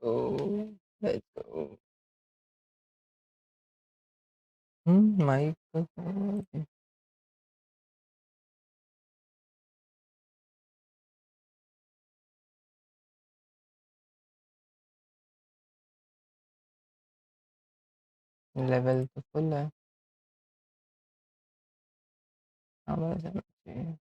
go. Let's go. Mic. Level तो full है। हमारा समझ चाहिए।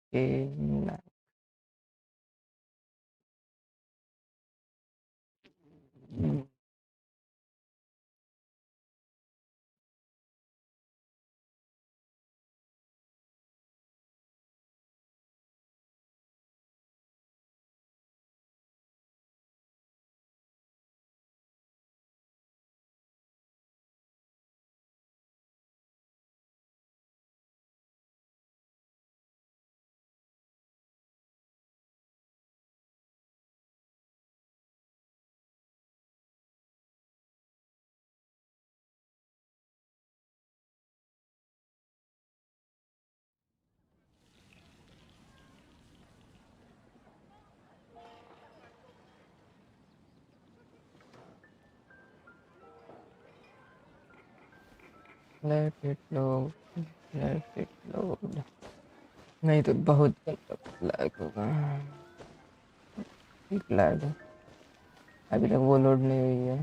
Okay, let it load. Let it load. नहीं तो बहुत लैग होगा। लैग अभी तक वो लोड नहीं हुई है।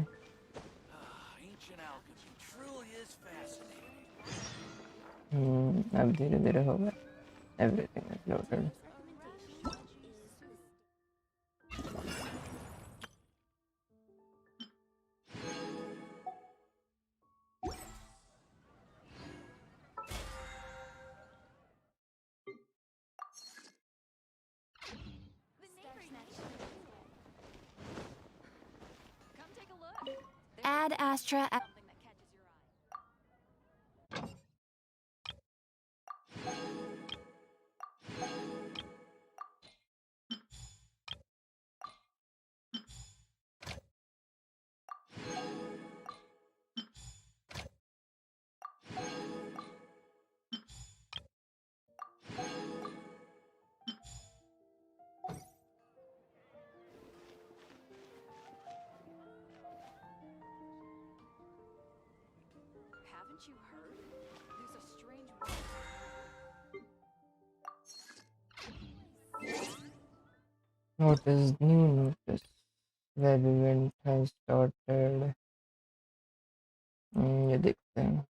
अब धीरे धीरे होगा। Everything is loaded. Ad Astra. Haven't you heard? There's a strange Notice new notice. Web event has started. ये देखते हैं।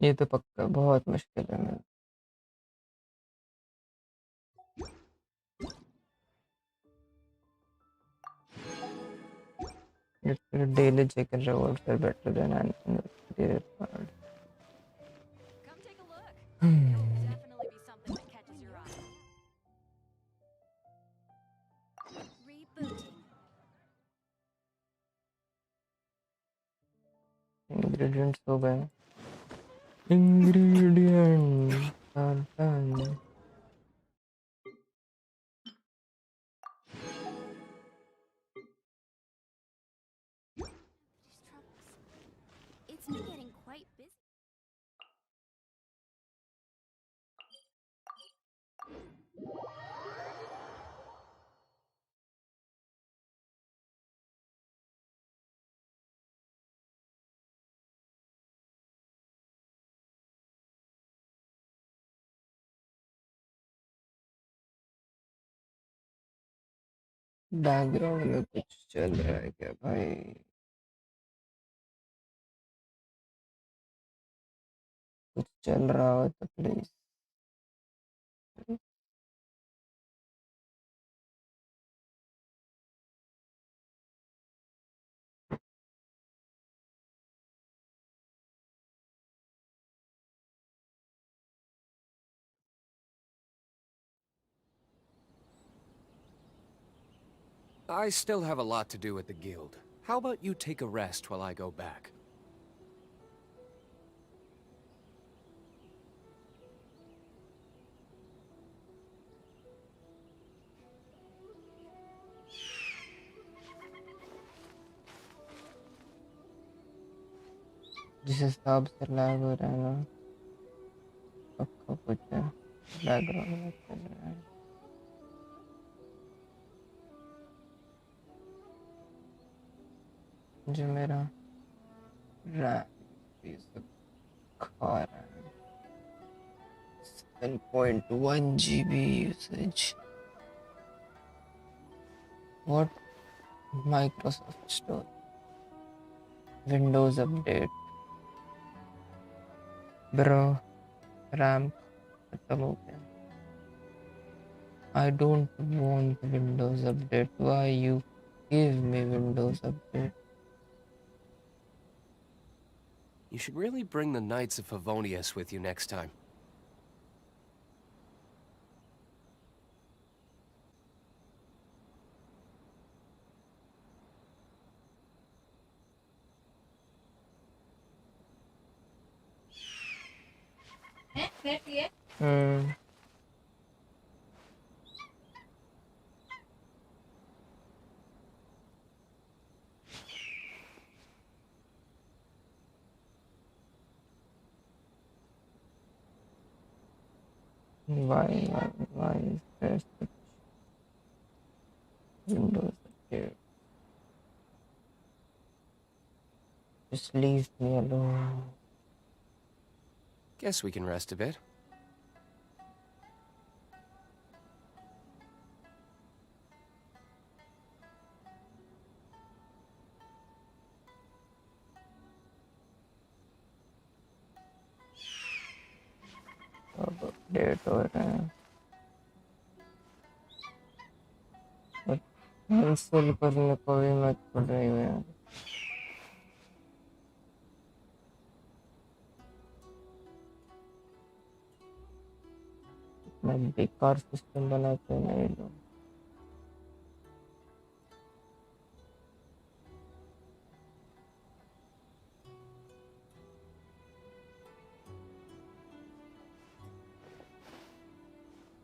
ये तो पक्का बहुत मुश्किल है। Daily chicken rewards are better than anything required. Come take a look. It'll definitely be something that catches your eye. Rebooting. Ingredients हो गए। Ingredients are done. It's me getting quite busy. Background में कुछ चल रहा है क्या भाई? कुछ चल रहा हो तो please. I still have a lot to do at the guild. How about you take a rest while I go back? जिस हिसाब से लैग हो रहा है ना, सबका कुछ है, बैकग्राउंड में चल रहा है। जो मेरा रैम ये सब खा रहा है। 7.1 GB usage. What? Microsoft Store. Windows update. Bro, RAM खत्म हो गया. I don't want Windows update. Why you give me Windows update? You should really bring the Knights of Favonius with you next time. Hmm. Why is there such Windows update? Just leave me alone. Guess we can rest a bit. अब update हो रहा है. Cancel करने को भी मत पड़ रही है यार. इतना बेकार सिस्टम बनाते हैं ये लोग.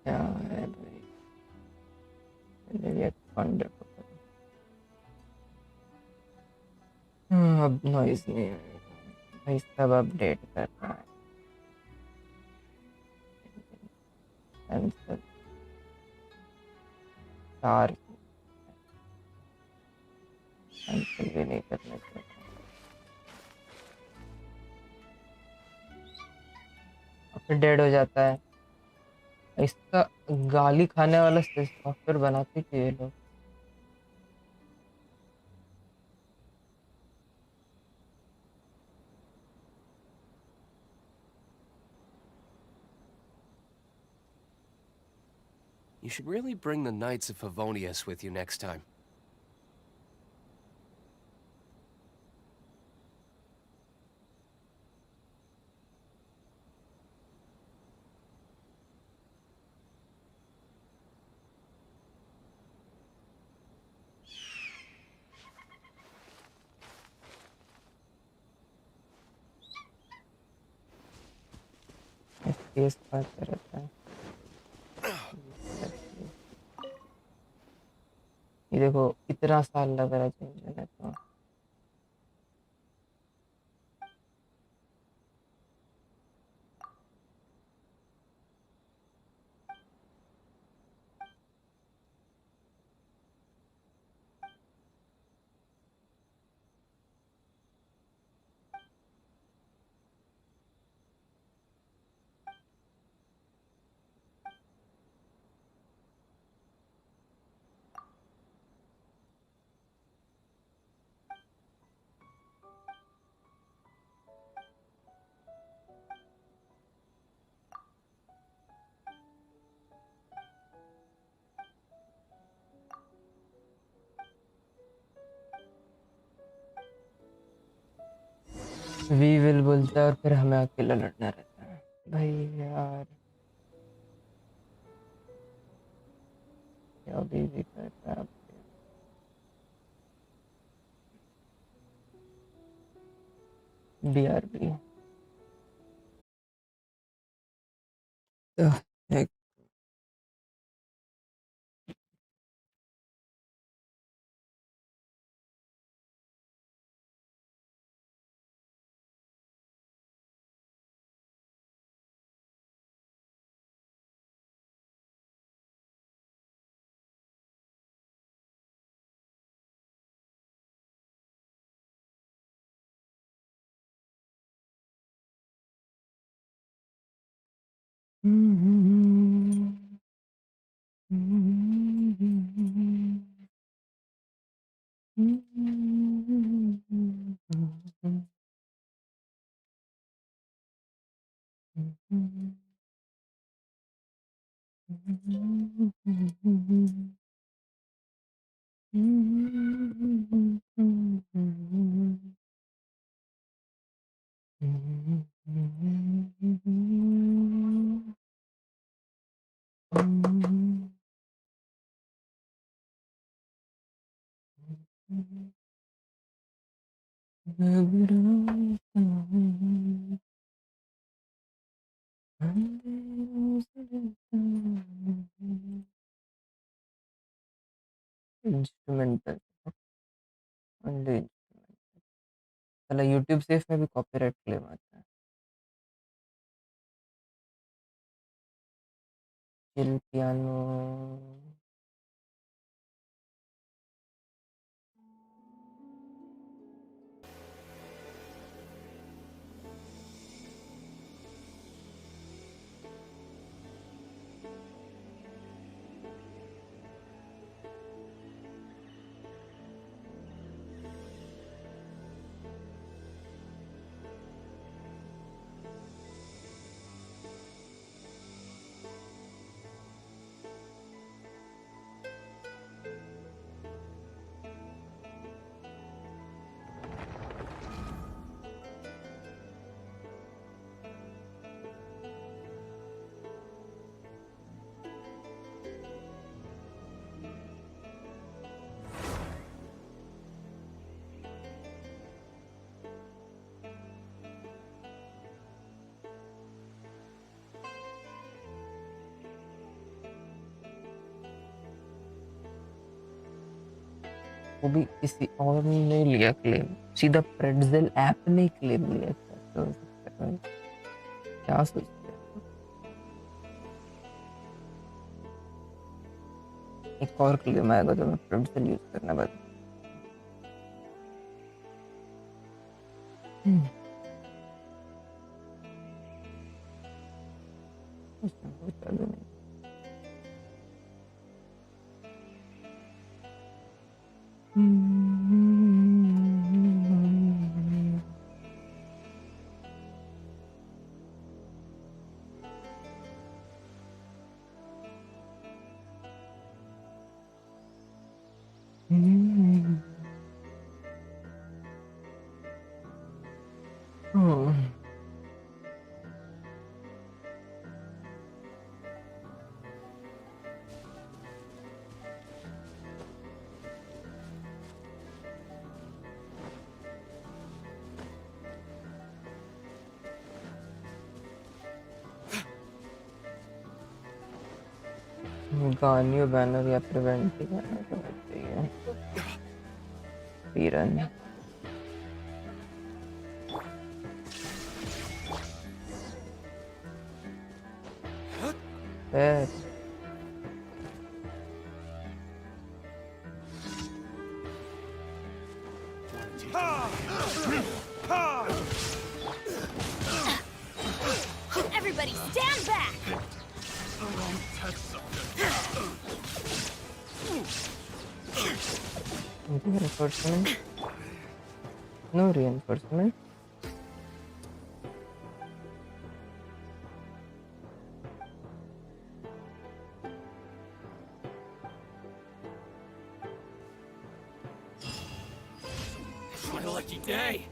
क्या है भाई, ये फंड. अब नॉइज नहीं आएगा भाई, सब अपडेट कर रहा है. कैंसिल चार कैंसिल भी नहीं करने से अपडेट हो जाता है. इसका गाली खाने वाला सॉफ्टवेयर बनाते क्यों ये लोग. You should really bring the Knights of Favonius with you next time. FPS पाते रहता है. ये देखो इतना साल लग रहा है चेंज होने को. वी विल बोलता है और फिर हमें अकेला लड़ना रहता है भाई यार. क्या भी कर रहा है. BRB तो इंस्ट्रूमेंटल ओनली साला यूट्यूब सेफ में भी कॉपीराइट क्लेम आता है चिल पियानो वो भी किसी और ने लिया क्लेम सीधा प्रेटजेल ऐप ने क्लेम लिया कैसे हो सकता है क्या सोचते हैं एक और क्लेम आएगा तो मैं प्रेटजेल यूज करना बंद उसमें कोई चालू नहीं गानियो बैनर या प्रिवेंटी बैनर होना चाहिए Piran Everybody stand back! reinforcement no reinforcement What a lucky day!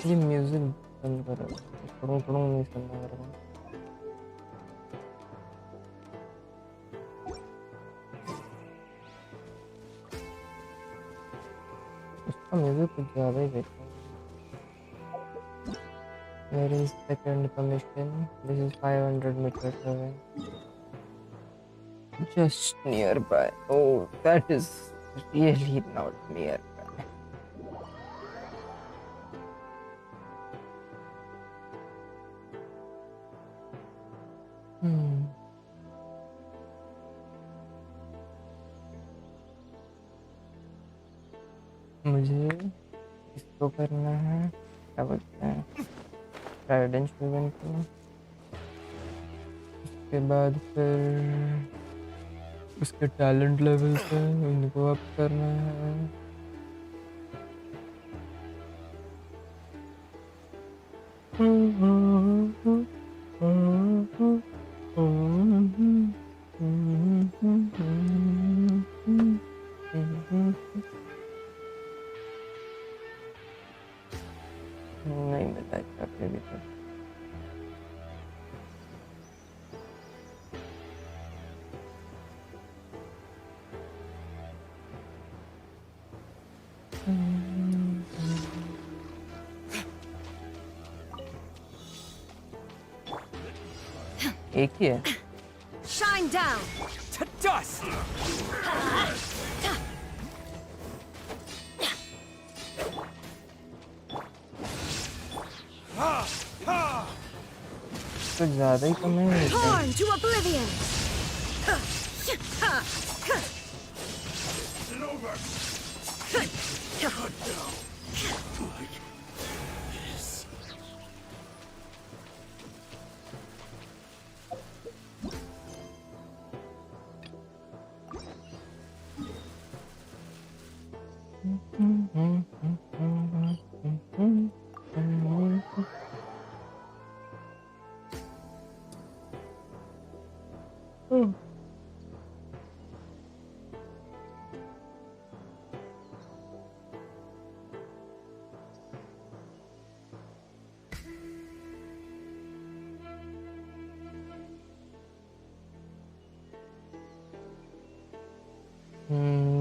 ये म्यूजिक बंद करो थोड़ा थोड़ा नहीं सुनना मेरे को उसका म्यूजिक कुछ ज़्यादा ही बेकार Where is second commission? This is 500 meters away. Just nearby. Oh, that is really not nearby. मुझे इसको करना है, क्या बोलते हैं, राइडन शोगन को। उसके बाद फिर उसके टैलेंट लेवल्स हैं उनको अप करना है। नहीं मिला इसका अभी तक। एक ही है। Shine down. To dust! कुछ ज्यादा ही कम है। Torn to oblivion.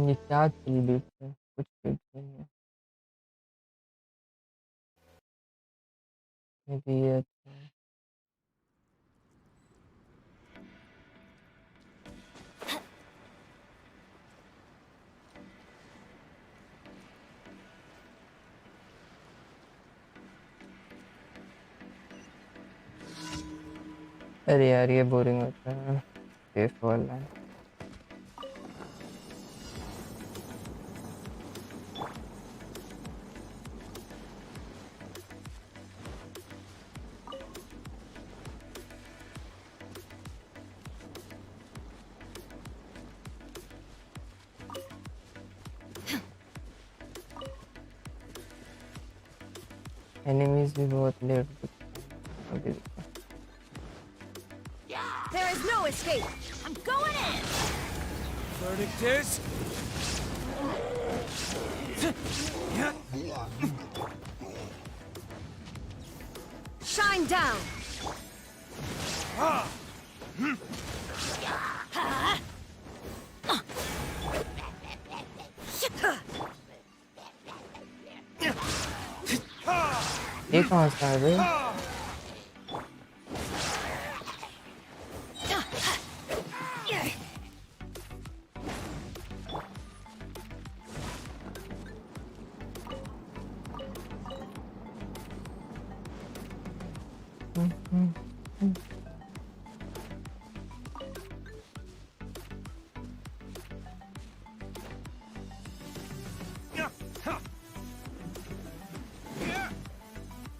ये क्या चीज बीच है, कुछ बीच नहीं है। ये भी है। अरे यार ये बोरिंग होता है सेफ वाला है। एनिमीज भी बहुत लेट अभी। There is no escape. I'm going in. Verdict is... Shine down. ये कहाँ से आ गए?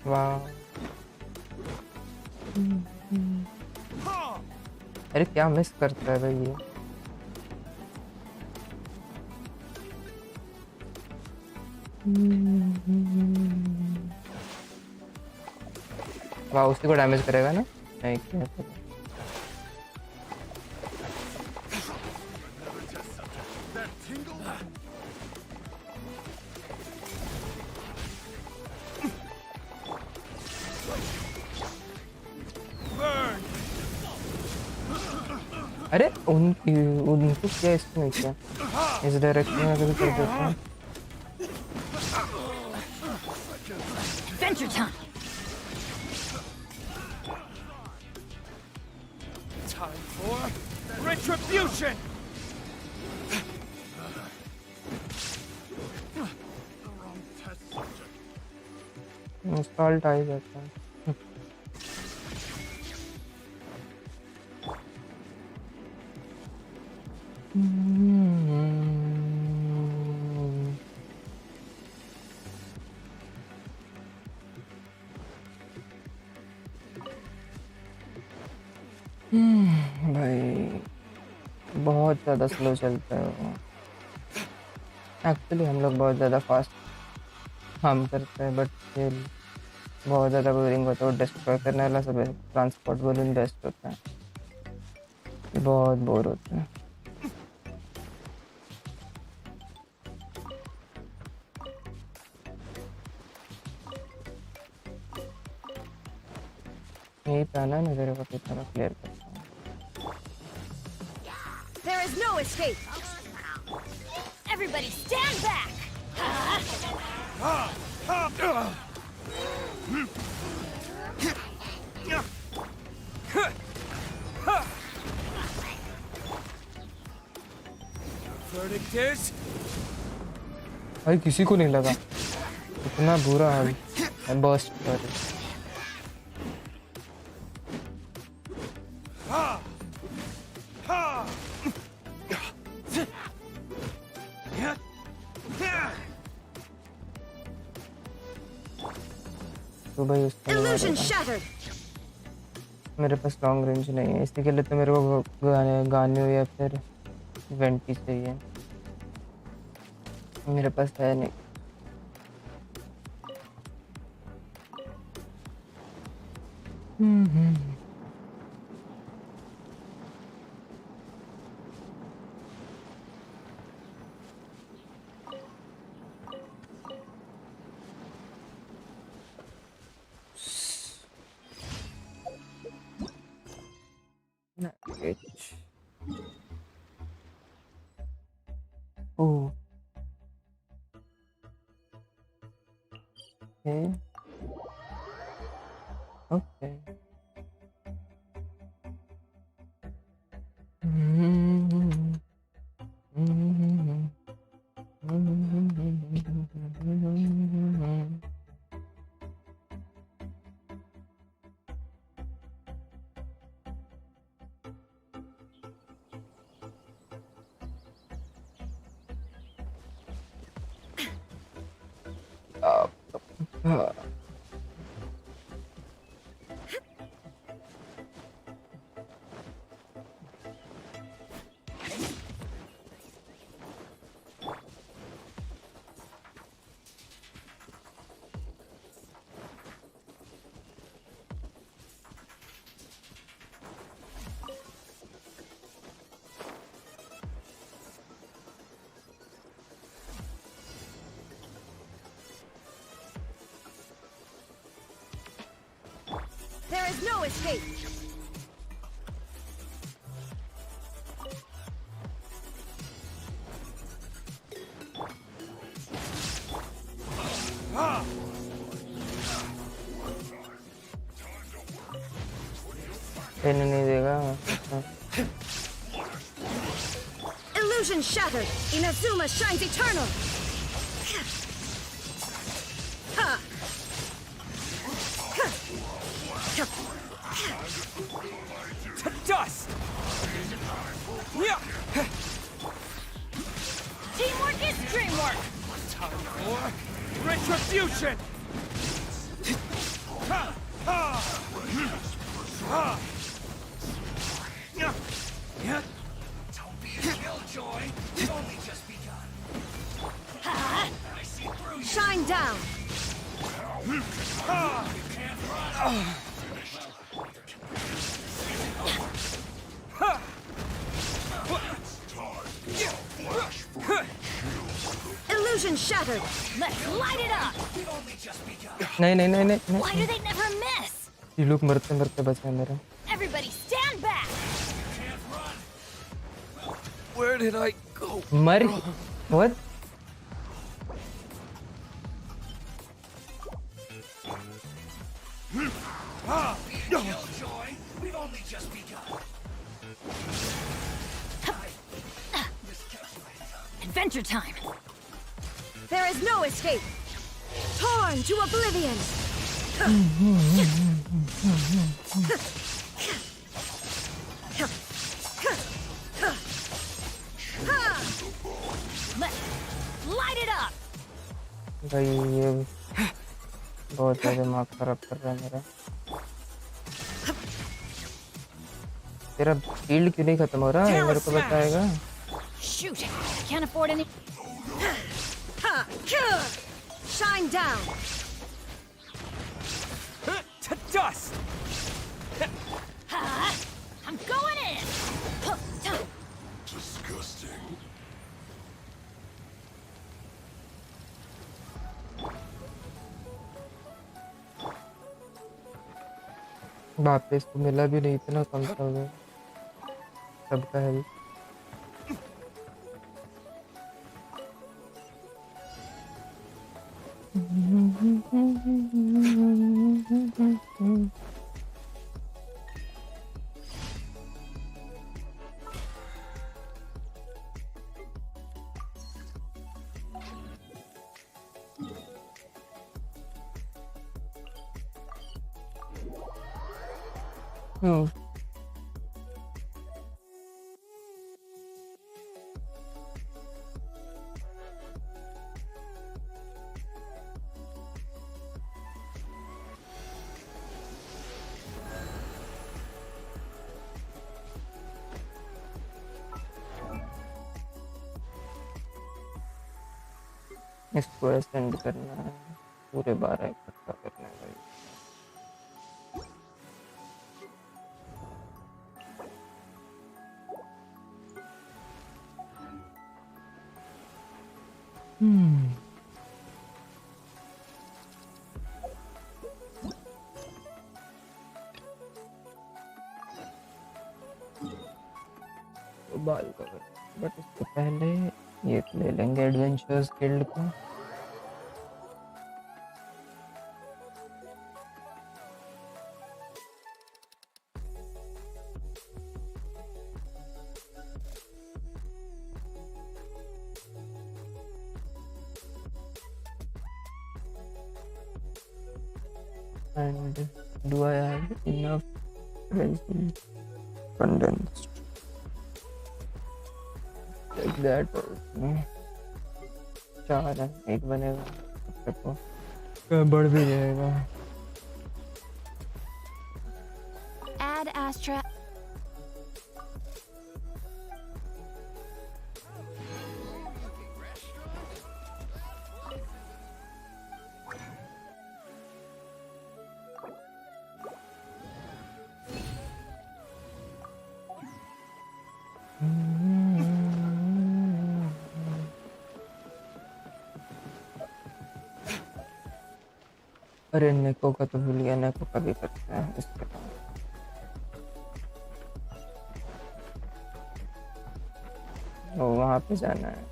वाह, अरे क्या मिस करता है भाई ये। वाह, उसी को डैमेज करेगा ना? नहीं क्या करेगा? अरे उनको क्या इसको नहीं किया, इस डायरेक्शन में अगर कर देता हूँ। Venture time. Time for retribution! Install आ ही जाता है। भाई बहुत ज़्यादा स्लो चलता है वो। एक्चुअली हम लोग बहुत ज़्यादा फास्ट काम करते हैं, बट स्टिल बहुत ज़्यादा बोरिंग होता है। वो डिस्ट्रॉय करने वाला सब ट्रांसपोर्ट बलून बेस्ट होता है, ये बहुत बोर होता है। यही पहना ना तेरे को कितना क्लियर करता हूँ। There is no escape. Everybody stand back. Verdict is भाई किसी को नहीं लगा, इतना बुरा हाल बर्स्ट कर। तो भाई उसको Illusion shattered. मेरे पास लॉन्ग रेंज नहीं है, इसी के लिए तो मेरे को गाने या फिर वेंटी चाहिए, मेरे पास है नहीं। Oh. Okay. Okay. There is no escape. नहीं देगा। Illusion shattered. Inazuma shines eternal. Ha! to dust! Teamwork is dreamwork. Time for retribution! Don't be a killjoy. It's only just begun. I see through you. Shine down. You can't run. Illusion shattered. Let's light it up. नहीं Why do they never miss? ये लोग मरते मरते बचे हैं मेरे। Everybody stand back. Where did I go? मर what? Killjoy, we've only just begun. Adventure time. There is no escape. Torn to oblivion. Let's light it up. भाई ये बहुत ज़्यादा दिमाग खराब कर रहा है मेरा। तेरा शील्ड क्यों नहीं खत्म हो रहा है? मेरे को बताएगा। Shoot! Can't afford any. Shine down. To dust! I'm going in. Disgusting. बाप रे, इसको मिला भी नहीं, इतना कम था वो सबका हेल्थ। इसको असेंड करना है, पूरे 12 इकट्ठा करना है भाई। तो बाल कवर, बट इससे पहले ये ले लेंगे एडवेंचर्स गिल्ड को। And do I have enough Ryzen condensed? Like that also. 4 है, 1 बनेगा, तो बढ़ भी जाएगा। Add Astra. अरे नेको का तो भूल गया, नेको का भी करते हैं इसके बाद। ओ वहाँ पे जाना है।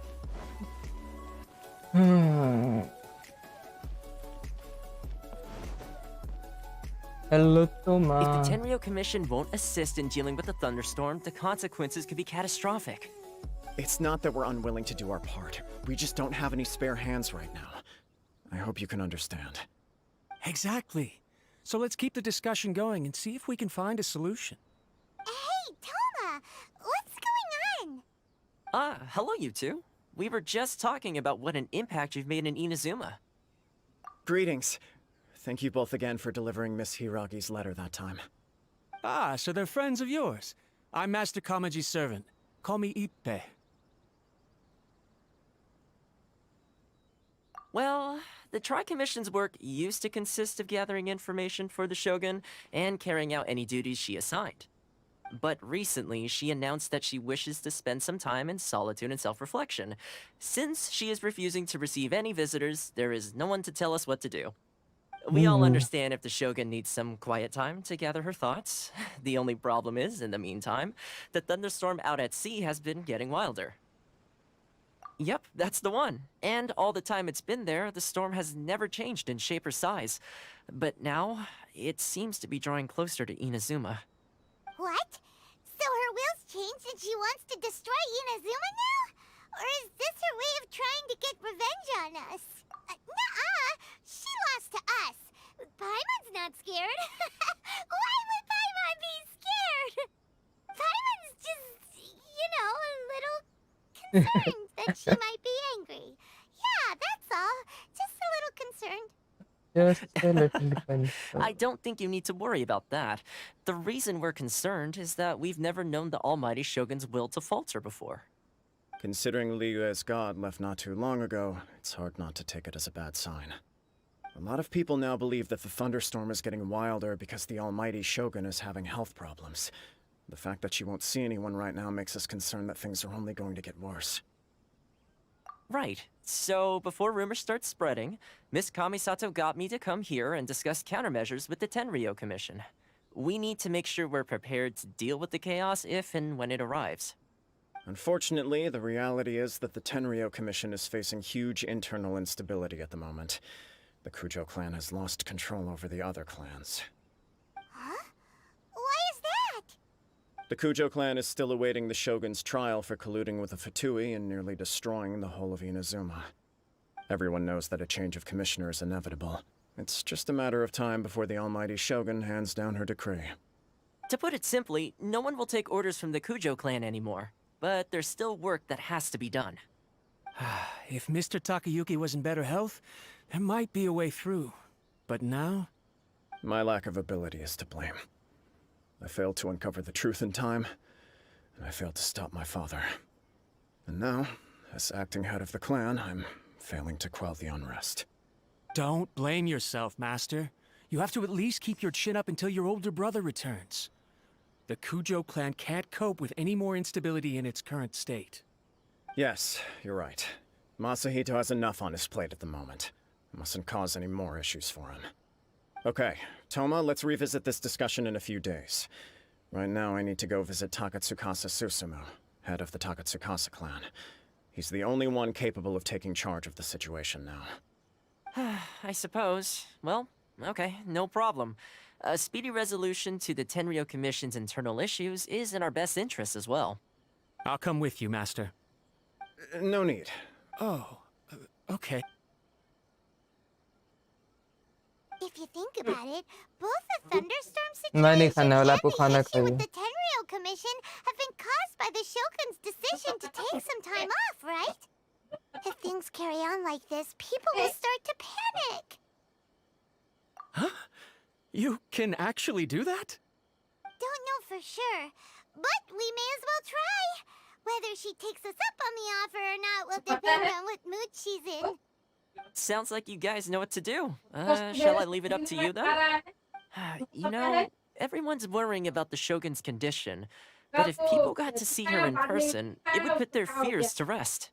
Hello तोमा। If the Tenryo Commission won't assist in dealing with the thunderstorm, the consequences could be catastrophic. It's not that we're unwilling to do our part. We just don't have any spare hands right now. I hope you can understand. Exactly. So let's keep the discussion going and see if we can find a solution. Hey, Toma! What's going on? Hello you two. We were just talking about what an impact you've made in Inazuma. Greetings. Thank you both again for delivering Miss Hiragi's letter that time. Ah, so they're friends of yours. I'm Master Kamaji's servant. Call me Ippe. Well, the Tri-Commission's work used to consist of gathering information for the Shogun and carrying out any duties she assigned. But recently, she announced that she wishes to spend some time in solitude and self-reflection. Since she is refusing to receive any visitors, there is no one to tell us what to do. We all understand if the Shogun needs some quiet time to gather her thoughts. The only problem is, in the meantime, the thunderstorm out at sea has been getting wilder. Yep, that's the one. And all the time it's been there, the storm has never changed in shape or size. But now, it seems to be drawing closer to Inazuma. What? So her will's changed and she wants to destroy Inazuma now? Or is this her way of trying to get revenge on us? Nuh-uh! She lost to us. Paimon's not scared. Why would Paimon be scared? Paimon's just, a little concerned that she might be angry. Yeah, that's all. Just a little concerned. Just a little concerned. I don't think you need to worry about that. The reason we're concerned is that we've never known the almighty Shogun's will to falter before. Considering Liyue's god left not too long ago, it's hard not to take it as a bad sign. A lot of people now believe that the thunderstorm is getting wilder because the almighty Shogun is having health problems. The fact that she won't see anyone right now makes us concerned that things are only going to get worse. Right. So, before rumors start spreading, Miss Kamisato got me to come here and discuss countermeasures with the Tenryo Commission. We need to make sure we're prepared to deal with the chaos if and when it arrives. Unfortunately, the reality is that the Tenryo Commission is facing huge internal instability at the moment. The Kujo clan has lost control over the other clans. Huh? Why is that? The Kujo clan is still awaiting the Shogun's trial for colluding with the Fatui and nearly destroying the whole of Inazuma. Everyone knows that a change of commissioner is inevitable. It's just a matter of time before the almighty Shogun hands down her decree. To put it simply, no one will take orders from the Kujo clan anymore. But there's still work that has to be done. If Mr. Takayuki was in better health, there might be a way through. But now? My lack of ability is to blame. I failed to uncover the truth in time, and I failed to stop my father. And now, as acting head of the clan, I'm failing to quell the unrest. Don't blame yourself, Master. You have to at least keep your chin up until your older brother returns. The Kujo clan can't cope with any more instability in its current state. Yes, you're right. Masahito has enough on his plate at the moment. I mustn't cause any more issues for him. Okay, Toma, let's revisit this discussion in a few days. Right now, I need to go visit Takatsukasa Susumu, head of the Takatsukasa clan. He's the only one capable of taking charge of the situation now. I suppose. Well, okay, no problem. A speedy resolution to the Tenryo Commission's internal issues is in our best interest as well. I'll come with you, Master. No need. Oh, okay. If you think about it, both the thunderstorm मैं नहीं situation खाने वाला, and आपको the खाना issue with खाइए. the Tenryo Commission have been caused by the Shogun's decision to take some time off, right? If things carry on like this, people will start to panic. Huh? You can actually do that? Don't know for sure, but we may as well try. Whether she takes us up on the offer or not will depend on what mood she's in. Sounds like you guys know what to do. Shall I leave it up to you then? You know, everyone's worrying about the Shogun's condition, but if people got to see her in person, it would put their fears to rest.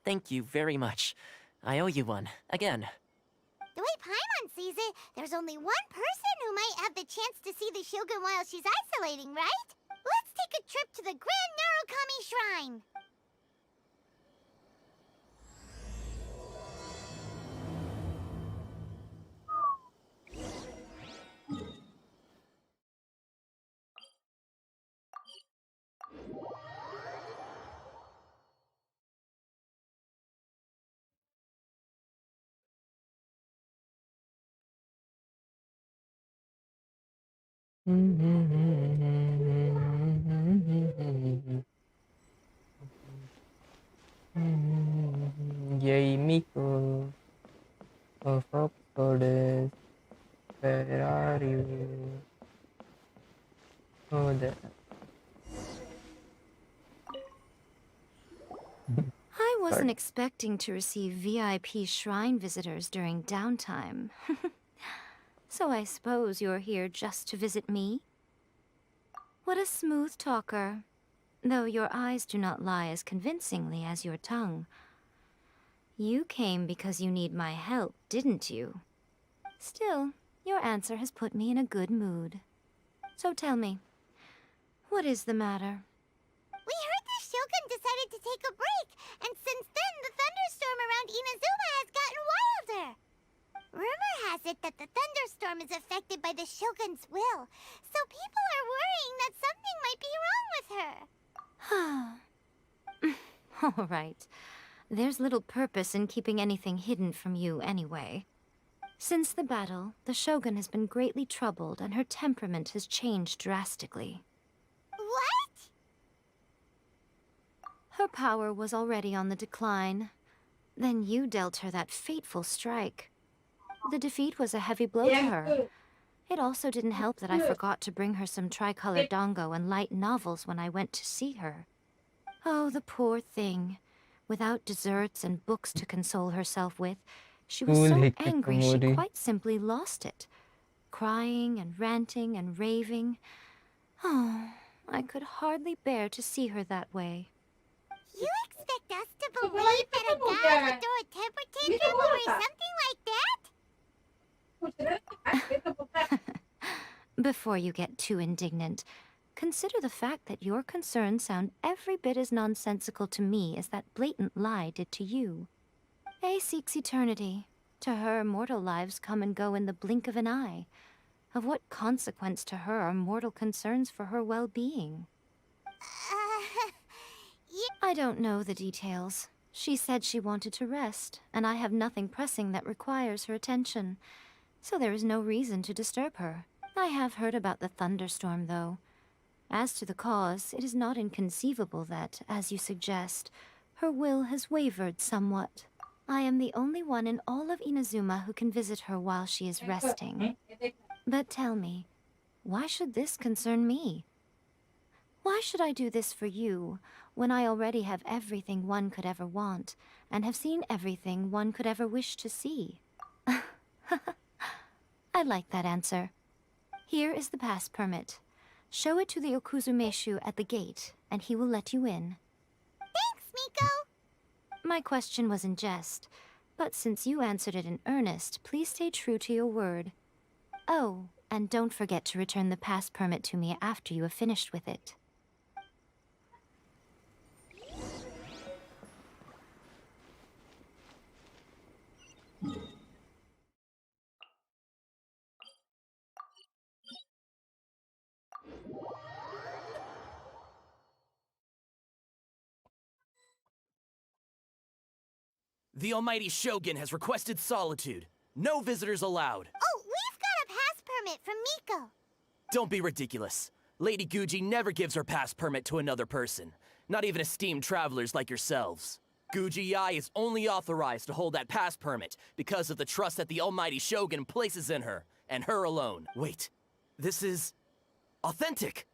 Thank you very much. I owe you one, again. The way Paimon sees it, there's only one person who might have the chance to see the Shogun while she's isolating, right? Let's take a trip to the Grand Narukami Shrine. Yay, Miko. Oh, fuck, Goddess. Where are you? Oh, there. I wasn't expecting to receive VIP shrine visitors during downtime. So I suppose you're here just to visit me? What a smooth talker. Though your eyes do not lie as convincingly as your tongue. You came because you need my help, didn't you? Still, your answer has put me in a good mood. So tell me, what is the matter? We heard the Shogun decided to take a break, and since then the thunderstorm around Inazuma has gotten wilder. Rumor has it that the thunderstorm is affected by the Shogun's will, so people are worrying that something might be wrong with her. All right. There's little purpose in keeping anything hidden from you anyway. Since the battle, the Shogun has been greatly troubled and her temperament has changed drastically. What? Her power was already on the decline. Then you dealt her that fateful strike. The defeat was a heavy blow to her. It also didn't help that I forgot to bring her some tricolored dongo and light novels when I went to see her. Oh, the poor thing. Without desserts and books to console herself with, she was School so hectic angry she memory. quite simply lost it. Crying and ranting and raving. Oh, I could hardly bear to see her that way. You expect us to believe that a guy would throw a temper tantrum over something like that? Before you get too indignant, consider the fact that your concerns sound every bit as nonsensical to me as that blatant lie did to you. A seeks eternity. To her, mortal lives come and go in the blink of an eye. Of what consequence to her are mortal concerns for her well-being? I don't know the details. She said she wanted to rest, and I have nothing pressing that requires her attention. So there is no reason to disturb her. I have heard about the thunderstorm, though. As to the cause, it is not inconceivable that, as you suggest, her will has wavered somewhat. I am the only one in all of Inazuma who can visit her while she is resting. But tell me, why should this concern me? Why should I do this for you, when I already have everything one could ever want, and have seen everything one could ever wish to see? I like that answer. Here is the pass permit. Show it to the Okuzumeshu at the gate, and he will let you in. Thanks, Miko! My question was in jest, but since you answered it in earnest, please stay true to your word. Oh, and don't forget to return the pass permit to me after you have finished with it. The almighty Shogun has requested solitude. No visitors allowed. Oh, we've got a pass permit from Miko. Don't be ridiculous. Lady Guji never gives her pass permit to another person. Not even esteemed travelers like yourselves. Guji-ai is only authorized to hold that pass permit because of the trust that the almighty Shogun places in her, and her alone. Wait, this is... authentic!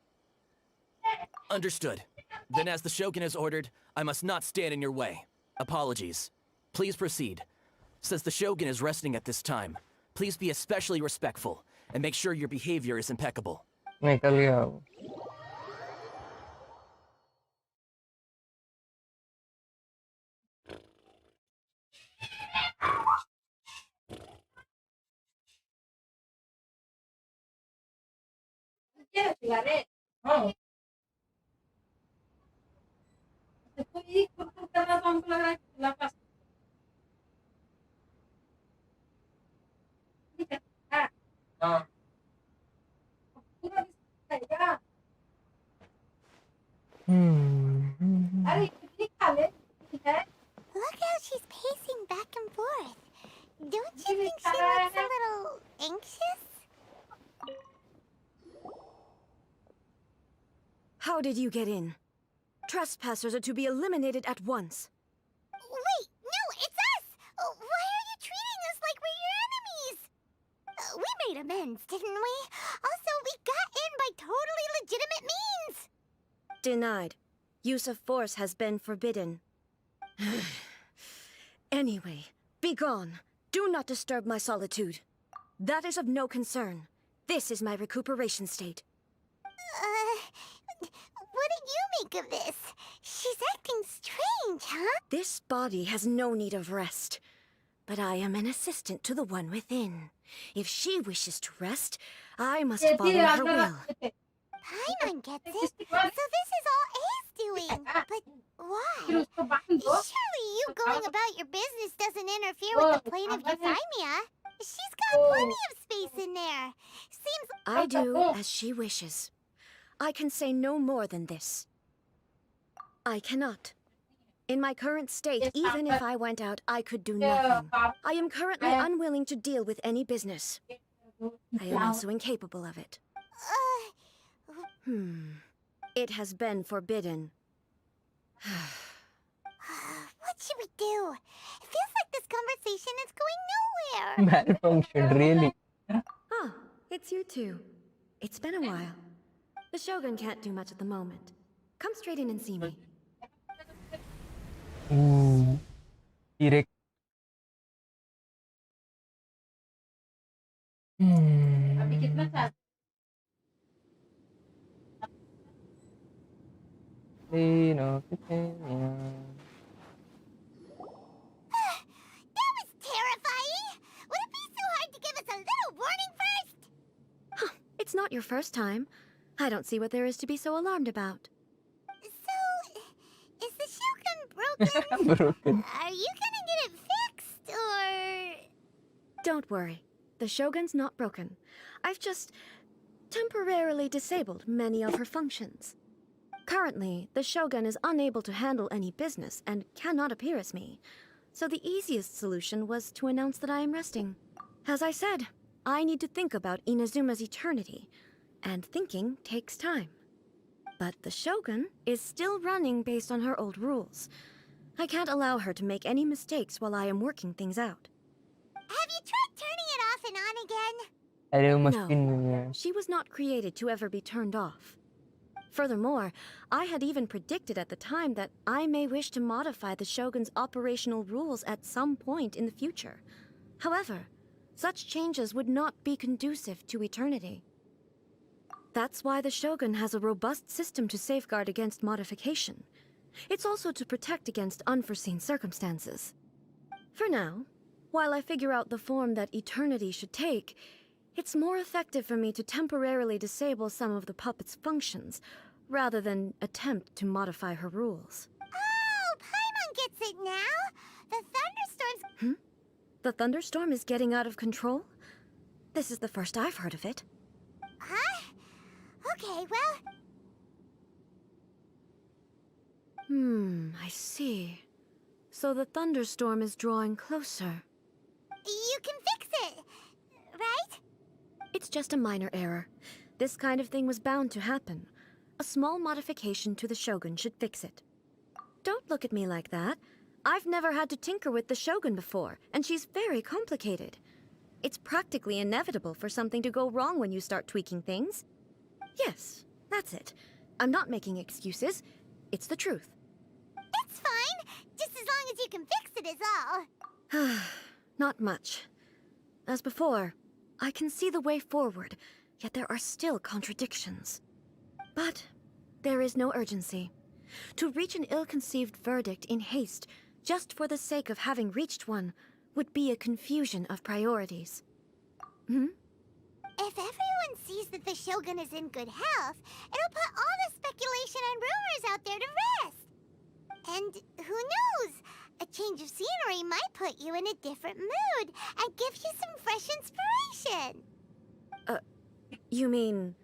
Understood. Then as the Shogun has ordered, I must not stand in your way. Apologies. Please proceed. Since the Shogun is resting at this time, please be especially respectful, and make sure your behavior is impeccable. निकल गया वो. Look how she's pacing back and forth. Don't you think she looks a little anxious? How did you get in? Trespassers are to be eliminated at once. Wait, no, it's us! Why are you treating us like we're your enemies? We made amends, didn't we? Also, we got in by totally legitimate means! Denied. Use of force has been forbidden. Anyway, be gone. Do not disturb my solitude. That is of no concern. This is my recuperation state. What did you make of this? She's acting strange, huh? This body has no need of rest. But I am an assistant to the one within. If she wishes to rest, I must follow her will. Paimon gets it. So this is all A's doing. But why? Surely you going about your business doesn't interfere with the plane of Euphemia. She's got plenty of space in there. Seems... I do as she wishes. I can say no more than this. I cannot. In my current state, even if I went out, I could do nothing. I am currently unwilling to deal with any business. I am also incapable of it. It has been forbidden. What should we do? It feels like this conversation is going nowhere. Malfunction, really. Ah, it's you two. It's been a while. The Shogun can't do much at the moment. Come straight in and see me. Ooh. Direct. You know, That was terrifying. Would it be so hard to give us a little warning first? It's not your first time. I don't see what there is to be so alarmed about. So, is the Shogun broken? broken. Are you gonna get it fixed, or...? Don't worry. The Shogun's not broken. I've just temporarily disabled many of her functions. Currently, the Shogun is unable to handle any business and cannot appear as me. So the easiest solution was to announce that I am resting. As I said, I need to think about Inazuma's eternity, and thinking takes time. But the Shogun is still running based on her old rules. I can't allow her to make any mistakes while I am working things out. Have you tried turning it off and on again? Alam mo, No. spin mo yan. She was not created to ever be turned off. Furthermore, I had even predicted at the time that I may wish to modify the Shogun's operational rules at some point in the future. However, such changes would not be conducive to eternity. That's why the Shogun has a robust system to safeguard against modification. It's also to protect against unforeseen circumstances. For now, while I figure out the form that eternity should take, it's more effective for me to temporarily disable some of the puppet's functions, rather than attempt to modify her rules. Oh, Paimon gets it now. The thunderstorms... The thunderstorm is getting out of control? This is the first I've heard of it. Huh? Okay, well... I see. So the thunderstorm is drawing closer. You can fix it, right? It's just a minor error. This kind of thing was bound to happen. A small modification to the Shogun should fix it. Don't look at me like that. I've never had to tinker with the Shogun before, and she's very complicated. It's practically inevitable for something to go wrong when you start tweaking things. Yes, that's it. I'm not making excuses. It's the truth. It's fine. Just as long as you can fix it is all. Not much. As before, I can see the way forward, yet there are still contradictions. But there is no urgency. To reach an ill-conceived verdict in haste, just for the sake of having reached one, would be a confusion of priorities. If everyone sees that the Shogun is in good health, it'll put all the speculation and rumors out there to rest. And who knows? A change of scenery might put you in a different mood and give you some fresh inspiration. You mean,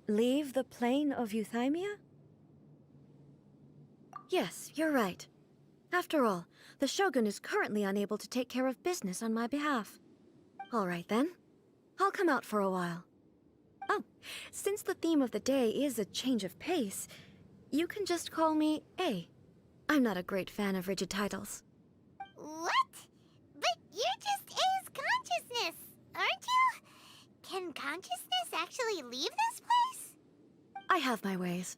leave the plane of euthymia? Yes, you're right. After all, the Shogun is currently unable to take care of business on my behalf. All right then. I'll come out for a while. Oh, since the theme of the day is a change of pace, you can just call me A. I'm not a great fan of rigid titles. What? But you're just A's consciousness, aren't you? Can consciousness actually leave this place? I have my ways.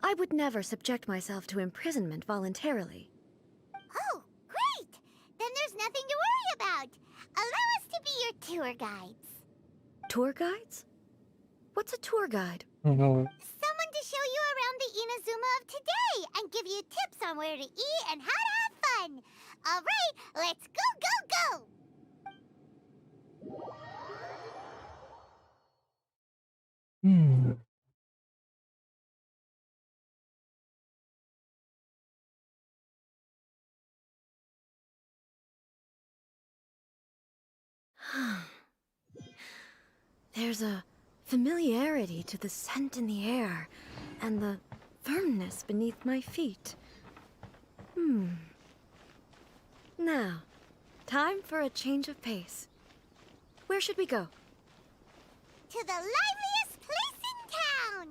I would never subject myself to imprisonment voluntarily. Oh, great! Then there's nothing to worry about. Allow us to be your tour guides. Tour guides? What's a tour guide? No. Someone to show you around the Inazuma of today and give you tips on where to eat and how to have fun. All right, let's go! There's a familiarity to the scent in the air, and the firmness beneath my feet. Now, time for a change of pace. Where should we go? To the liveliest place in town!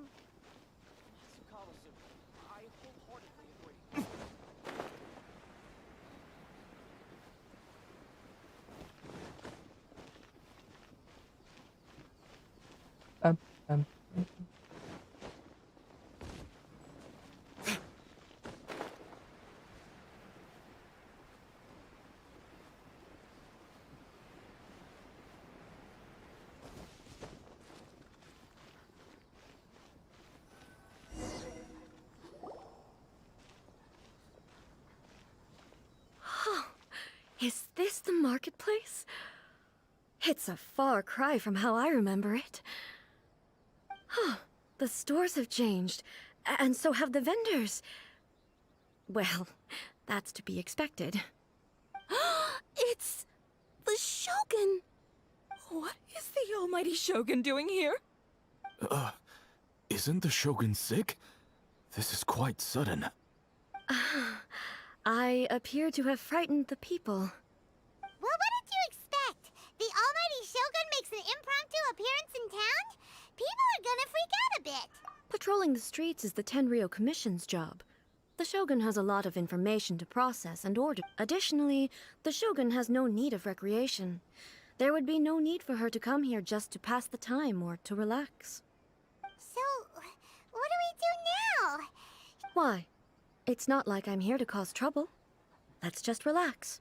अब Is this the marketplace? It's a far cry from how I remember it. Huh. The stores have changed, and so have the vendors. Well, that's to be expected. It's the Shogun! What is the almighty Shogun doing here? Isn't the Shogun sick? This is quite sudden. I appear to have frightened the people. Well, what did you expect? The almighty Shogun makes an impromptu appearance in town? People are gonna freak out a bit. Patrolling the streets is the Tenryou Commission's job. The Shogun has a lot of information to process and order. Additionally, the Shogun has no need of recreation. There would be no need for her to come here just to pass the time or to relax. So, what do we do now? Why? It's not like I'm here to cause trouble. Let's just relax.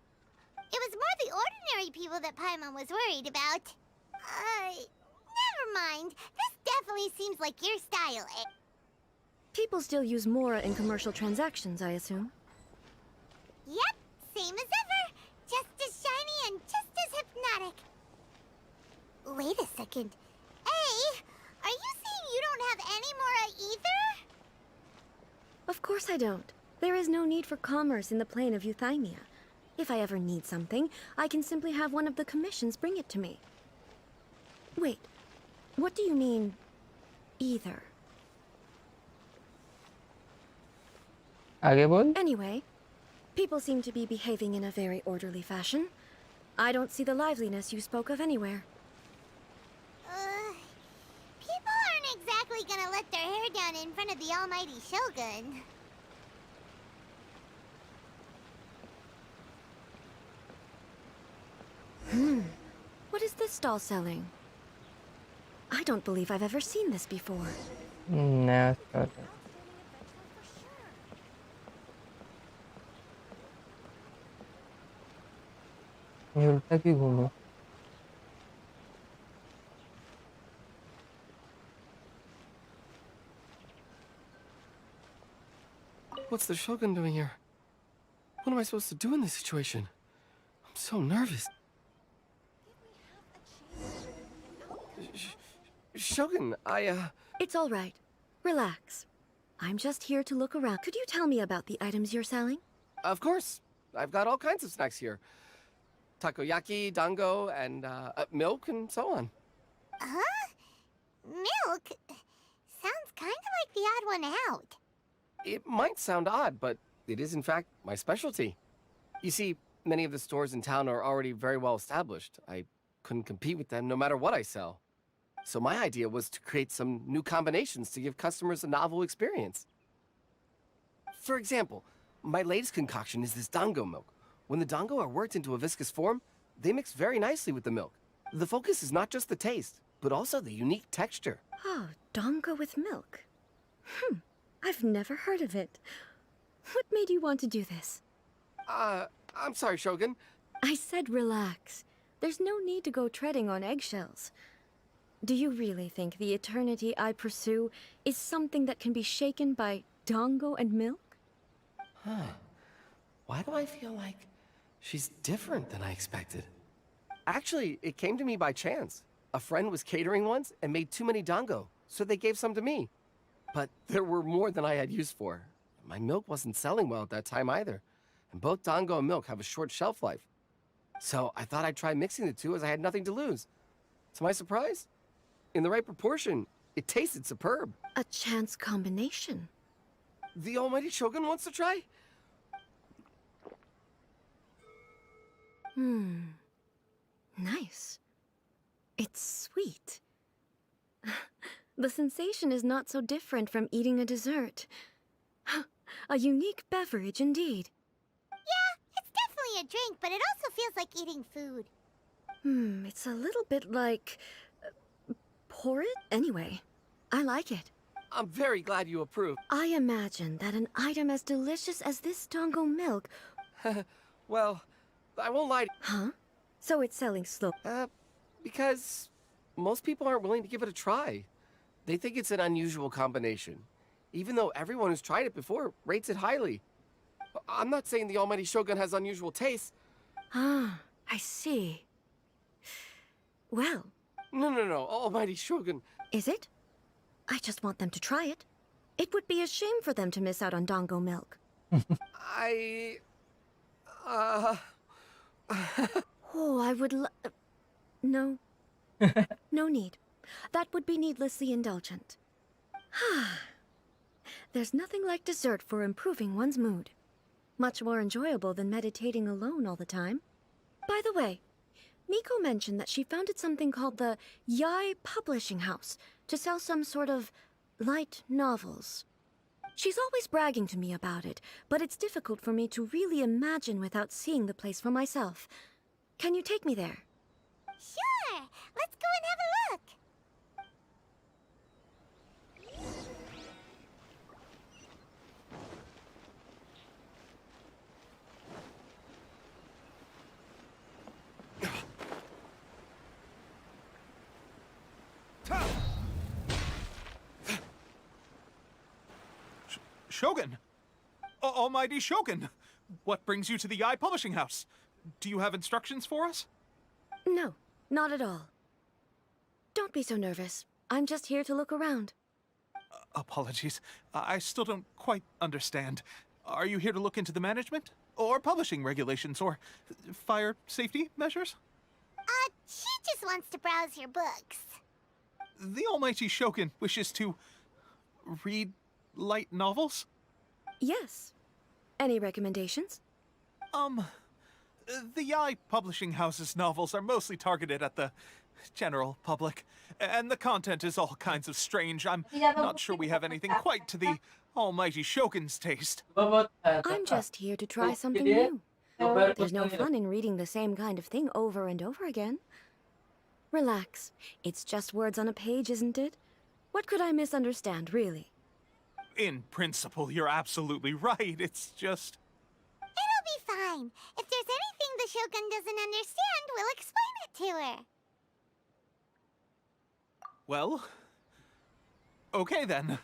It was more the ordinary people that Paimon was worried about. Never mind. This definitely seems like your style. People still use Mora in commercial transactions, I assume. Yep, same as ever. Just as shiny and just as hypnotic. Wait a second. Hey, are you saying you don't have any Mora either? Of course I don't. There is no need for commerce in the plane of Euthymia. If I ever need something, I can simply have one of the commissions bring it to me. Wait, what do you mean, either? आगे बोल Anyway, people seem to be behaving in a very orderly fashion. I don't see the liveliness you spoke of anywhere. People aren't exactly gonna let their hair down in front of the almighty Shogun. What is this stall selling? I don't believe I've ever seen this before. नया start ये उल्टा क्यों घूमूं What's the Shogun doing here? What am I supposed to do in this situation? I'm so nervous. Shogun, It's all right. Relax. I'm just here to look around. Could you tell me about the items you're selling? Of course. I've got all kinds of snacks here. Takoyaki, dango, and milk, and so on. Huh? Milk? Sounds kind of like the odd one out. It might sound odd, but it is in fact my specialty. You see, many of the stores in town are already very well established. I couldn't compete with them no matter what I sell. So my idea was to create some new combinations to give customers a novel experience. For example, my latest concoction is this dango milk. When the dango are worked into a viscous form, they mix very nicely with the milk. The focus is not just the taste, but also the unique texture. Oh, dango with milk. I've never heard of it. What made you want to do this? I'm sorry, Shogun. I said relax. There's no need to go treading on eggshells. Do you really think the eternity I pursue is something that can be shaken by dango and milk? Huh. Why do I feel like she's different than I expected? Actually, it came to me by chance. A friend was catering once and made too many dango, so they gave some to me. But there were more than I had use for. My milk wasn't selling well at that time either, and both dango and milk have a short shelf life. So I thought I'd try mixing the two as I had nothing to lose. To my surprise, in the right proportion, it tasted superb. A chance combination. The almighty Shogun wants to try? Nice. It's sweet. The sensation is not so different from eating a dessert. A unique beverage indeed. Yeah, it's definitely a drink, but it also feels like eating food. It's a little bit like... porridge? Anyway, I like it. I'm very glad you approve. I imagine that an item as delicious as this Dango milk... Well, I won't lie. Huh? So it's selling slow. Because most people aren't willing to give it a try. They think it's an unusual combination, even though everyone who's tried it before rates it highly. I'm not saying the Almighty Shogun has unusual tastes. Ah, I see. Well... No, Almighty Shogun. Is it? I just want them to try it. It would be a shame for them to miss out on Dango milk. Oh, I would No. No need. That would be needlessly indulgent. There's nothing like dessert for improving one's mood. Much more enjoyable than meditating alone all the time. By the way, Miko mentioned that she founded something called the Yai Publishing House to sell some sort of light novels. She's always bragging to me about it, but it's difficult for me to really imagine without seeing the place for myself. Can you take me there? Sure! Let's go and have a look! Shogun! Almighty Shogun! What brings you to the Yai Publishing House? Do you have instructions for us? No, not at all. Don't be so nervous. I'm just here to look around. Apologies. I still don't quite understand. Are you here to look into the management? Or publishing regulations? Or fire safety measures? She just wants to browse your books. The Almighty Shogun wishes to... read light novels? Yes. Any recommendations? The Yai Publishing House's novels are mostly targeted at the general public, and the content is all kinds of strange. I'm not sure we have anything quite to the Almighty Shogun's taste. I'm just here to try something new. There's no fun in reading the same kind of thing over and over again. Relax. It's just words on a page, isn't it? What could I misunderstand, really? In principle, you're absolutely right. It's just... It'll be fine. If there's anything the Shogun doesn't understand, we'll explain it to her. Well... okay then.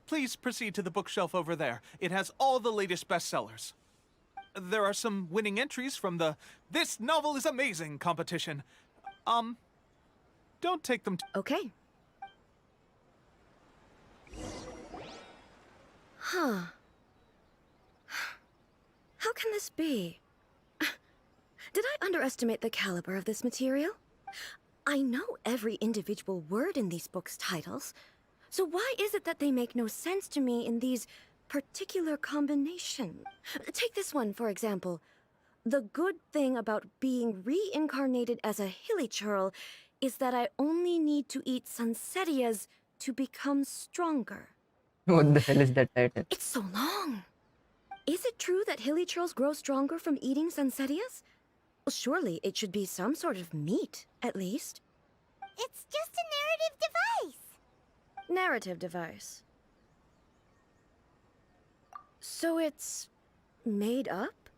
Please proceed to the bookshelf over there. It has all the latest bestsellers. There are some winning entries from the "This Novel is Amazing" competition. Don't take them Okay. Huh. How can this be? Did I underestimate the caliber of this material? I know every individual word in these books' titles, so why is it that they make no sense to me in these particular combinations? Take this one, for example. The good thing about being reincarnated as a hilly churl is that I only need to eat sunsettias to become stronger. What the hell is that title? It's so long. Is it true that hilly churls grow stronger from eating sunsettias? Well, surely it should be some sort of meat, at least. It's just a narrative device. Narrative device. So it's... made up?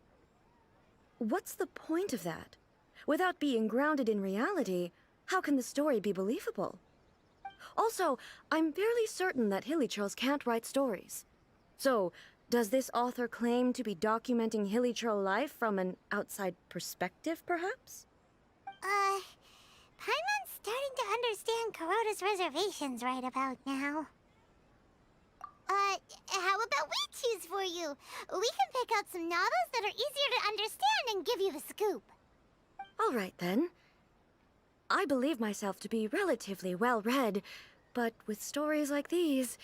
What's the point of that? Without being grounded in reality, how can the story be believable? Also, I'm fairly certain that hilly churls can't write stories. So, does this author claim to be documenting hilly churl life from an outside perspective, perhaps? Paimon's starting to understand Kuroda's reservations right about now. How about we choose for you? We can pick out some novels that are easier to understand and give you the scoop. All right, then. I believe myself to be relatively well-read, but with stories like these,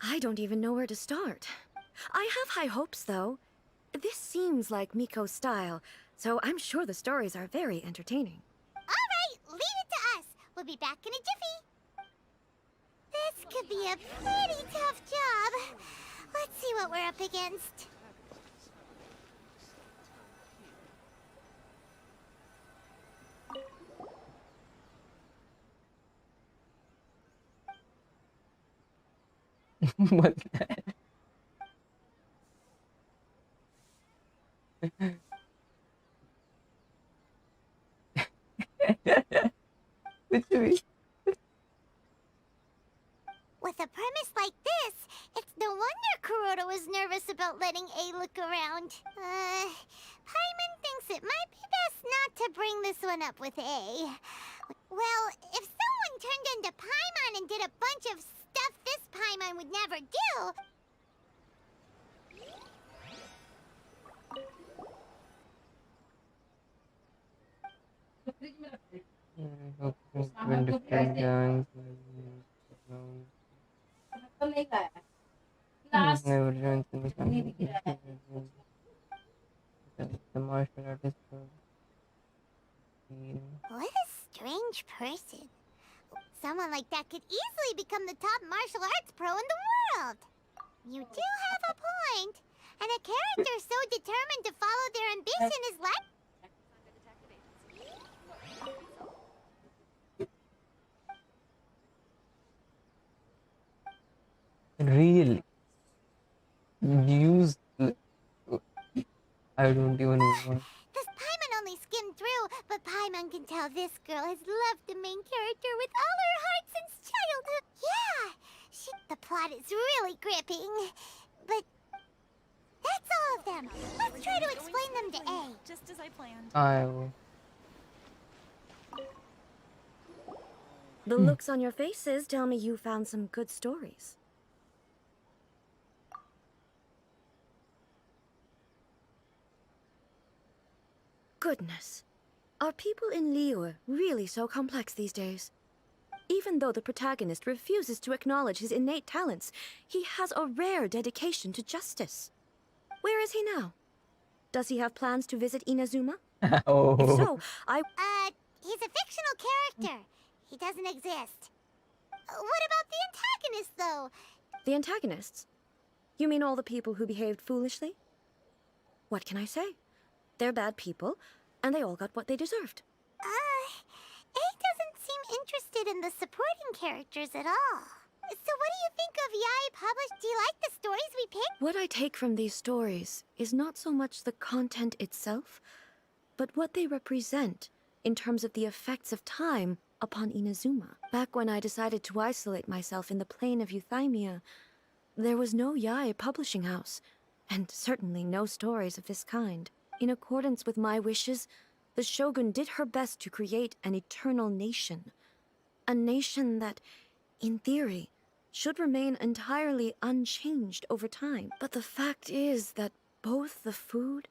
I don't even know where to start. I have high hopes, though. This seems like Miko's style, so I'm sure the stories are very entertaining. All right, leave it to us. We'll be back in a jiffy. This could be a pretty tough job. Let's see what we're up against. बोलता है कुछ भी With a premise like this, it's no wonder Kuroda was nervous about letting A look around. Paimon thinks it might be best not to bring this one up with A. Well, if someone turned into Paimon and did a bunch of stuff this Paimon would never do... when different gangs never joins in the the martial artist What a strange person. Someone like that could easily become the top martial arts pro in the world. You do have a point. And a character so determined to follow their ambition is like... real use I don't even want This Paimon only skimmed through, but Paimon can tell this girl has loved the main character with all her heart since childhood. Yeah, the plot is really gripping. But that's all of them. Let's try to explain them to A. Just as I planned. I will. The looks on your faces tell me you found some good stories. Goodness. Are people in Liyue really so complex these days? Even though the protagonist refuses to acknowledge his innate talents, he has a rare dedication to justice. Where is he now? Does he have plans to visit Inazuma? Oh. If so, He's a fictional character. He doesn't exist. What about the antagonists, though? The antagonists? You mean all the people who behaved foolishly? What can I say? They're bad people, and they all got what they deserved. A doesn't seem interested in the supporting characters at all. So what do you think of Yae published? Do you like the stories we picked? What I take from these stories is not so much the content itself, but what they represent in terms of the effects of time upon Inazuma. Back when I decided to isolate myself in the plain of Euthymia, there was no Yae publishing house, and certainly no stories of this kind. In accordance with my wishes, the Shogun did her best to create an eternal nation. A nation that, in theory, should remain entirely unchanged over time. But the fact is that both the food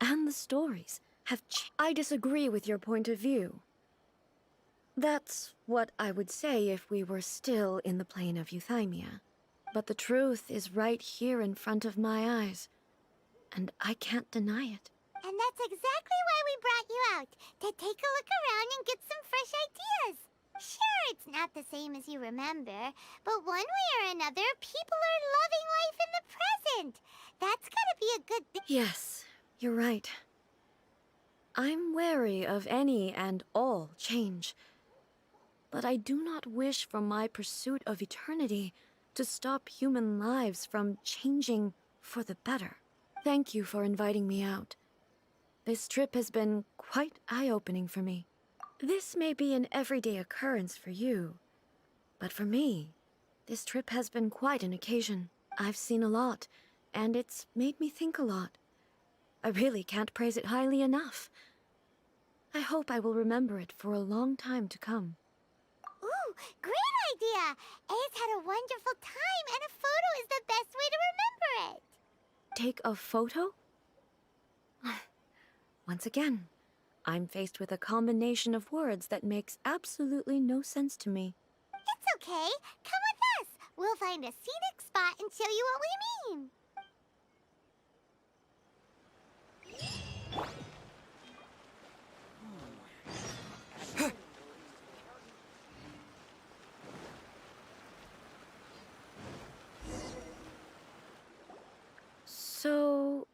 and the stories have changed. I disagree with your point of view. That's what I would say if we were still in the plain of Euthymia. But the truth is right here in front of my eyes, and I can't deny it. And that's exactly why we brought you out, to take a look around and get some fresh ideas. Sure, it's not the same as you remember, but one way or another, people are loving life in the present. That's gotta be a good thing. Yes, you're right. I'm wary of any and all change. But I do not wish for my pursuit of eternity to stop human lives from changing for the better. Thank you for inviting me out. This trip has been quite eye-opening for me. This may be an everyday occurrence for you, but for me, this trip has been quite an occasion. I've seen a lot, and it's made me think a lot. I really can't praise it highly enough. I hope I will remember it for a long time to come. Ooh, great idea! A's had a wonderful time, and a photo is the best way to remember it. Take a photo? Once again, I'm faced with a combination of words that makes absolutely no sense to me. It's okay. Come with us. We'll find a scenic spot and show you what we mean. So,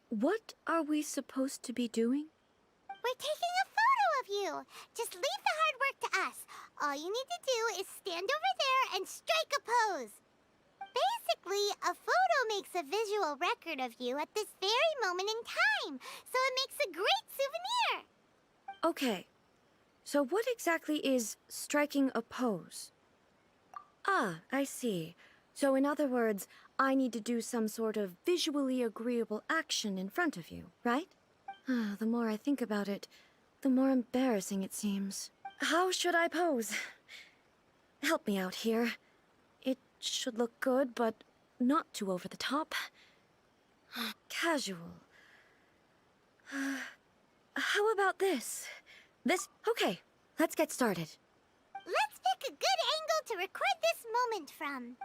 what are we supposed to be doing? We're taking a photo of you. Just leave the hard work to us. All you need to do is stand over there and strike a pose. Basically, a photo makes a visual record of you at this very moment in time, so it makes a great souvenir. Okay, so what exactly is striking a pose? Ah, I see. So in other words, I need to do some sort of visually agreeable action in front of you, right? The more I think about it, the more embarrassing it seems. How should I pose? Help me out here. It should look good, but not too over the top. Casual. How about this? Okay, let's get started. Let's pick a good angle to record this moment from.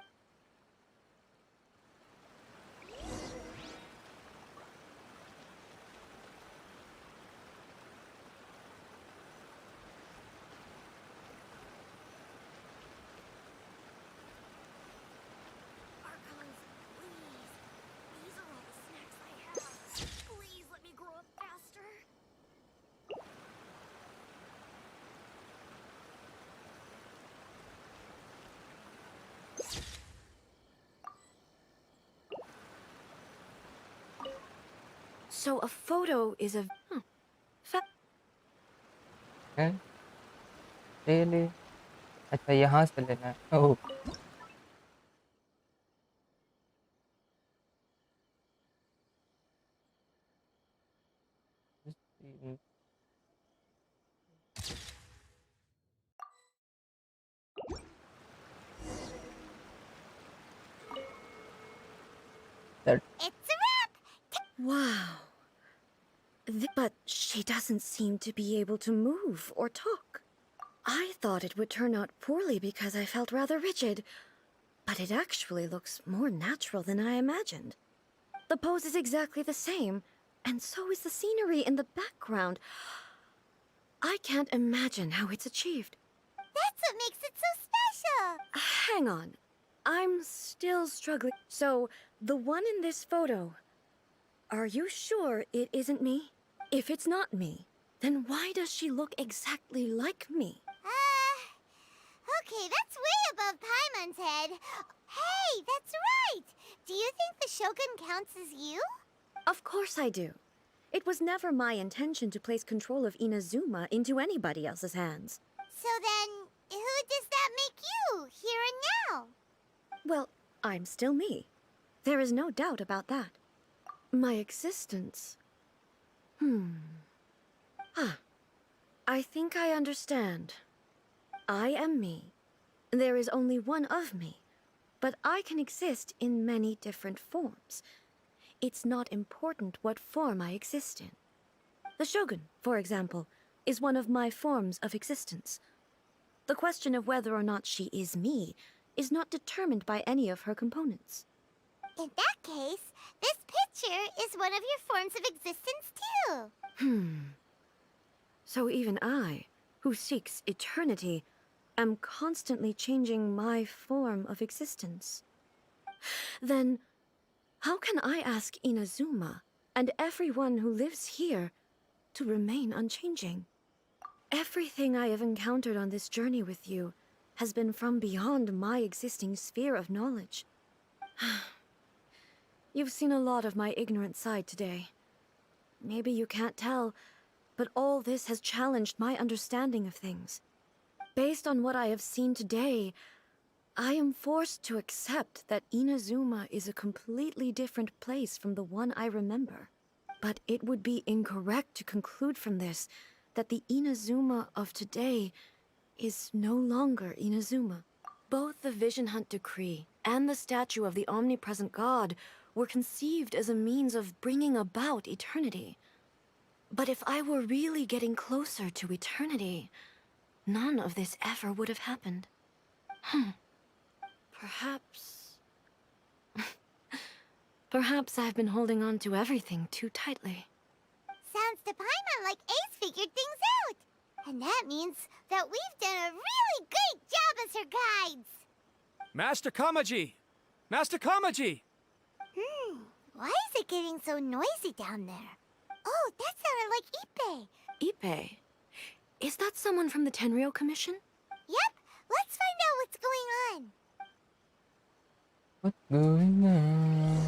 So a photo is a... हैं? Really? अच्छा यहाँ से लेना है। ओह that It's a wrap! Wow. But she doesn't seem to be able to move or talk. I thought it would turn out poorly because I felt rather rigid, but it actually looks more natural than I imagined. The pose is exactly the same, and so is the scenery in the background. I can't imagine how it's achieved. That's what makes it so special! Hang on. I'm still struggling. So, the one in this photo, are you sure it isn't me? If it's not me, then why does she look exactly like me? Okay, that's way above Paimon's head. Hey, that's right! Do you think the Shogun counts as you? Of course I do. It was never my intention to place control of Inazuma into anybody else's hands. So then, who does that make you, here and now? Well, I'm still me. There is no doubt about that. My existence... I think I understand. I am me. There is only one of me, but I can exist in many different forms. It's not important what form I exist in. The Shogun, for example, is one of my forms of existence. The question of whether or not she is me is not determined by any of her components. In that case, this picture is one of your forms of existence too. So even I, who seeks eternity, am constantly changing my form of existence. Then, how can I ask Inazuma and everyone who lives here to remain unchanging? Everything I have encountered on this journey with you has been from beyond my existing sphere of knowledge. You've seen a lot of my ignorant side today. Maybe you can't tell, but all this has challenged my understanding of things. Based on what I have seen today, I am forced to accept that Inazuma is a completely different place from the one I remember. But it would be incorrect to conclude from this that the Inazuma of today is no longer Inazuma. Both the Vision Hunt Decree and the statue of the omnipresent god were conceived as a means of bringing about eternity. But if I were really getting closer to eternity, none of this ever would have happened. Perhaps... Perhaps I've been holding on to everything too tightly. Sounds to Paimon like Ace figured things out. And that means that we've done a really great job as her guides. Master Kamaji! Master Kamaji! Why is it getting so noisy down there? Oh, that sounded like Ippei. Ippei? Is that someone from the Tenryou Commission? Yep, let's find out what's going on. What's going on?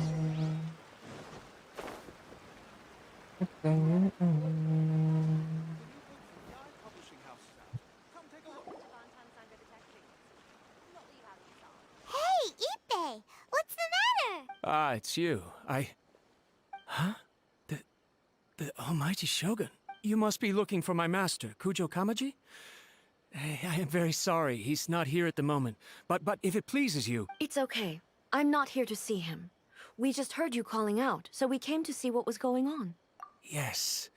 What's going on? Hey, Ippei! What's the matter? Ah, it's you. Huh? The almighty Shogun. You must be looking for my master, Kujo Kamaji? I am very sorry. He's not here at the moment. But if it pleases you... It's okay. I'm not here to see him. We just heard you calling out, so we came to see what was going on. Yes.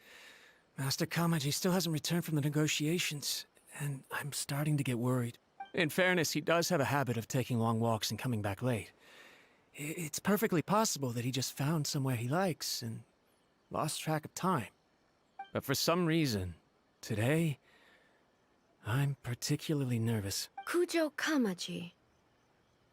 Master Kamaji still hasn't returned from the negotiations, and I'm starting to get worried. In fairness, he does have a habit of taking long walks and coming back late. It's perfectly possible that he just found somewhere he likes and lost track of time. But for some reason, today, I'm particularly nervous. Kujo Kamaji.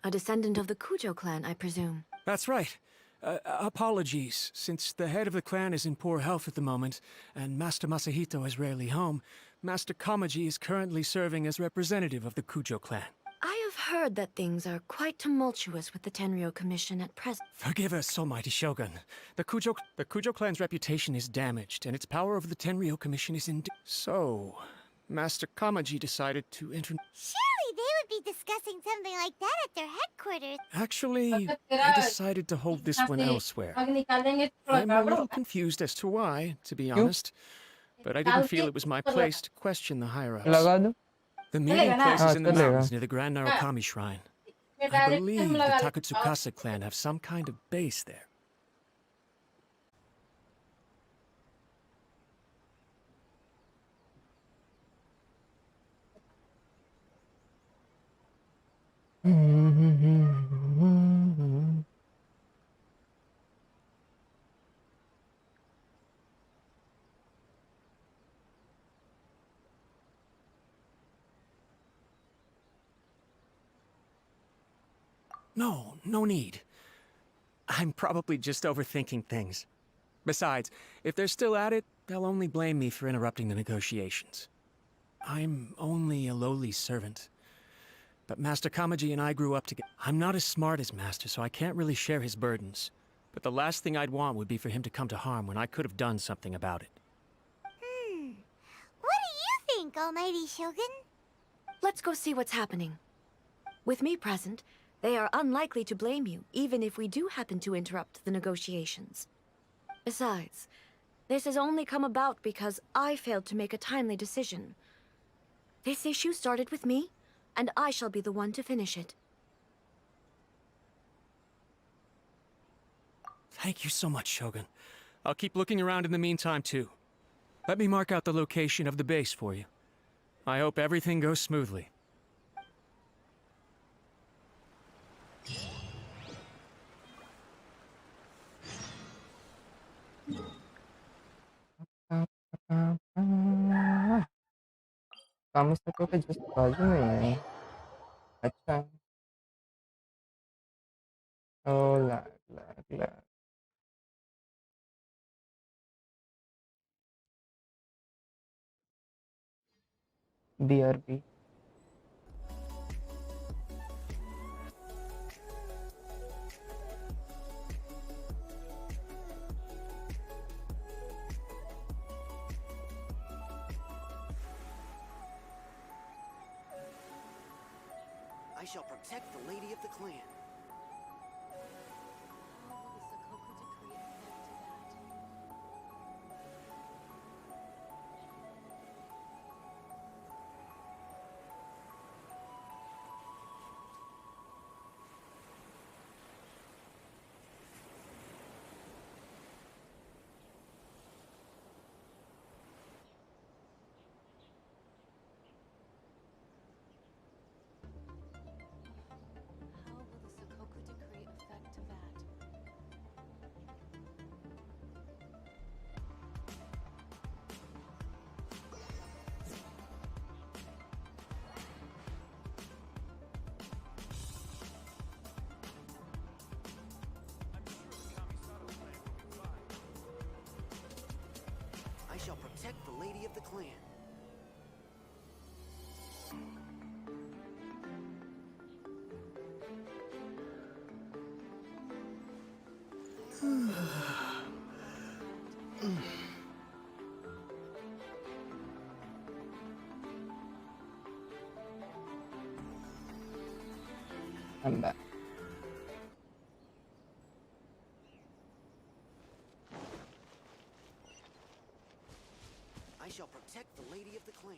A descendant of the Kujo clan, I presume. That's right. Apologies, since the head of the clan is in poor health at the moment, and Master Masahito is rarely home, Master Kamaji is currently serving as representative of the Kujo clan. I have heard that things are quite tumultuous with the Tenryo Commission at present. Forgive us, almighty Shogun. The Kujo clan's reputation is damaged, and its power over the Tenryo Commission is in... So, Master Kamaji decided to Surely they would be discussing something like that at their headquarters. Actually, I decided to hold this one elsewhere. I'm a little confused as to why, to be honest, but I didn't feel it was my place to question the higher-ups. The meeting place is in the mountains near the Grand Narukami Shrine. I believe the Takatsukasa clan have some kind of base there. No need. I'm probably just overthinking things. Besides, if they're still at it, they'll only blame me for interrupting the negotiations. I'm only a lowly servant. But Master Kamaji and I grew up together. I'm not as smart as Master, so I can't really share his burdens. But the last thing I'd want would be for him to come to harm when I could have done something about it. What do you think, Almighty Shogun? Let's go see what's happening. With me present, they are unlikely to blame you, even if we do happen to interrupt the negotiations. Besides, this has only come about because I failed to make a timely decision. This issue started with me, and I shall be the one to finish it. Thank you so much, Shogun. I'll keep looking around in the meantime, too. Let me mark out the location of the base for you. I hope everything goes smoothly. कामुस्ता के just बाजू में ही है। अच्छा। ओह lag. BRB। I shall protect the lady of the clan. I shall protect the lady of the clan. I'm back. I shall protect the lady of the clan.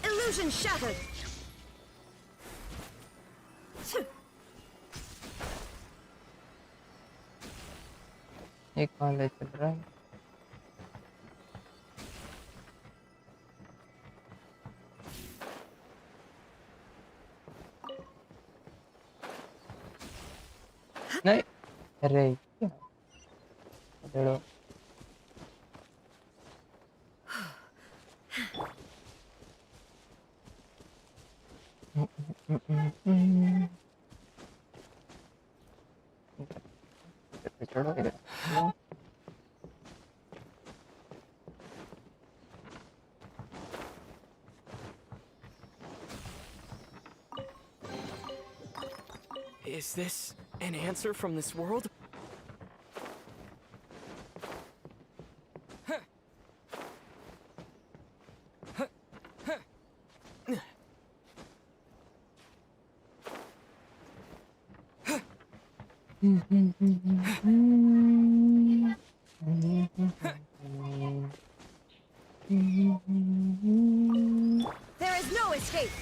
Illusion shattered! ये कहाँ ले चल रहा है? नहीं, अरे क्या? चलो। चलो इधर। Is this an answer from this world? There is no escape!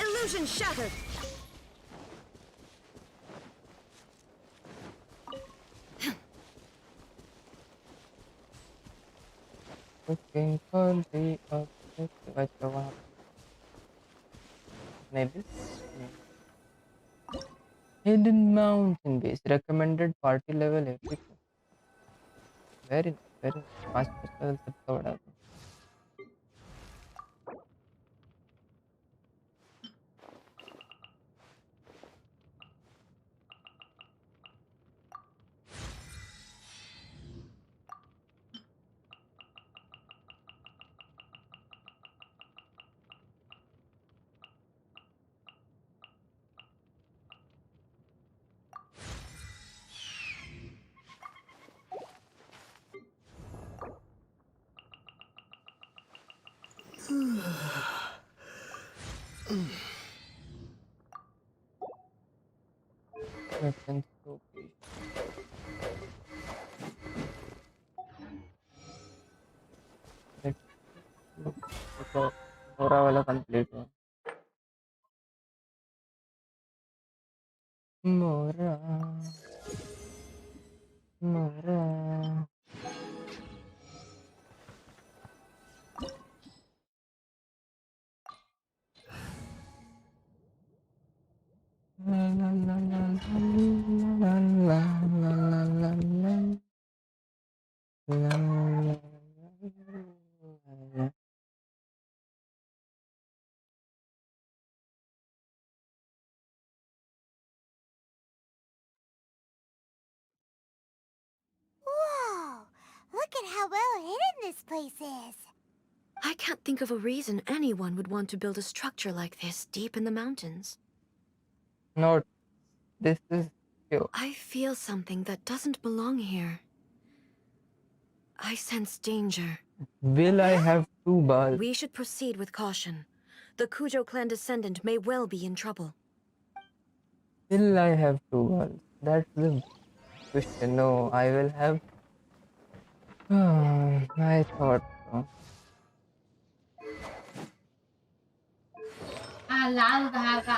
Illusion shattered! Looking for the object. बच्चों वहाँ maybe hidden mountain base recommended party level है ठीक है very very 5 level तक का बड़ा weapons to be तो मोरा वाला कंप्लीट है मोरा मोरा la la la la la la la la la la la la. Whoa! Look at how well hidden this place is. I can't think of a reason anyone would want to build a structure like this deep in the mountains. Note, this is pure. I feel something that doesn't belong here. I sense danger. Will I have 2 balls? We should proceed with caution. The Kujo clan descendant may well be in trouble. Will I have 2 balls? That's the question. No, I will have. I thought so. लाल धागा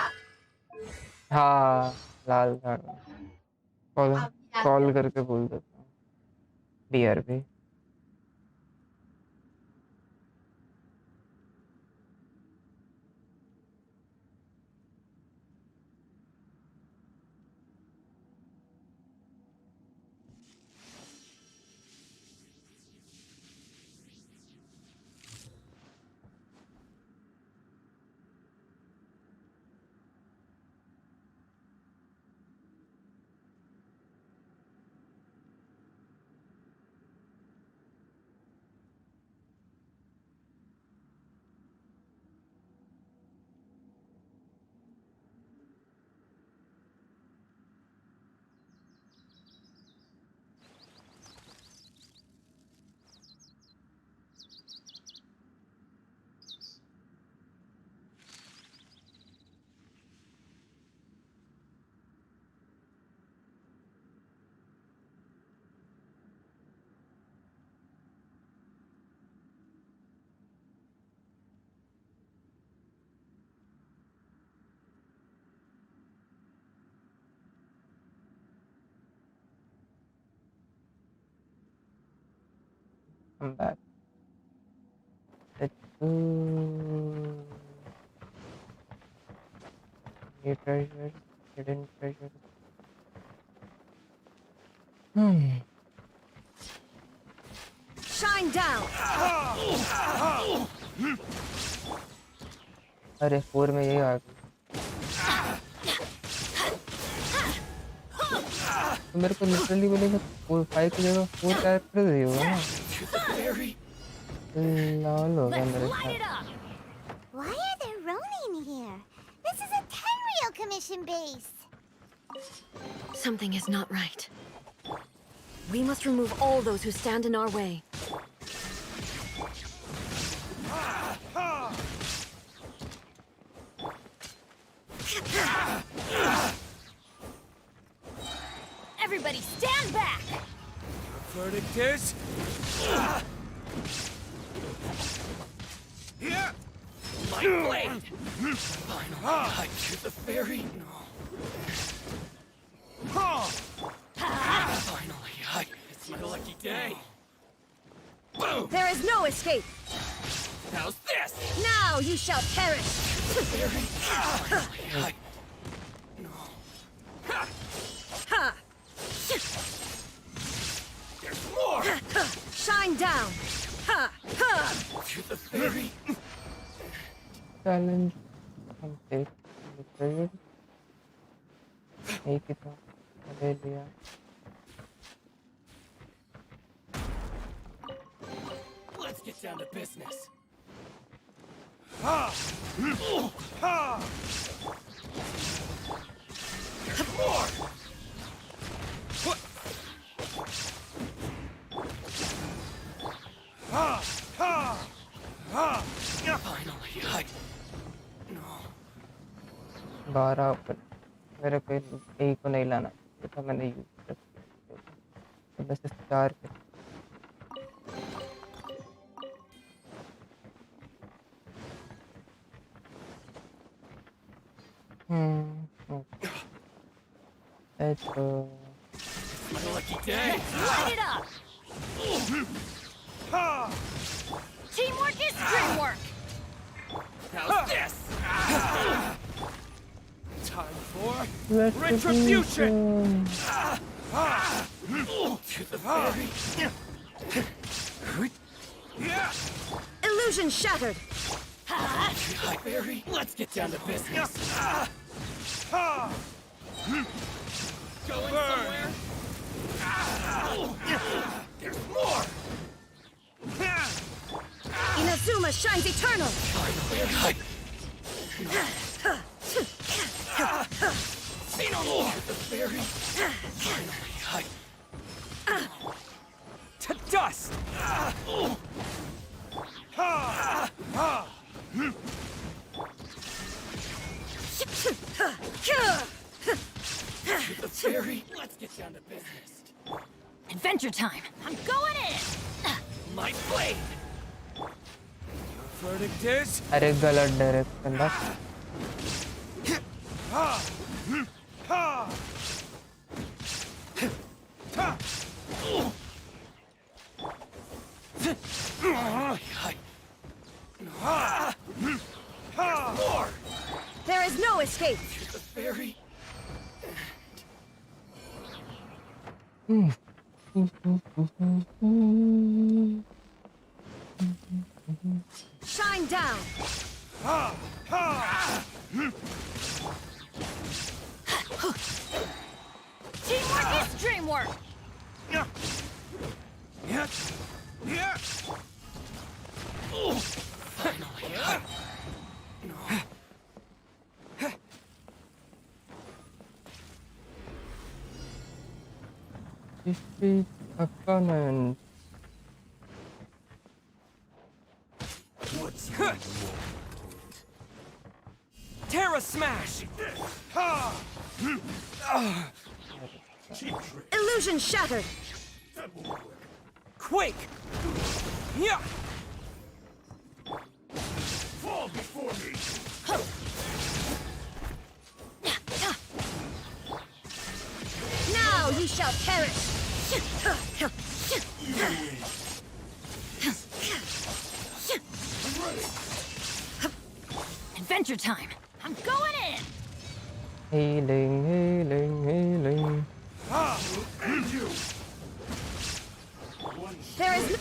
हाँ लाल धागा call करके बोल देता हूँ DRP I'm back. Let's go. New treasures, hidden treasures. Shine down. अरे 4 में यही आ गई। तो मेरे को लिटरली बोलेगा 5 की जगह 4 कैरेक्टर दे होगा ना। लाल हो गया मेरे साथ। Why are there Ronin here? This is a Tenryou commission base. Something is not right. We must remove all those who stand in our way. Everybody stand back! Verdict is... Here! My blade! Finally, I to the fairy. Finally, it's my lucky day. Boom! There is no escape. How's this? Now you shall perish. Fairy. Finally, Ha! There's more! Shine down. Ha! Ha! To the fairy. Challenge complete. Treasure. एक ही था ले लिया। Let's get down to business. There's more! Finally, No. 12 ऊपर मेरे को एक को नहीं लाना ये था मैंने यूज कर तो बस 4 के let's go. My lucky day. Light it up! Teamwork is dreamwork! How's this? Time for Retribution! To the fairy. Illusion shattered. Fairy, let's get down to business. Going somewhere? There's more! Inazuma shines eternal. See no more! The fairy. To dust! To the fairy. Let's get down to business. Adventure time! I'm going in! My blade! Your verdict is... अरे गलत direction था More! There is no escape. To the fairy. Shine down. Teamwork is dreamwork! Finally. Defeat opponent. Terra Smash! Illusion shattered. Quake! Yeah! Fall before me! Now you shall perish. Adventure time! I'm going in! Healing, healing, healing. And you! There is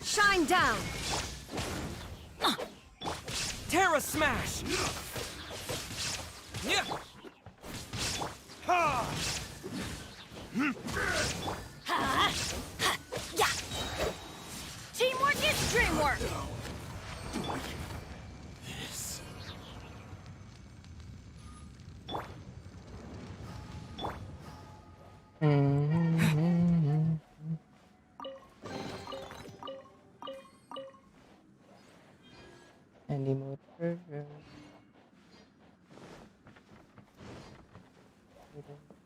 Shine down! Terra Smash! Yeah. Yeah! Teamwork is dreamwork! Any more treasure?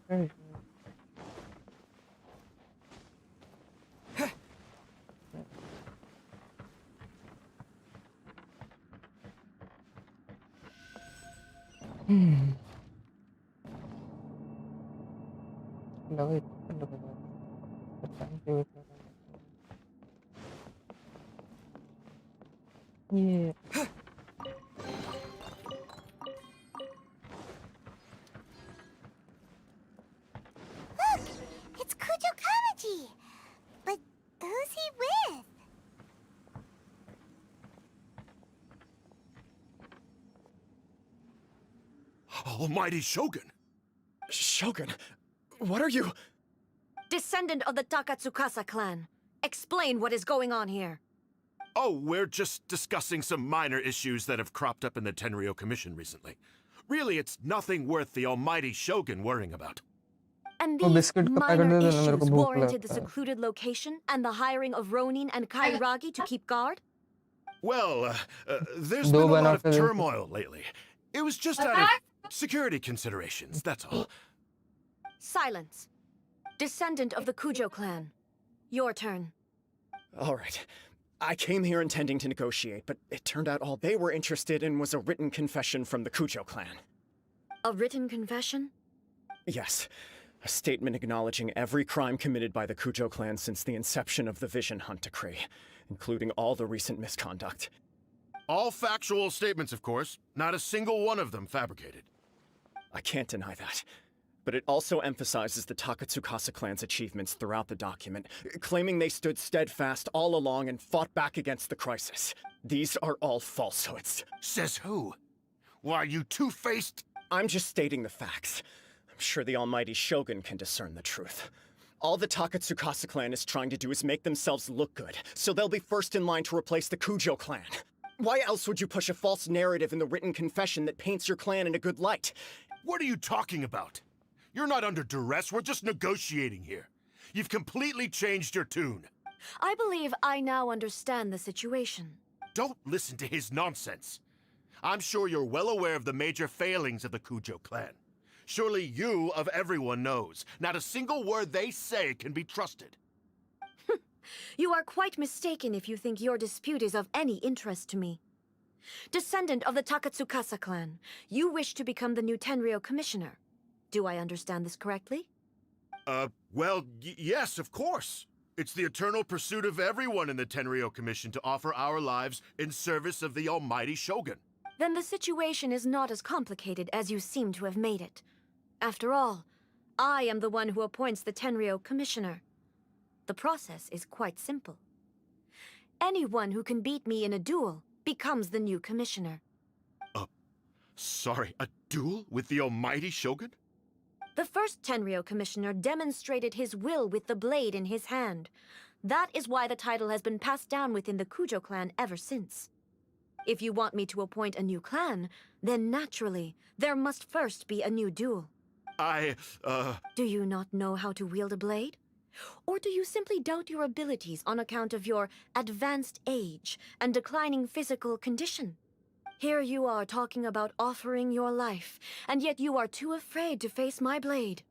Treasure. Lagi itu bersantai. Yeah. Look! It's Kujo Kamaji! But who's he with? Almighty Shogun! Shogun, what are you? Descendant of the Takatsukasa clan. Explain what is going on here. Oh, we're just discussing some minor issues that have cropped up in the Tenryo Commission recently. Really, it's nothing worth the almighty Shogun worrying about. And वो these biscuit का packet minor दे देना, मेरे को issues भूख warranted the लगता है. secluded location and the hiring of Ronin and Kairagi to keep guard? Well, there's दो been a बना lot of के दे. turmoil lately. It was just out of security considerations, that's all. Silence. Descendant of the Kujo clan. Your turn. All right. I came here intending to negotiate, but it turned out all they were interested in was a written confession from the Kujo clan. A written confession? Yes. A statement acknowledging every crime committed by the Kujo clan since the inception of the Vision Hunt Decree, including all the recent misconduct. All factual statements, of course. Not a single one of them fabricated. I can't deny that. But it also emphasizes the Takatsukasa clan's achievements throughout the document, claiming they stood steadfast all along and fought back against the crisis. These are all falsehoods. Says who? Why, you two-faced... I'm just stating the facts. I'm sure the almighty Shogun can discern the truth. All the Takatsukasa clan is trying to do is make themselves look good, so they'll be first in line to replace the Kujo clan. Why else would you push a false narrative in the written confession that paints your clan in a good light? What are you talking about? You're not under duress, we're just negotiating here. You've completely changed your tune. I believe I now understand the situation. Don't listen to his nonsense. I'm sure you're well aware of the major failings of the Kujo clan. Surely you, of everyone, knows. Not a single word they say can be trusted. You are quite mistaken if you think your dispute is of any interest to me. Descendant of the Takatsukasa clan, you wish to become the new Tenryo commissioner. Do I understand this correctly? Well, yes, of course. It's the eternal pursuit of everyone in the Tenryo Commission to offer our lives in service of the almighty Shogun. Then the situation is not as complicated as you seem to have made it. After all, I am the one who appoints the Tenryo commissioner. The process is quite simple. Anyone who can beat me in a duel becomes the new commissioner. Sorry, a duel with the almighty Shogun? The first Tenryo commissioner demonstrated his will with the blade in his hand. That is why the title has been passed down within the Kujo clan ever since. If you want me to appoint a new clan, then naturally, there must first be a new duel. Do you not know how to wield a blade? Or do you simply doubt your abilities on account of your advanced age and declining physical condition? Here you are talking about offering your life, and yet you are too afraid to face my blade.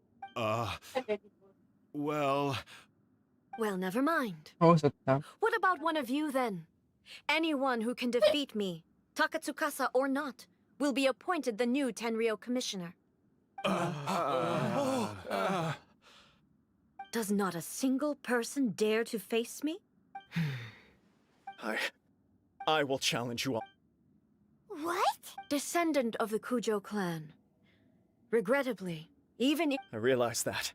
Well... Well, never mind. हो सकता. What about one of you, then? Anyone who can defeat me, Takatsukasa or not, will be appointed the new Tenryo commissioner. Does not a single person dare to face me? I will challenge you all. What? Descendant of the Kujo clan. Regrettably, even if— I realize that.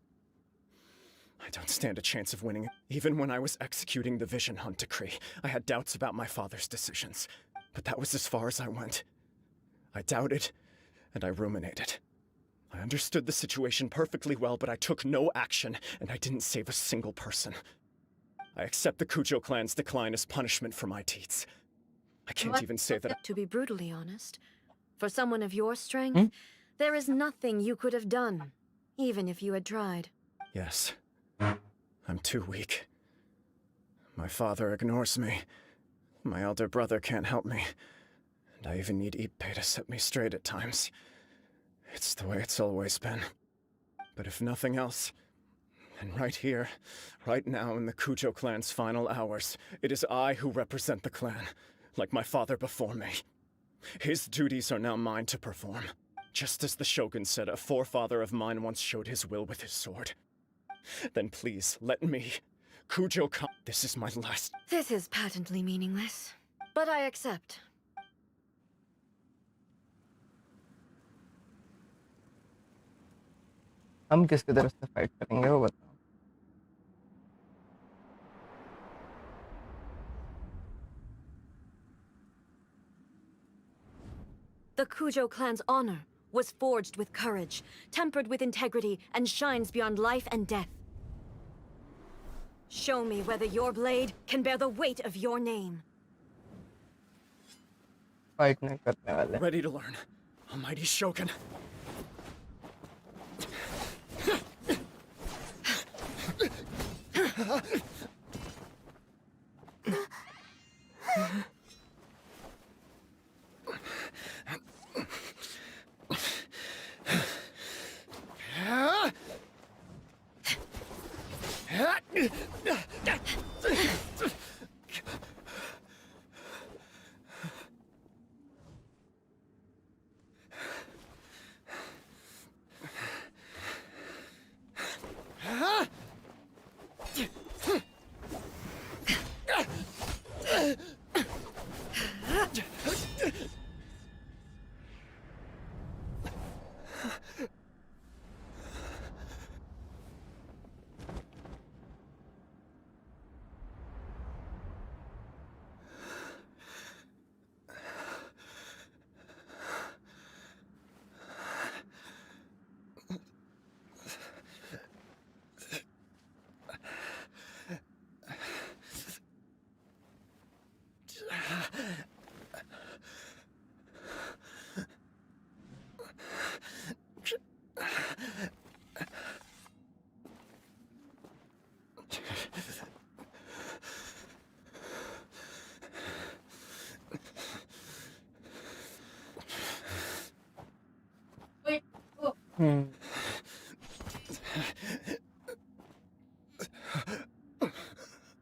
I don't stand a chance of winning. Even when I was executing the Vision Hunt decree, I had doubts about my father's decisions. But that was as far as I went. I doubted, and I ruminated. I understood the situation perfectly well, but I took no action, and I didn't save a single person. I accept the Kujo clan's decline as punishment for my deeds. I can't even say that— To be brutally honest, for someone of your strength, there is nothing you could have done, even if you had tried. Yes. I'm too weak. My father ignores me. My elder brother can't help me. And I even need Ippei to set me straight at times. It's the way it's always been. But if nothing else, and right here, right now in the Kujo clan's final hours, it is I who represent the clan, like my father before me. His duties are now mine to perform. Just as the Shogun said a forefather of mine once showed his will with his sword. Then please, let me, Kujo come. This is my last— This is patently meaningless, but I accept. हम किसकी तरफ से fight करेंगे वो बताओ। The Kujo clan's honor was forged with courage, tempered with integrity, and shines beyond life and death. Show me whether your blade can bear the weight of your name. Fight नहीं करने वाले। Ready to learn, Almighty Shogun.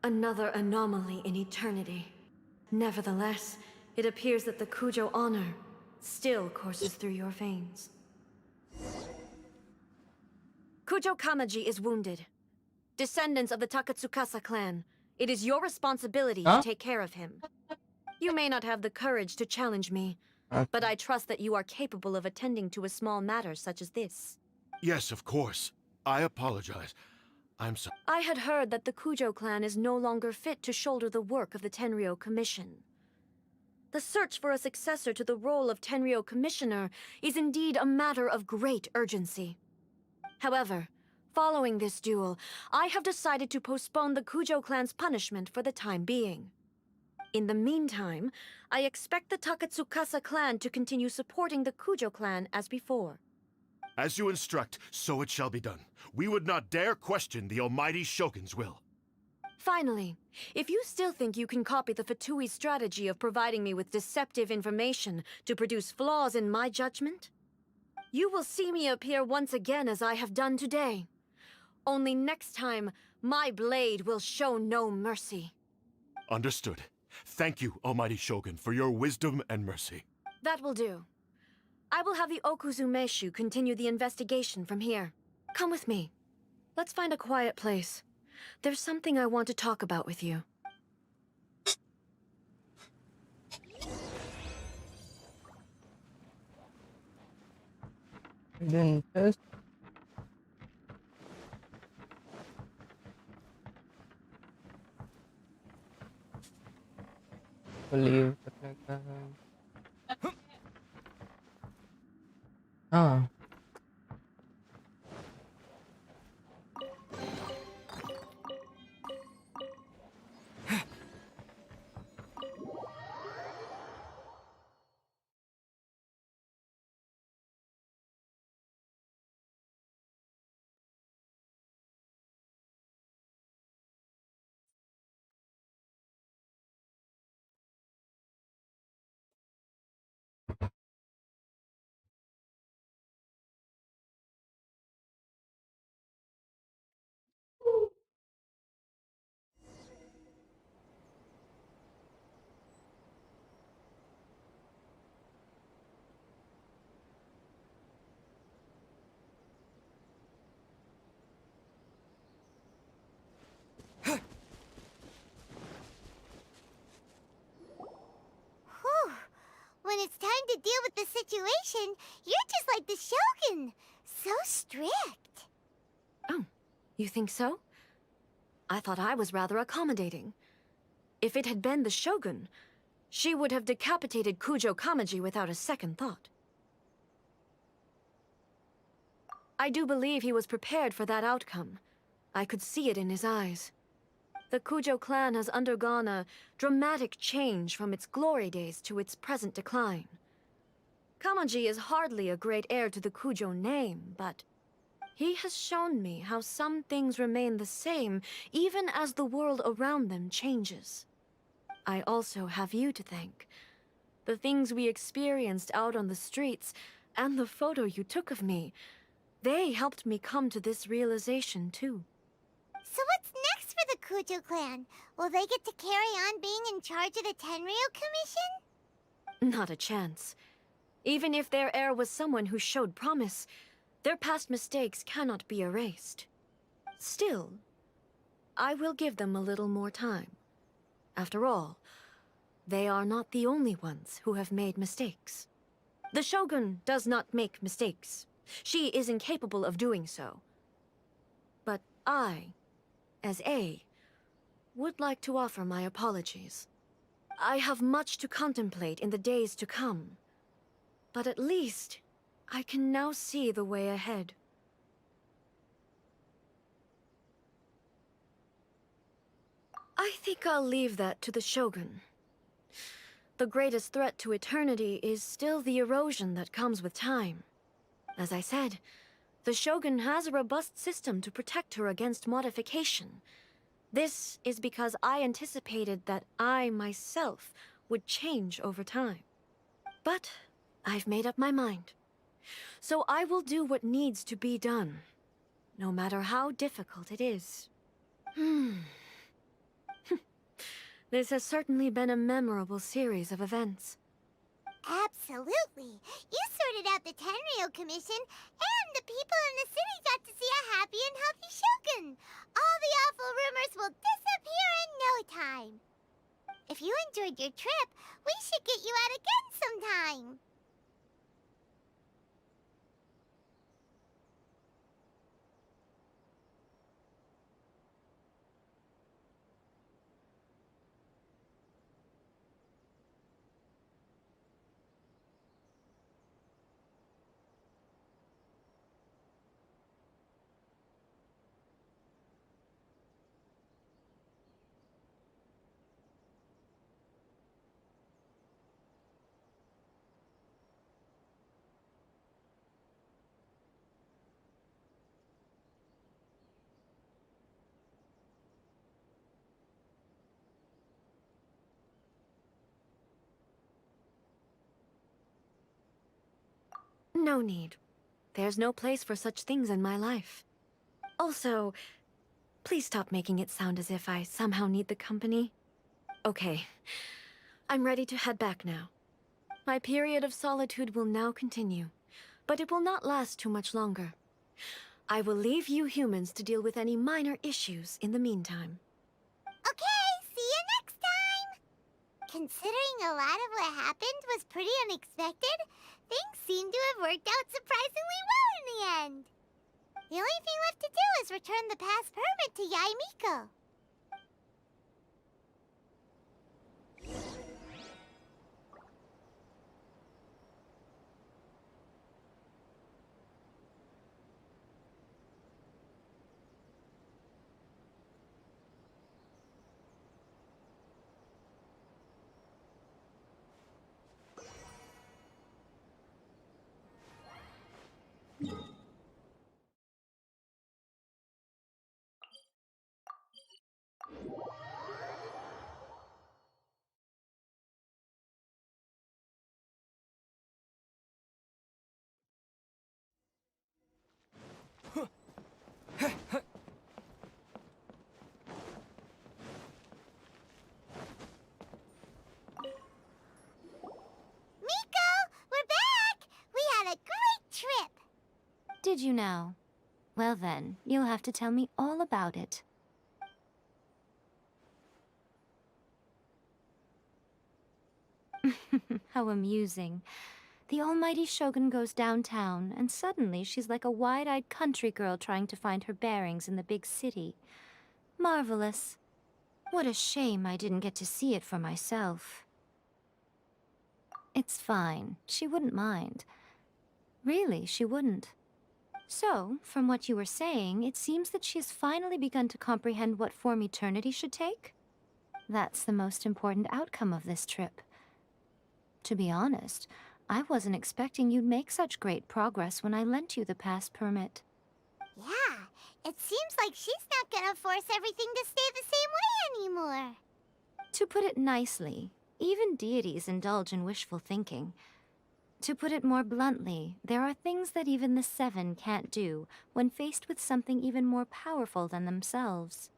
Another anomaly in eternity. Nevertheless, it appears that the Kujo honor still courses through your veins. Kujo Kamaji is wounded. Descendants of the Takatsukasa clan, it is your responsibility to take care of him. You may not have the courage to challenge me, but I trust that you are capable of attending to a small matter such as this. Yes, of course. I apologize. I'm sorry. I had heard that the Kujo clan is no longer fit to shoulder the work of the Tenryou Commission. The search for a successor to the role of Tenryou Commissioner is indeed a matter of great urgency. However, following this duel, I have decided to postpone the Kujo clan's punishment for the time being. In the meantime, I expect the Takatsukasa clan to continue supporting the Kujo clan as before. As you instruct, so it shall be done. We would not dare question the Almighty Shogun's will. Finally, if you still think you can copy the Fatui strategy of providing me with deceptive information to produce flaws in my judgment, you will see me appear once again as I have done today. Only next time, my blade will show no mercy. Understood. Thank you, Almighty Shogun, for your wisdom and mercy. That will do. I will have the Okuzumeshu continue the investigation from here. Come with me. Let's find a quiet place. There's something I want to talk about with you. Hidden chest. Leave करने का है। हाँ Whew. When it's time to deal with the situation, you're just like the Shogun. So strict. Oh, you think so? I thought I was rather accommodating. If it had been the Shogun, she would have decapitated Kujo Kamaji without a second thought. I do believe he was prepared for that outcome. I could see it in his eyes. The Kujo clan has undergone a dramatic change from its glory days to its present decline. Kamaji is hardly a great heir to the Kujo name, but he has shown me how some things remain the same even as the world around them changes. I also have you to thank. The things we experienced out on the streets, and the photo you took of me, they helped me come to this realization too. So what's next for the Kujo clan? Will they get to carry on being in charge of the Tenryu Commission? Not a chance. Even if their heir was someone who showed promise, their past mistakes cannot be erased. Still, I will give them a little more time. After all, they are not the only ones who have made mistakes. The Shogun does not make mistakes. She is incapable of doing so. But I, as A, would like to offer my apologies. I have much to contemplate in the days to come, but at least I can now see the way ahead. I think I'll leave that to the Shogun. The greatest threat to eternity is still the erosion that comes with time. As I said, the Shogun has a robust system to protect her against modification. This is because I anticipated that I myself would change over time. But I've made up my mind. So I will do what needs to be done, no matter how difficult it is. This has certainly been a memorable series of events. Absolutely. You sorted out the Tenryu Commission, and the people in the city got to see a happy and healthy Shogun. All the awful rumors will disappear in no time. If you enjoyed your trip, we should get you out again sometime. No need. There's no place for such things in my life. Also, please stop making it sound as if I somehow need the company. Okay, I'm ready to head back now. My period of solitude will now continue, but it will not last too much longer. I will leave you humans to deal with any minor issues in the meantime. Okay, see you next time! Considering a lot of what happened was pretty unexpected, things seem to have worked out surprisingly well in the end. The only thing left to do is return the pass permit to Yae Miko. Miko, we're back! We had a great trip! Did you now? Well then, you'll have to tell me all about it. How amusing. The almighty Shogun goes downtown, and suddenly she's like a wide-eyed country girl trying to find her bearings in the big city. Marvelous. What a shame I didn't get to see it for myself. It's fine. She wouldn't mind. Really, she wouldn't. So, from what you were saying, it seems that she has finally begun to comprehend what form eternity should take? That's the most important outcome of this trip. To be honest, I wasn't expecting you'd make such great progress when I lent you the pass permit. Yeah, it seems like she's not gonna force everything to stay the same way anymore. To put it nicely, even deities indulge in wishful thinking. To put it more bluntly, there are things that even the Seven can't do when faced with something even more powerful than themselves.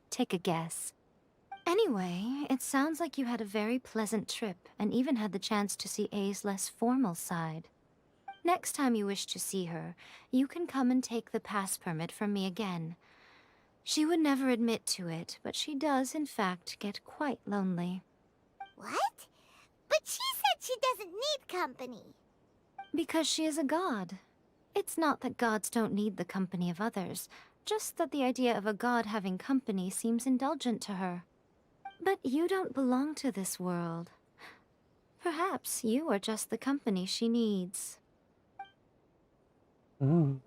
Take a guess. Anyway, it sounds like you had a very pleasant trip and even had the chance to see A's less formal side. Next time you wish to see her, you can come and take the pass permit from me again. She would never admit to it, but she does, in fact, get quite lonely. What? But she said she doesn't need company. Because she is a god. It's not that gods don't need the company of others, just that the idea of a god having company seems indulgent to her. But you don't belong to this world. Perhaps you are just the company she needs. Ooh.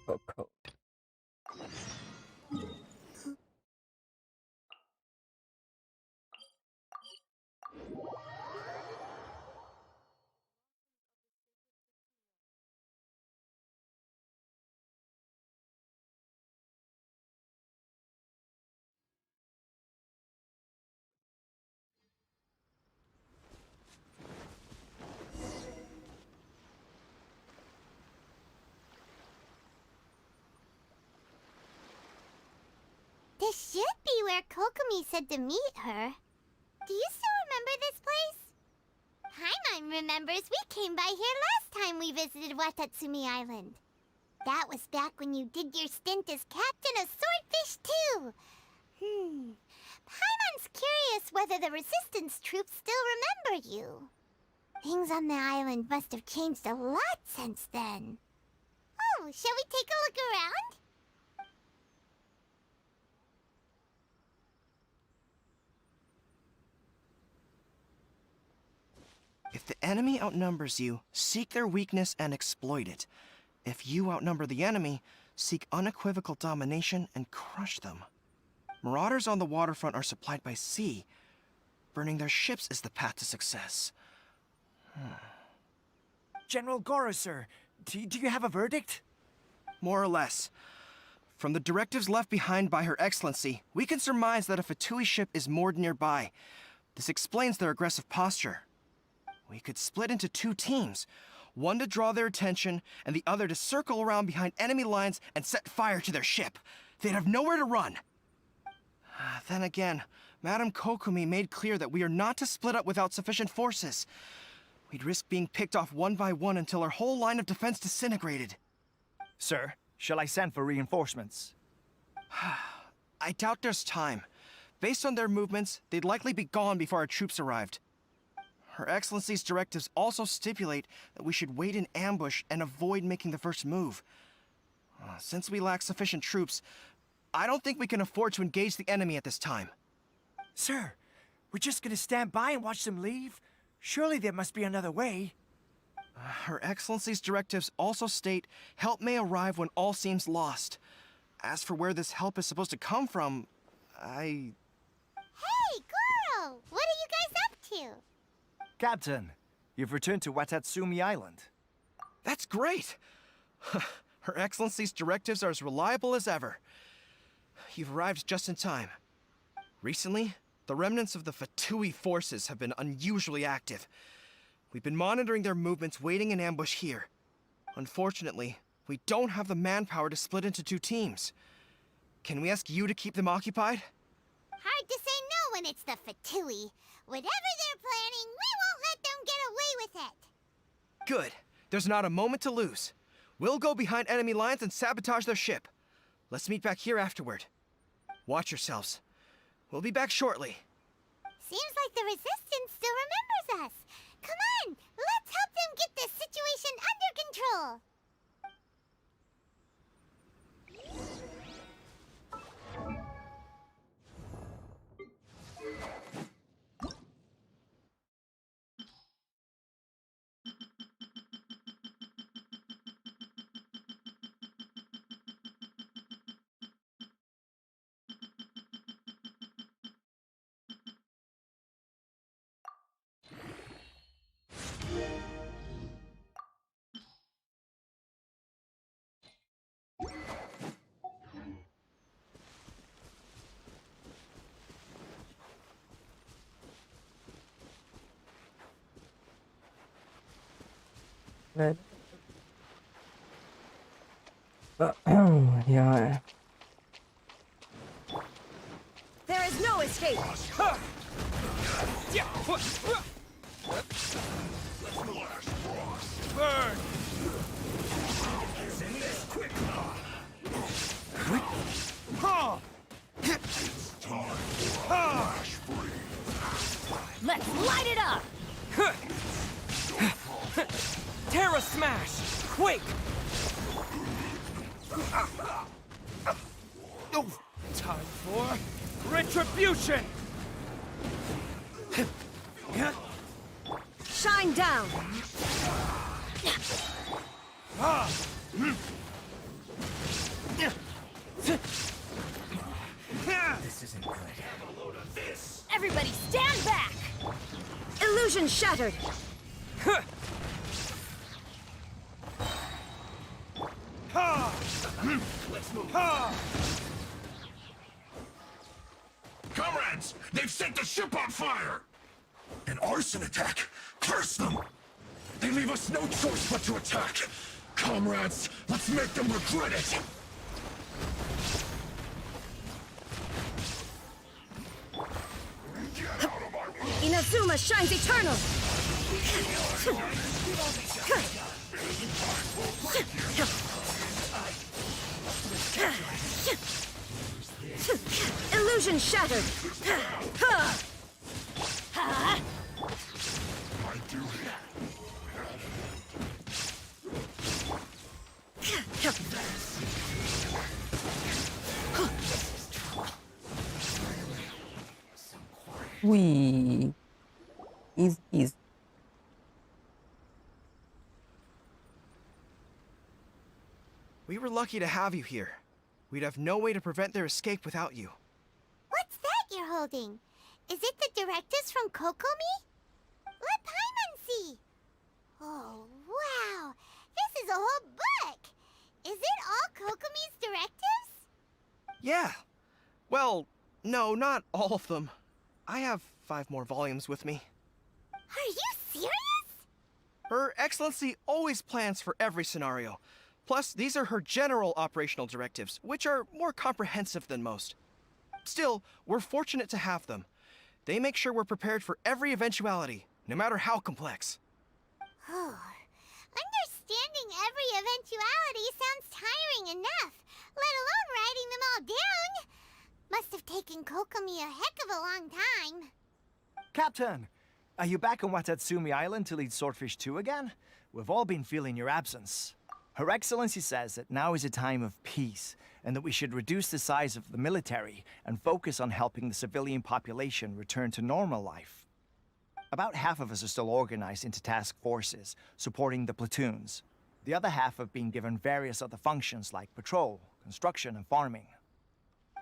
Coco. This should be where Kokomi said to meet her. Do you still remember this place? Paimon remembers we came by here last time we visited Watatsumi Island. That was back when you did your stint as captain of Swordfish too. Paimon's curious whether the Resistance troops still remember you. Things on the island must have changed a lot since then. Oh, shall we take a look around? If the enemy outnumbers you, seek their weakness and exploit it. If you outnumber the enemy, seek unequivocal domination and crush them. Marauders on the waterfront are supplied by sea. Burning their ships is the path to success. General Goro, sir, do you have a verdict? More or less. From the directives left behind by Her Excellency, we can surmise that a Fatui ship is moored nearby. This explains their aggressive posture. We could split into 2 teams. One to draw their attention, and the other to circle around behind enemy lines and set fire to their ship. They'd have nowhere to run. Then again, Madame Kokumi made clear that we are not to split up without sufficient forces. We'd risk being picked off one by one until our whole line of defense disintegrated. Sir, shall I send for reinforcements? I doubt there's time. Based on their movements, they'd likely be gone before our troops arrived. Her Excellency's directives also stipulate that we should wait in ambush and avoid making the first move. Since we lack sufficient troops, I don't think we can afford to engage the enemy at this time. Sir, we're just gonna stand by and watch them leave? Surely there must be another way. Her Excellency's directives also state help may arrive when all seems lost. As for where this help is supposed to come from, Hey, girl! What are you guys up to? Captain, you've returned to Watatsumi Island. That's great! Her Excellency's directives are as reliable as ever. You've arrived just in time. Recently, the remnants of the Fatui forces have been unusually active. We've been monitoring their movements, waiting in ambush here. Unfortunately, we don't have the manpower to split into 2 teams. Can we ask you to keep them occupied? Hard to say no when it's the Fatui. Whatever they're planning, we won't let them get away with it. Good. There's not a moment to lose. We'll go behind enemy lines and sabotage their ship. Let's meet back here afterward. Watch yourselves. We'll be back shortly. Seems like the Resistance still remembers us. Come on, let's help them get this situation under control. Yeah. There is no escape. Burn! Let's light it up! Terra Smash! Quake! Time for retribution! Shine down! This isn't good. Everybody stand back! Illusion shattered! Comrades, they've set the ship on fire! An arson attack! Curse them! They leave us no choice but to attack! Comrades, let's make them regret it! Inazuma shines eternal! Illusion shattered! Wee. Easy. We were lucky to have you here. We'd have no way to prevent their escape without you. What's that you're holding? Is it the directives from Kokomi? Let Paimon see. Oh, wow. This is a whole book. Is it all Kokomi's directives? Yeah. Well, no, not all of them. I have 5 more volumes with me. Are you serious? Her Excellency always plans for every scenario. Plus, these are her general operational directives, which are more comprehensive than most. Still, we're fortunate to have them. They make sure we're prepared for every eventuality, no matter how complex. Understanding every eventuality sounds tiring enough, let alone writing them all down. Must have taken Kokomi a heck of a long time. Captain, are you back on Watatsumi Island to lead Swordfish 2 again? We've all been feeling your absence. Her Excellency says that now is a time of peace, and that we should reduce the size of the military and focus on helping the civilian population return to normal life. About half of us are still organized into task forces, supporting the platoons. The other half have been given various other functions like patrol, construction, and farming.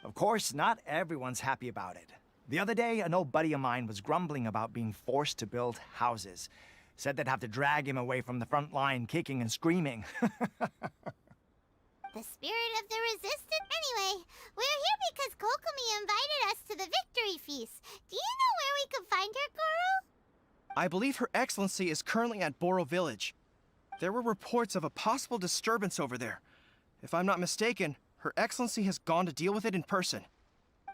Of course, not everyone's happy about it. The other day, an old buddy of mine was grumbling about being forced to build houses. Said they'd have to drag him away from the front line, kicking and screaming. The spirit of the resistance. Anyway, we're here because Kokomi invited us to the victory feast. Do you know where we could find her, Goro? I believe Her Excellency is currently at Boro Village. There were reports of a possible disturbance over there. If I'm not mistaken, Her Excellency has gone to deal with it in person.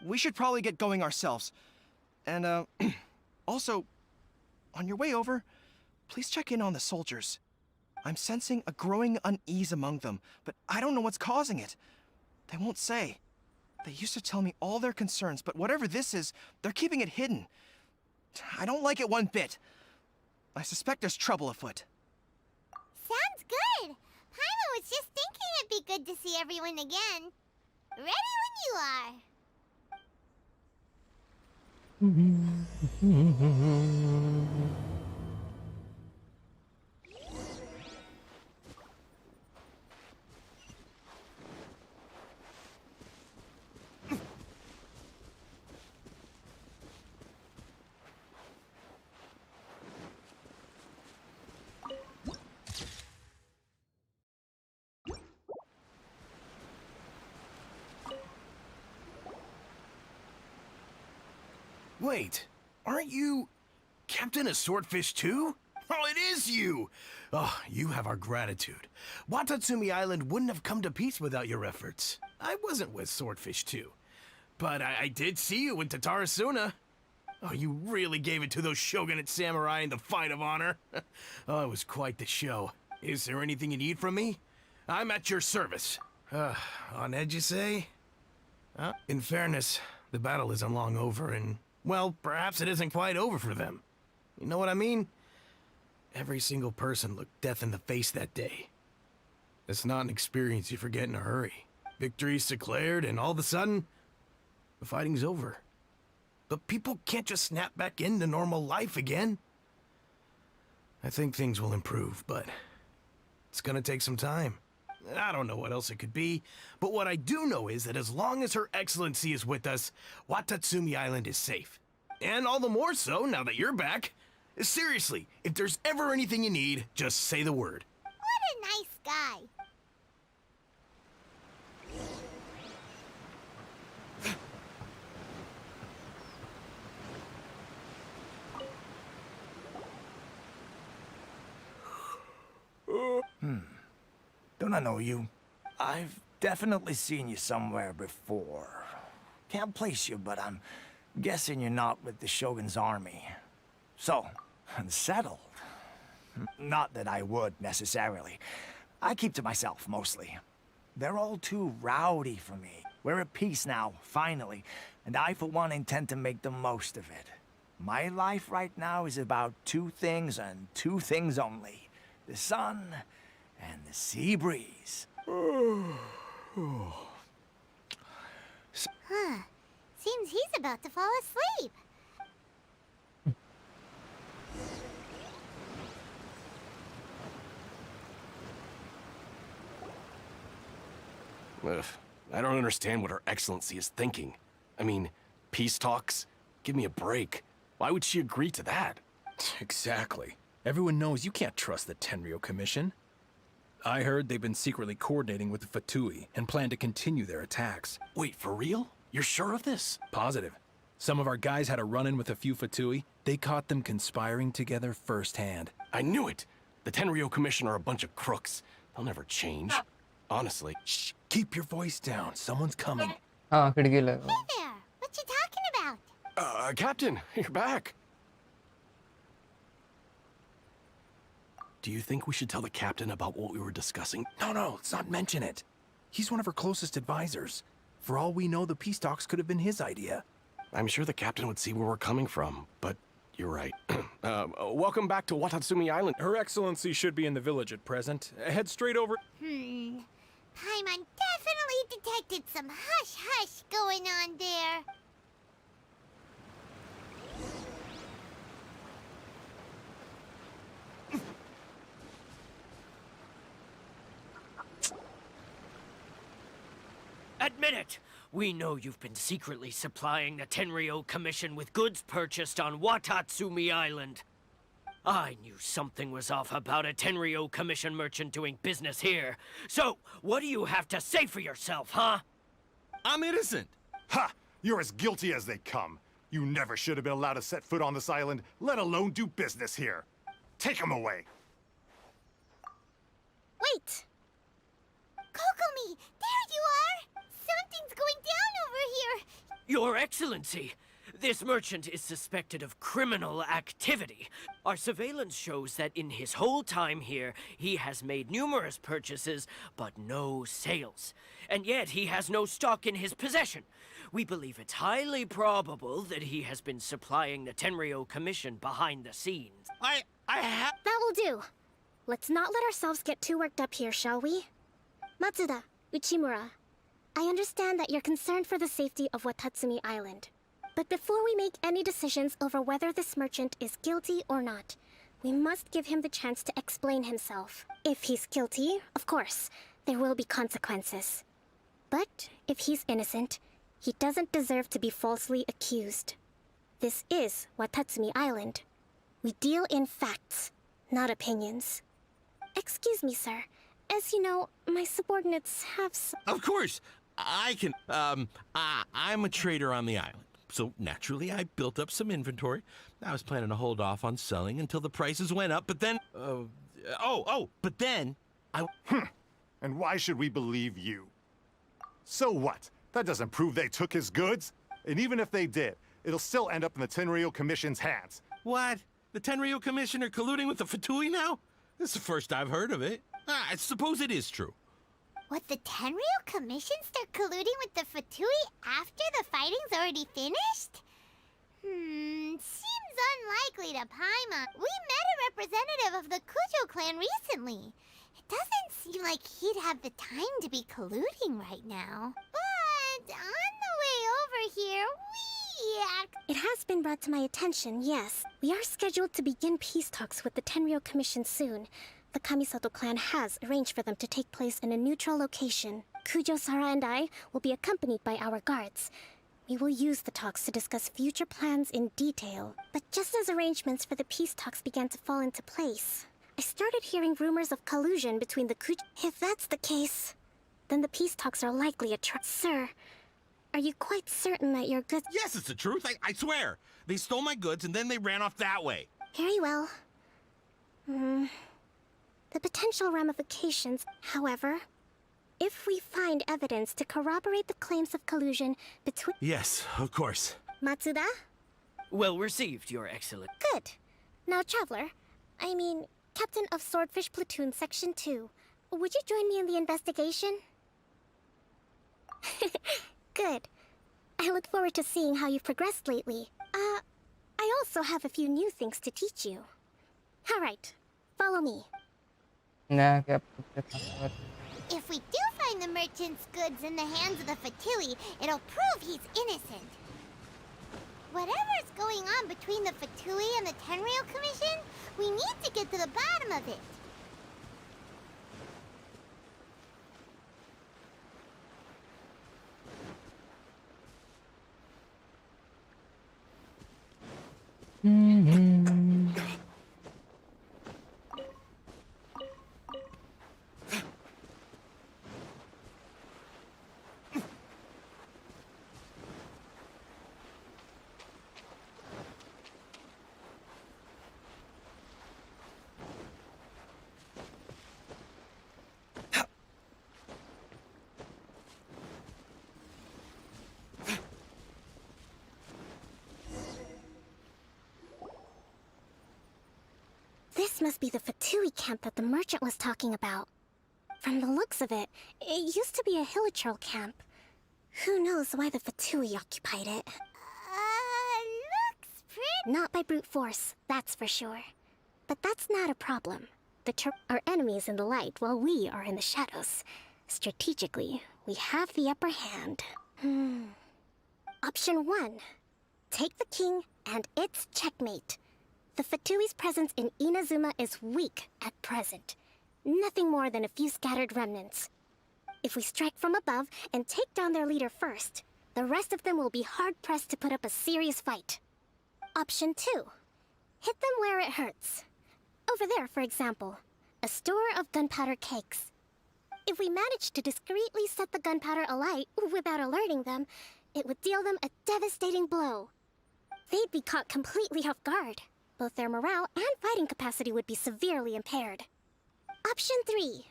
We should probably get going ourselves. And, also, on your way over, please check in on the soldiers. I'm sensing a growing unease among them, but I don't know what's causing it. They won't say. They used to tell me all their concerns, but whatever this is, they're keeping it hidden. I don't like it one bit. I suspect there's trouble afoot. Sounds good. Paimon was just thinking it'd be good to see everyone again. Ready when you are. Wait, aren't you Captain of Swordfish too? Oh, it is you! Oh, you have our gratitude. Watatsumi Island wouldn't have come to peace without your efforts. I wasn't with Swordfish 2, but I did see you in Tatarasuna. Oh, you really gave it to those shogunate samurai in the fight of honor. Oh, it was quite the show. Is there anything you need from me? I'm at your service. On edge, you say? In fairness, the battle isn't long over, and, well, perhaps it isn't quite over for them. You know what I mean? Every single person looked death in the face that day. It's not an experience you forget in a hurry. Victory's declared, and all of a sudden, the fighting's over. But people can't just snap back into normal life again. I think things will improve, but it's gonna take some time. I don't know what else it could be, but what I do know is that as long as Her Excellency is with us, Watatsumi Island is safe. And all the more so now that you're back. Seriously, if there's ever anything you need, just say the word. What a nice guy. Don't I know you? I've definitely seen you somewhere before. Can't place you, but I'm guessing you're not with the Shogun's army. So, unsettled. Not that I would, necessarily. I keep to myself, mostly. They're all too rowdy for me. We're at peace now, finally, and I, for one, intend to make the most of it. My life right now is about two things and two things only. The sun and the sea breeze. Seems he's about to fall asleep. Ugh, I don't understand what Her Excellency is thinking. I mean, peace talks? Give me a break. Why would she agree to that? Exactly. Everyone knows you can't trust the Tenryo Commission. I heard they've been secretly coordinating with the Fatui and plan to continue their attacks. Wait, for real? You're sure of this? Positive. Some of our guys had a run-in with a few Fatui. They caught them conspiring together firsthand. I knew it! The Tenryo Commission are a bunch of crooks. They'll never change. Honestly. Shh, keep your voice down. Someone's coming. हाँ खिड़की लगा Hey there! What you talking about? Captain, you're back. Do you think we should tell the captain about what we were discussing? No, let's not mention it. He's one of our closest advisors. For all we know, the peace talks could have been his idea. I'm sure the captain would see where we're coming from, but you're right. Welcome back to Watatsumi Island. Her Excellency should be in the village at present. Head straight over. Paimon definitely detected some hush-hush going on there. Admit it! We know you've been secretly supplying the Tenryo Commission with goods purchased on Watatsumi Island. I knew something was off about a Tenryo Commission merchant doing business here. So, what do you have to say for yourself, huh? I'm innocent. Ha! You're as guilty as they come. You never should have been allowed to set foot on this island, let alone do business here. Take him away. Wait! Kokomi, there you are! Something's going down over here! Your Excellency, this merchant is suspected of criminal activity. Our surveillance shows that in his whole time here, he has made numerous purchases, but no sales. And yet he has no stock in his possession. We believe it's highly probable that he has been supplying the Tenryo Commission behind the scenes. I have... That will do. Let's not let ourselves get too worked up here, shall we? Matsuda, Uchimura, I understand that you're concerned for the safety of Watatsumi Island. But before we make any decisions over whether this merchant is guilty or not, we must give him the chance to explain himself. If he's guilty, of course, there will be consequences. But if he's innocent, he doesn't deserve to be falsely accused. This is Watatsumi Island. We deal in facts, not opinions. Excuse me, sir. As you know, my subordinates have Of course! I can, I'm a trader on the island. So naturally, I built up some inventory. I was planning to hold off on selling until the prices went up, but then, but then, And why should we believe you? So what? That doesn't prove they took his goods. And even if they did, it'll still end up in the Tenryo Commission's hands. What? The Tenryo Commission are colluding with the Fatui now? This is the first I've heard of it. I suppose it is true. What, the Tenryo Commission start colluding with the Fatui after the fighting's already finished? Seems unlikely to Paimon. We met a representative of the Kujo clan recently. It doesn't seem like he'd have the time to be colluding right now. But on the way over here, It has been brought to my attention, yes. We are scheduled to begin peace talks with the Tenryo Commission soon. The Kamisato clan has arranged for them to take place in a neutral location. Kujo-Sara and I will be accompanied by our guards. We will use the talks to discuss future plans in detail. But just as arrangements for the peace talks began to fall into place, I started hearing rumors of collusion between the Kujo... If that's the case, then the peace talks are likely a Sir, are you quite certain that your goods... Yes, it's the truth. I swear. They stole my goods and then they ran off that way. Very well. The potential ramifications, however, if we find evidence to corroborate the claims of collusion between... Yes, of course. Matsuda? Well received, Your Excellency. Good. Now, Traveler, Captain of Swordfish Platoon Section 2, would you join me in the investigation? Good. I look forward to seeing how you've progressed lately. I also have a few new things to teach you. All right, follow me. If we do find the merchant's goods in the hands of the Fatui, it'll prove he's innocent. Whatever's going on between the Fatui and the Tenryo Commission, we need to get to the bottom of it. This must be the Fatui camp that the merchant was talking about. From the looks of it, it used to be a Hilichurl camp. Who knows why the Fatui occupied it? Looks pretty. Not by brute force, that's for sure. But that's not a problem. The Turk are enemies in the light while we are in the shadows. Strategically, we have the upper hand. Option 1. Take the king, and it's checkmate. The Fatui's presence in Inazuma is weak at present. Nothing more than a few scattered remnants. If we strike from above and take down their leader first, the rest of them will be hard-pressed to put up a serious fight. Option 2. Hit them where it hurts. Over there, for example, a store of gunpowder cakes. If we manage to discreetly set the gunpowder alight without alerting them, it would deal them a devastating blow. They'd be caught completely off guard. Both their morale and fighting capacity would be severely impaired. Option 3.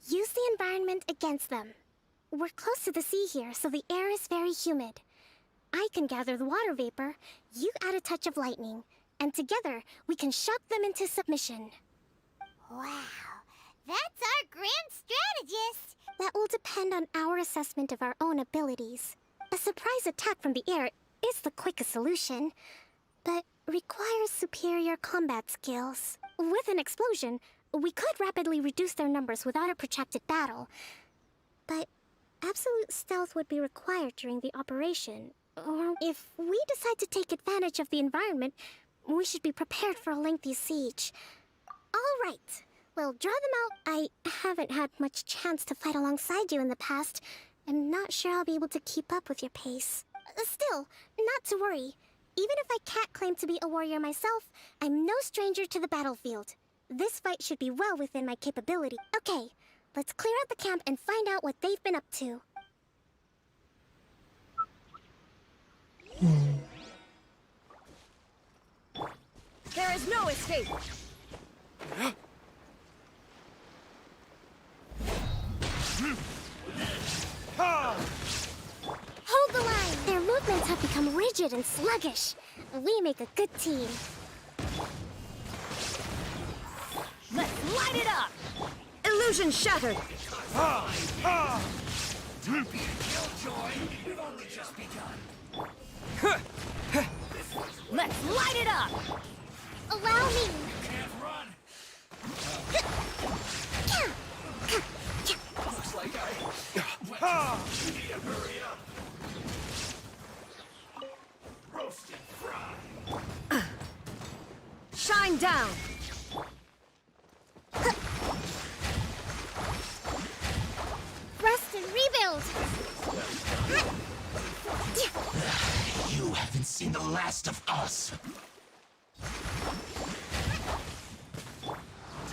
Use the environment against them. We're close to the sea here, so the air is very humid. I can gather the water vapor, you add a touch of lightning, and together we can shock them into submission. Wow, that's our grand strategist! That will depend on our assessment of our own abilities. A surprise attack from the air is the quickest solution, but requires superior combat skills. With an explosion, we could rapidly reduce their numbers without a protracted battle, but absolute stealth would be required during the operation. Or if we decide to take advantage of the environment, we should be prepared for a lengthy siege. All right, we'll draw them out. I haven't had much chance to fight alongside you in the past. I'm not sure I'll be able to keep up with your pace. Still, not to worry. Even if I can't claim to be a warrior myself, I'm no stranger to the battlefield. This fight should be well within my capability. Okay, let's clear out the camp and find out what they've been up to. There is no escape! Hold the line! Their movements have become rigid and sluggish. We make a good team. Let's light it up! Illusion shattered! Don't be a killjoy. We've only just begun. Let's light it up! Allow me! Can't run. Looks like you need to hurry up. Roasted fry. Shine down! Rest and rebuild! You haven't seen the last of us.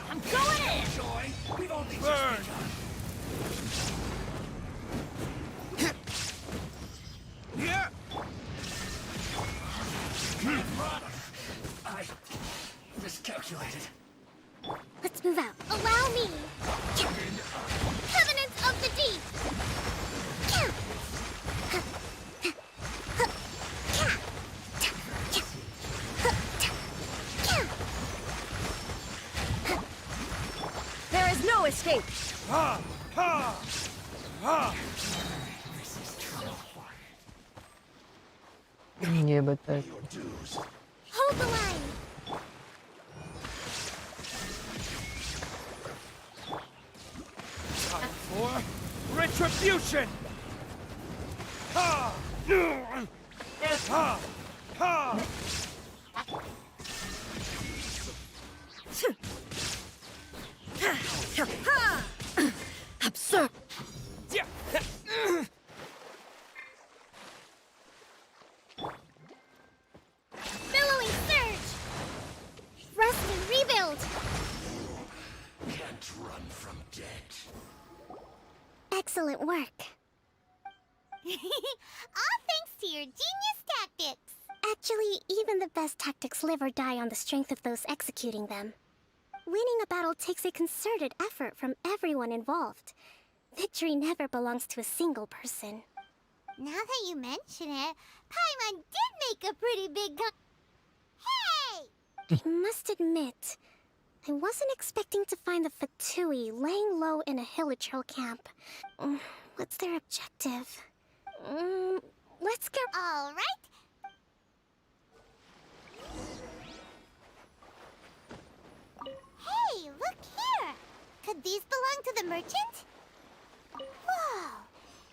I'm going in! Joy, we've only just begun. Yeah! I miscalculated. Let's move out. Allow me! Covenant of the Deep! There is no escape! ये बता Hold the line! Time for retribution! Ha! Ha! Ha! Absurd! Billowing surge! Rest and rebuild! Can't run from death. Excellent work. All thanks to your genius tactics. Actually, even the best tactics live or die on the strength of those executing them. Winning a battle takes a concerted effort from everyone involved. Victory never belongs to a single person. Now that you mention it, Paimon did make a pretty big Hey! I must admit, I wasn't expecting to find the Fatui laying low in a Hilichurl camp. What's their objective? Let's get... All right. Hey, look here! Could these belong to the merchant? Whoa!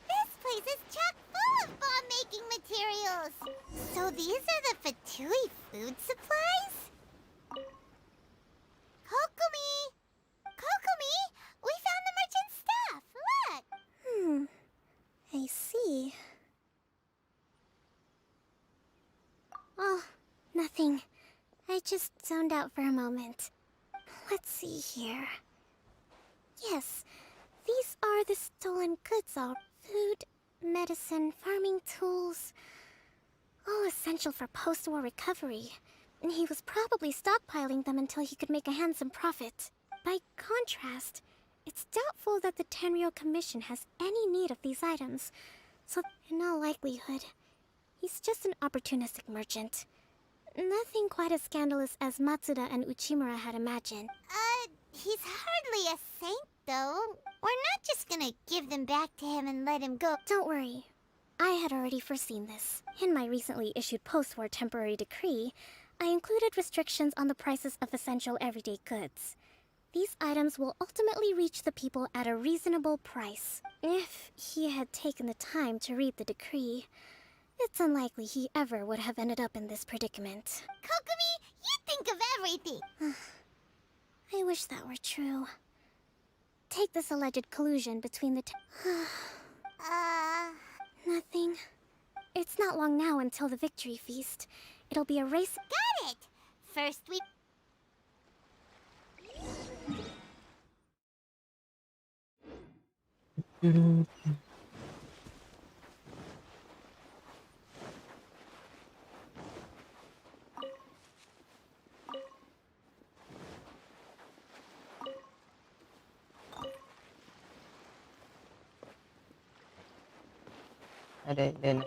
This place is chock full of bomb-making materials! So these are the Fatui food supplies? Kokomi! Kokomi! We found the merchant's stuff! Look! I see. Oh, nothing. I just zoned out for a moment. Let's see here. Yes, these are the stolen goods, all food, medicine, farming tools. All essential for post-war recovery. And he was probably stockpiling them until he could make a handsome profit. By contrast, it's doubtful that the Tenryou Commission has any need of these items. So, in all likelihood, he's just an opportunistic merchant. Nothing quite as scandalous as Matsuda and Uchimura had imagined. He's hardly a saint, though. We're not just gonna give them back to him and let him go. Don't worry. I had already foreseen this. In my recently issued post-war temporary decree, I included restrictions on the prices of essential everyday goods. These items will ultimately reach the people at a reasonable price. If he had taken the time to read the decree, it's unlikely he ever would have ended up in this predicament. Kokomi, you think of everything! I wish that were true. Take this alleged collusion between the nothing. It's not long now until the victory feast. It'll be a race. Got it! First we... अरे लेना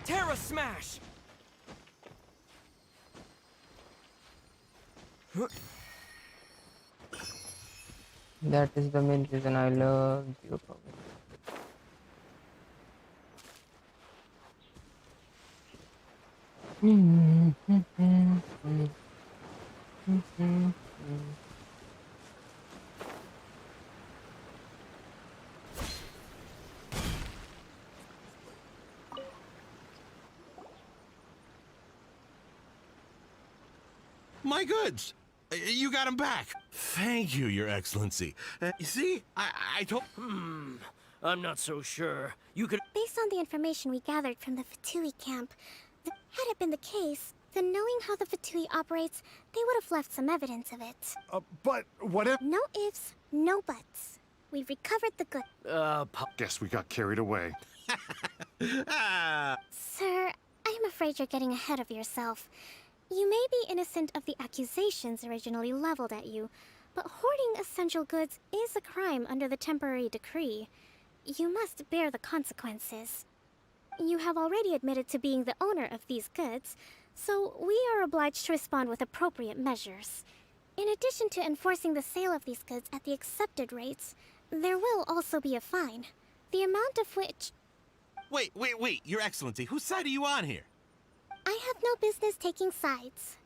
Terra Smash! That is the main reason I love Zero Power. My goods! You got them back. Thank you, Your Excellency. You see, I told... I'm not so sure. You could... Based on the information we gathered from the Fatui camp, had it been the case, then knowing how the Fatui operates, they would have left some evidence of it. But what if... No ifs, no buts. We've recovered the good... Guess we got carried away. Sir, I'm afraid you're getting ahead of yourself. You may be innocent of the accusations originally leveled at you, but hoarding essential goods is a crime under the temporary decree. You must bear the consequences. You have already admitted to being the owner of these goods, so we are obliged to respond with appropriate measures. In addition to enforcing the sale of these goods at the accepted rates, there will also be a fine, the amount of which... Wait, Your Excellency, whose side are you on here? I have no business taking sides.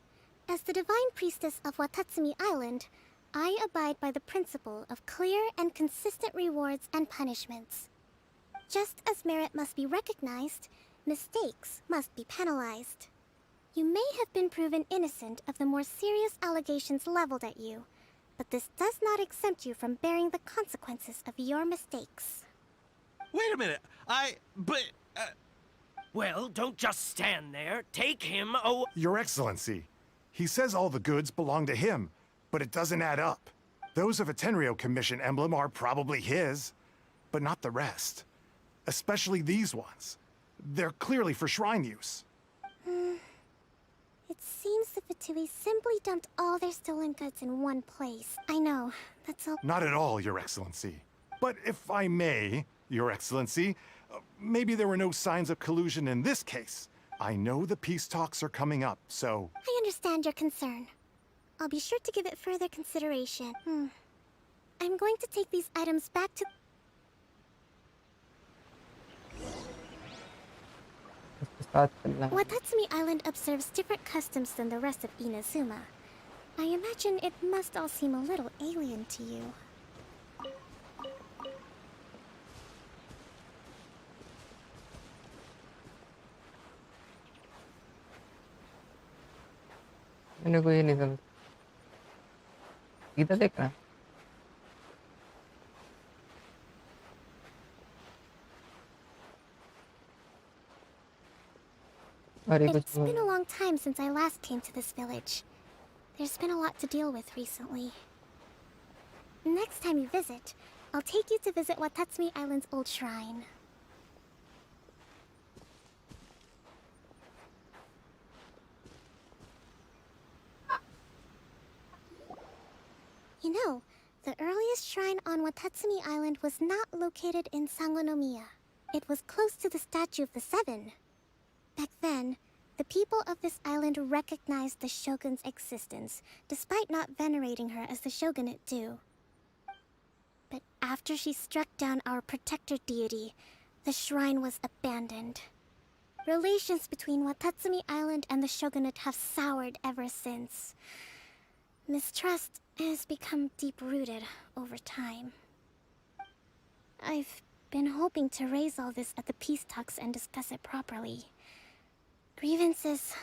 As the Divine Priestess of Watatsumi Island, I abide by the principle of clear and consistent rewards and punishments. Just as merit must be recognized, mistakes must be penalized. You may have been proven innocent of the more serious allegations leveled at you, but this does not exempt you from bearing the consequences of your mistakes. Wait a minute. Well, don't just stand there. Take him away. Your Excellency, he says all the goods belong to him, but it doesn't add up. Those of a Tenryou Commission emblem are probably his, but not the rest. Especially these ones. They're clearly for shrine use. It seems the Fatui simply dumped all their stolen goods in one place. I know, that's all— Not at all, Your Excellency. But if I may, Your Excellency, maybe there were no signs of collusion in this case. I know the peace talks are coming up, so— I understand your concern. I'll be sure to give it further consideration. I'm going to take these items back to— Watatsumi Island observes different customs than the rest of Inazuma. I imagine it must all seem a little alien to you. मैंने कोई नहीं समझा सीधा देखना It's been a long time since I last came to this village. There's been a lot to deal with recently. Next time you visit, I'll take you to visit Watatsumi Island's old shrine. You know, the earliest shrine on Watatsumi Island was not located in Sangonomiya. It was close to the Statue of the Seven. Back then, the people of this island recognized the Shogun's existence, despite not venerating her as the Shogunate do. But after she struck down our protector deity, the shrine was abandoned. Relations between Watatsumi Island and the Shogunate have soured ever since. Mistrust has become deep-rooted over time. I've been hoping to raise all this at the peace talks and discuss it properly. Grievances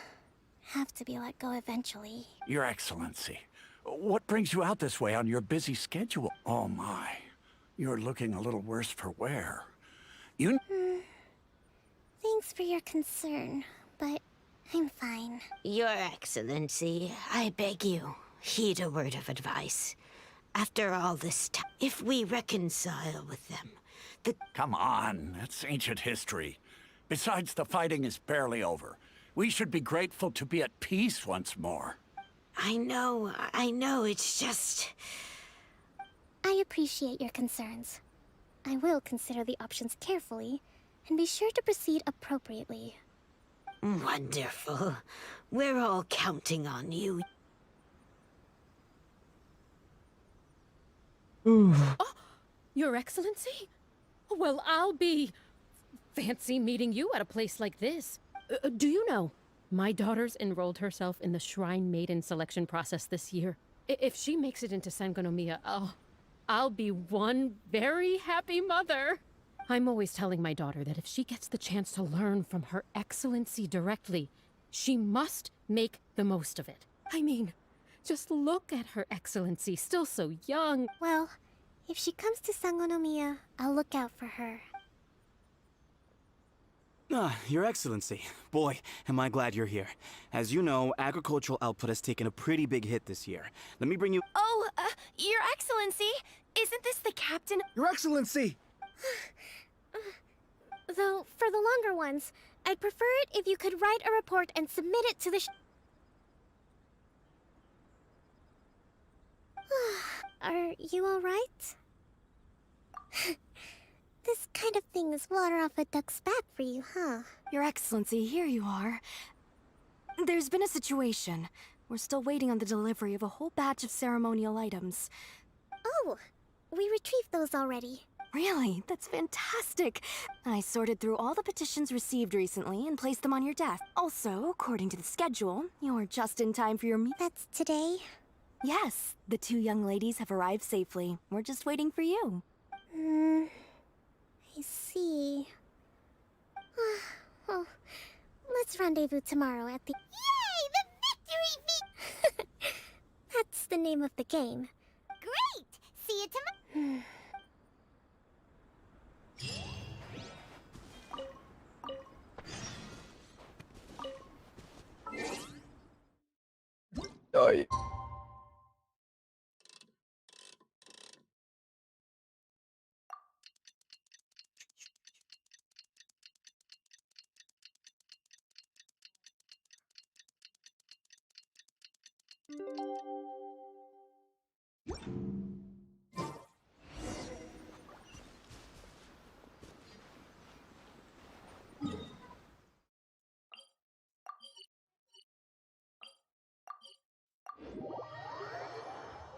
have to be let go eventually. Your Excellency, what brings you out this way on your busy schedule? Oh my, you're looking a little worse for wear. You— Thanks for your concern, but I'm fine. Your Excellency, I beg you, heed a word of advice. After all this time, if we reconcile with them, Come on, that's ancient history. Besides, the fighting is barely over. We should be grateful to be at peace once more. I know, it's just— I appreciate your concerns. I will consider the options carefully, and be sure to proceed appropriately. Wonderful. We're all counting on you. Oh, Your Excellency? Well, I'll be— fancy meeting you at a place like this. Do you know, my daughter's enrolled herself in the Shrine Maiden selection process this year. If she makes it into Sangonomiya, I'll be one very happy mother. I'm always telling my daughter that if she gets the chance to learn from Her Excellency directly, she must make the most of it. I mean, just look at Her Excellency, still so young. Well, if she comes to Sangonomiya, I'll look out for her. Your Excellency. Boy, am I glad you're here. As you know, agricultural output has taken a pretty big hit this year. Let me bring you— Oh, Your Excellency, isn't this the captain— Your Excellency! Though, for the longer ones, I'd prefer it if you could write a report and submit it to the Are you alright? This kind of thing is water off a duck's back for you, huh? Your Excellency, here you are. There's been a situation. We're still waiting on the delivery of a whole batch of ceremonial items. Oh, we retrieved those already. Really? That's fantastic. I sorted through all the petitions received recently and placed them on your desk. Also, according to the schedule, you're just in time for your That's today? Yes, the two young ladies have arrived safely. We're just waiting for you. I see. Well, let's rendezvous tomorrow at the— the name of the game. Great! See you tomorrow. Die.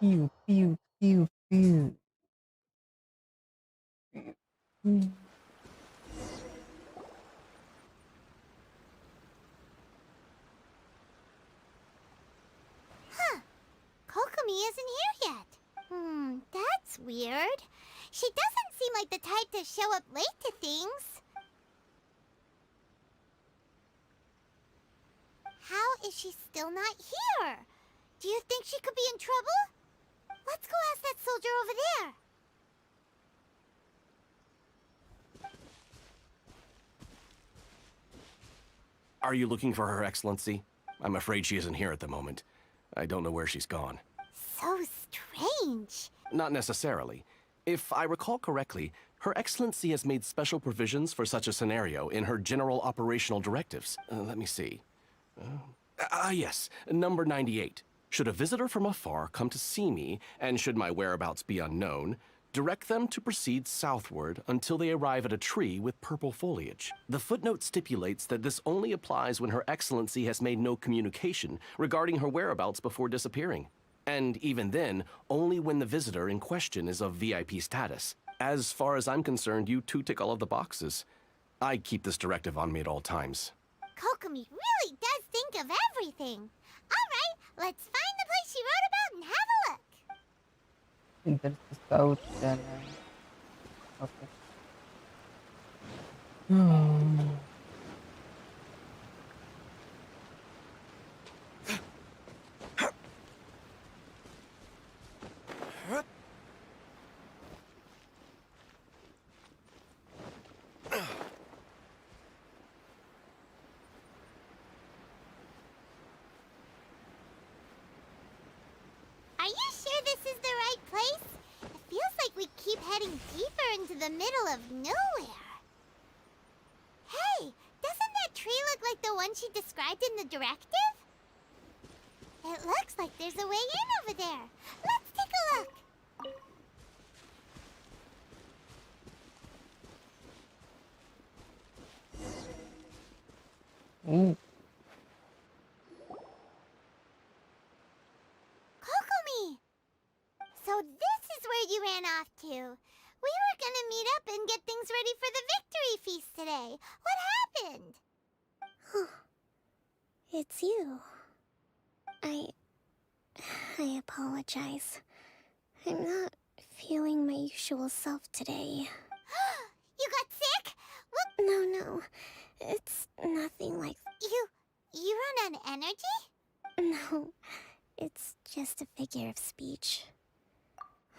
Pew, pew, pew, pew. Pew. Huh. Kokomi isn't here yet. That's weird. She doesn't seem like the type to show up late to things. How is she still not here? Do you think she could be in trouble? Let's go ask that soldier over there. Are you looking for Her Excellency? I'm afraid she isn't here at the moment. I don't know where she's gone. So strange. Not necessarily. If I recall correctly, Her Excellency has made special provisions for such a scenario in her general operational directives. Let me see. Yes, number 98. Should a visitor from afar come to see me, and should my whereabouts be unknown, direct them to proceed southward until they arrive at a tree with purple foliage. The footnote stipulates that this only applies when Her Excellency has made no communication regarding her whereabouts before disappearing. And even then, only when the visitor in question is of VIP status. As far as I'm concerned, you two tick all of the boxes. I keep this directive on me at all times. Kokomi really does think of everything. All right, let's find the place she wrote about and have a look. There's the south then. Okay. Are you sure this is the right place? It feels like we keep heading deeper into the middle of nowhere. Hey, doesn't that tree look like the one she described in the directive? It looks like there's a way in over there. Let's take a look. Kokomi! So this is where you ran off to. We were gonna meet up and get things ready for the victory feast today. What happened? It's you. I apologize. I'm not feeling my usual self today. You got sick? What? No. It's nothing like... You run out of energy? No. It's just a figure of speech.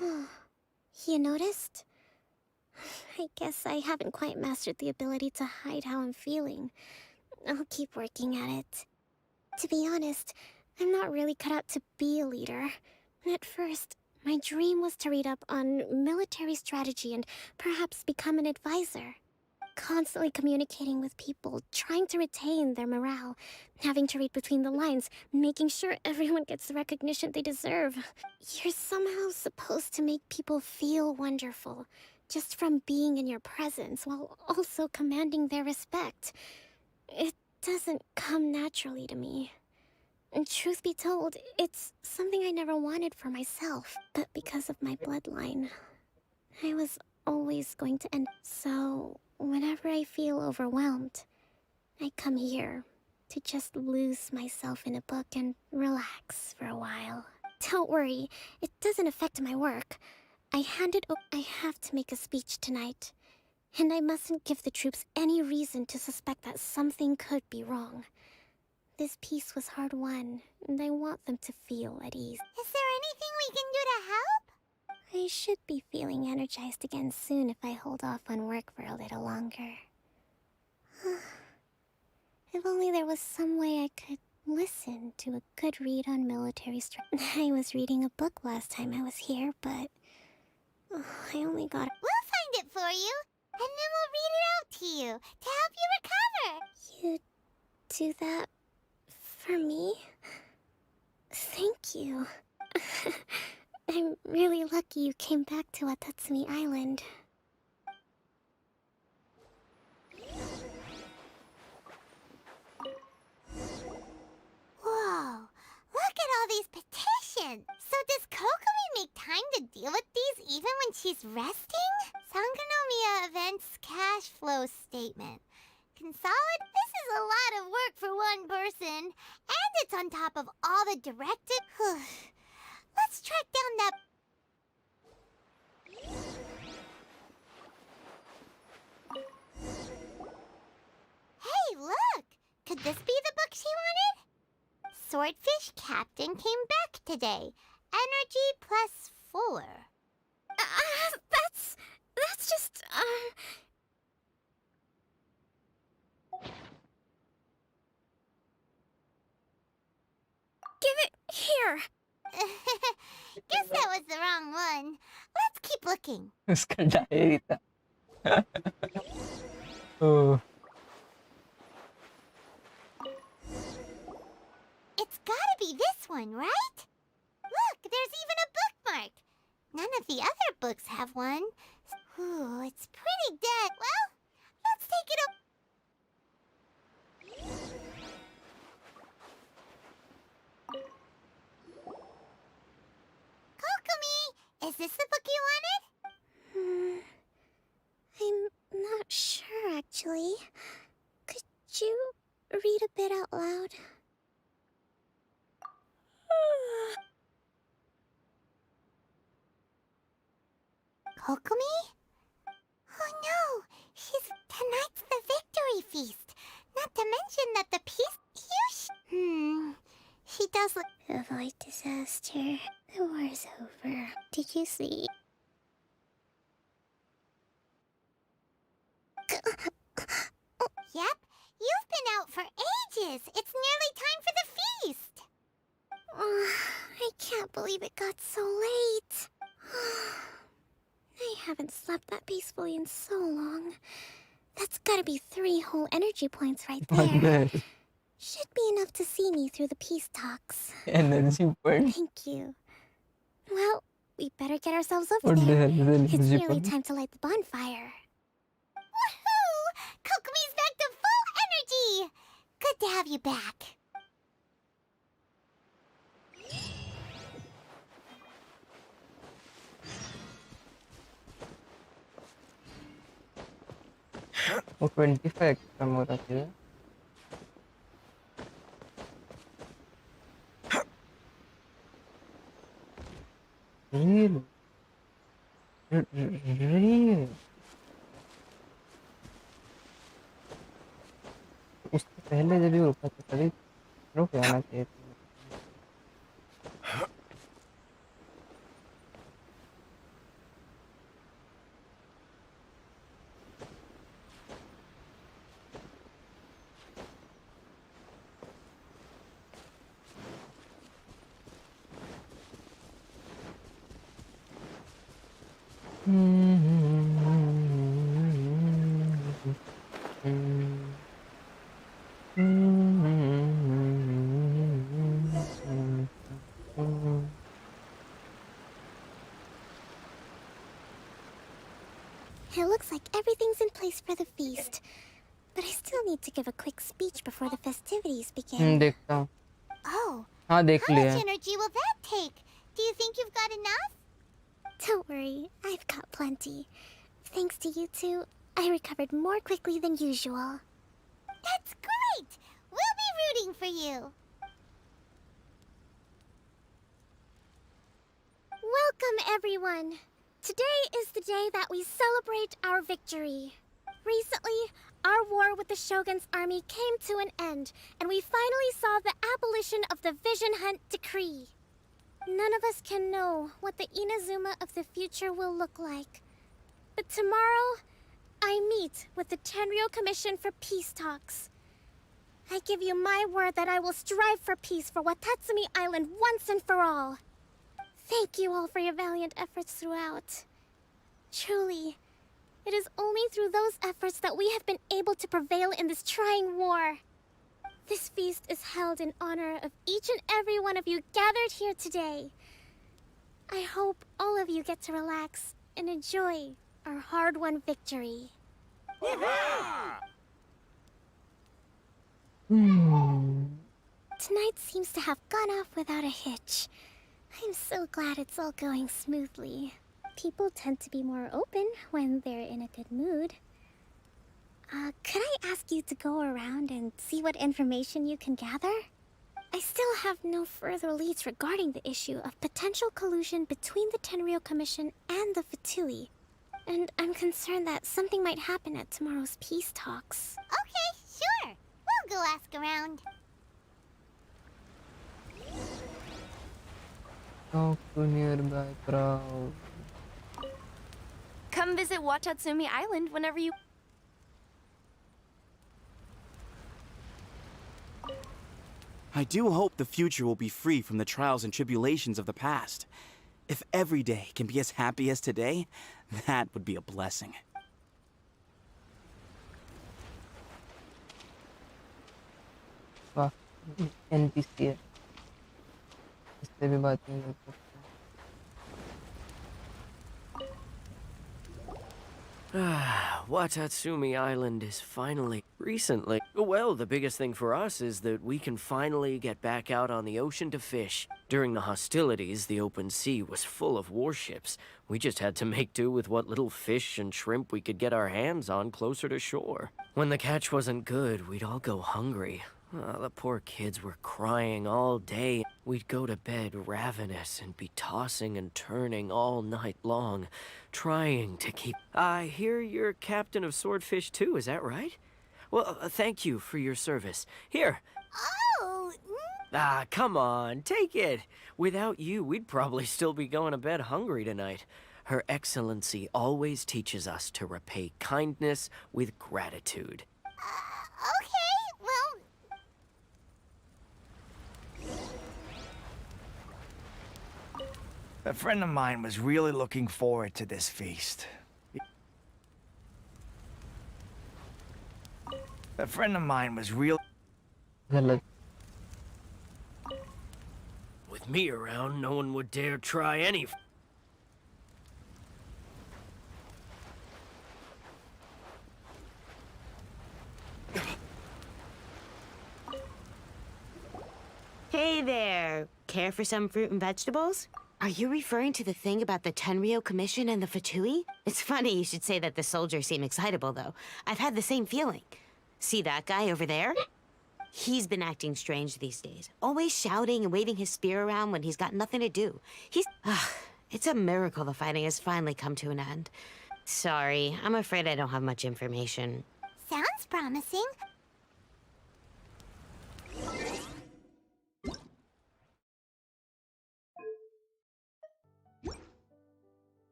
You noticed? I guess I haven't quite mastered the ability to hide how I'm feeling. I'll keep working at it. To be honest, I'm not really cut out to be a leader. At first, my dream was to read up on military strategy and perhaps become an advisor. Constantly communicating with people, trying to retain their morale, having to read between the lines, making sure everyone gets the recognition they deserve. You're somehow supposed to make people feel wonderful, just from being in your presence, while also commanding their respect. It doesn't come naturally to me. And truth be told, it's something I never wanted for myself. But because of my bloodline, I was always going to end. So, whenever I feel overwhelmed, I come here to just lose myself in a book and relax for a while. Don't worry, it doesn't affect my work. I have to make a speech tonight, and I mustn't give the troops any reason to suspect that something could be wrong. This peace was hard won, and I want them to feel at ease. Is there anything we can do to help? I should be feeling energized again soon if I hold off on work for a little longer. If only there was some way I could listen to a good read on military I was reading a book last time I was here, but I only got. We'll find it for you, and then we'll read it out to you to help you recover. You do that for me? Thank you. I'm really lucky you came back to Watatsumi Island. Whoa, look at all these petitions! So does Kokomi make time to deal with these even when she's resting? Sangonomiya Events Cash Flow Statement. This is a lot of work for one person, and it's on top of all the directives. Let's track down that... Hey, look! Could this be the book she wanted? Swordfish Captain came back today. Energy +4. That's just, Give it here! Guess that was the wrong one. Let's keep looking. उसका diary था ओह It's gotta be this one, right? Look, there's even a bookmark. None of the other books have one. Ooh, it's pretty dead. Well, let's take it up. Kokomi, is this the book you wanted? I'm not sure, actually. Could you read a bit out loud? Kokomi? Oh no, tonight's the victory feast. Not to mention that the peace... She does look... Avoid disaster. The war's over. Did you see? Yep, you've been out for ages. It's nearly time for the feast. I can't believe it got so late. I haven't slept that peacefully in so long. That's gotta be 3 whole energy points right there. Should be enough to see me through the peace talks. energy point Thank you. Well, we better get ourselves over What the there. hell is an It's energy nearly point? time to light the bonfire. Woohoo! Kokomi's back to full energy! Good to have you back. वो 25 extra हो रहा है Really? Really? उससे पहले जब ये रुका था तभी रुक जाना चाहिए था It looks like everything's in place for the feast. But I still need to give a quick speech before the festivities begin. देखता हूँ Oh, हाँ देख how लिया much energy will that take? Do you think you've got enough? Don't worry, I've got plenty. Thanks to you two, I recovered more quickly than usual. That's great! We'll be rooting for you. Welcome, everyone! Today is the day that we celebrate our victory. Recently, our war with the Shogun's army came to an end, and we finally saw the abolition of the Vision Hunt Decree. None of us can know what the Inazuma of the future will look like. But tomorrow, I meet with the Tenryou Commission for peace talks. I give you my word that I will strive for peace for Watatsumi Island once and for all. Thank you all for your valiant efforts throughout. Truly, it is only through those efforts that we have been able to prevail in this trying war. This feast is held in honor of each and every one of you gathered here today. I hope all of you get to relax and enjoy our hard-won victory. Tonight seems to have gone off without a hitch. I'm so glad it's all going smoothly. People tend to be more open when they're in a good mood. Could I ask you to go around and see what information you can gather? I still have no further leads regarding the issue of potential collusion between the Tenryou Commission and the Fatui. And I'm concerned that something might happen at tomorrow's peace talks. Okay, sure. We'll go ask around. Talk to nearby crowd. Come visit Watatsumi Island whenever you... I do hope the future will be free from the trials and tribulations of the past. If every day can be as happy as today, that would be a blessing. वाह NPC है इससे भी बात नहीं कर सकते Watatsumi Island is finally... Recently. Well, the biggest thing for us is that we can finally get back out on the ocean to fish. During the hostilities, the open sea was full of warships. We just had to make do with what little fish and shrimp we could get our hands on closer to shore. When the catch wasn't good, we'd all go hungry. The poor kids were crying all day. We'd go to bed ravenous and be tossing and turning all night long, trying to keep... I hear you're captain of Swordfish too, is that right? Well, thank you for your service. Here. Oh! Come on, take it. Without you, we'd probably still be going to bed hungry tonight. Her Excellency always teaches us to repay kindness with gratitude. Okay, well... A friend of mine was really looking forward to this feast. A friend of mine was real... With me around, no one would dare try any... Hey there! Care for some fruit and vegetables? Are you referring to the thing about the Tenryou Commission and the Fatui? It's funny you should say that the soldiers seem excitable, though. I've had the same feeling. See that guy over there? He's been acting strange these days. Always shouting and waving his spear around when he's got nothing to do. It's a miracle the fighting has finally come to an end. Sorry, I'm afraid I don't have much information. Sounds promising.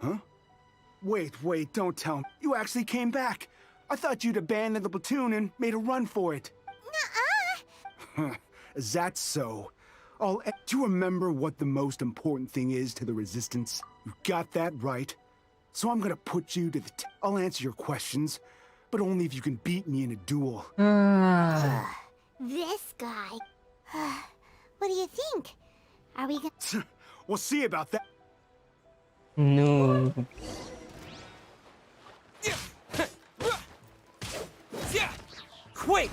Huh? Wait, don't tell me. You actually came back. I thought you'd abandoned the platoon and made a run for it. Nuh-uh. Is that so? Do you remember what the most important thing is to the Resistance? You got that right. So I'm gonna put you to the I'll answer your questions, but only if you can beat me in a duel. This guy. What do you think? Are we gonna... We'll see about that. No. Quick!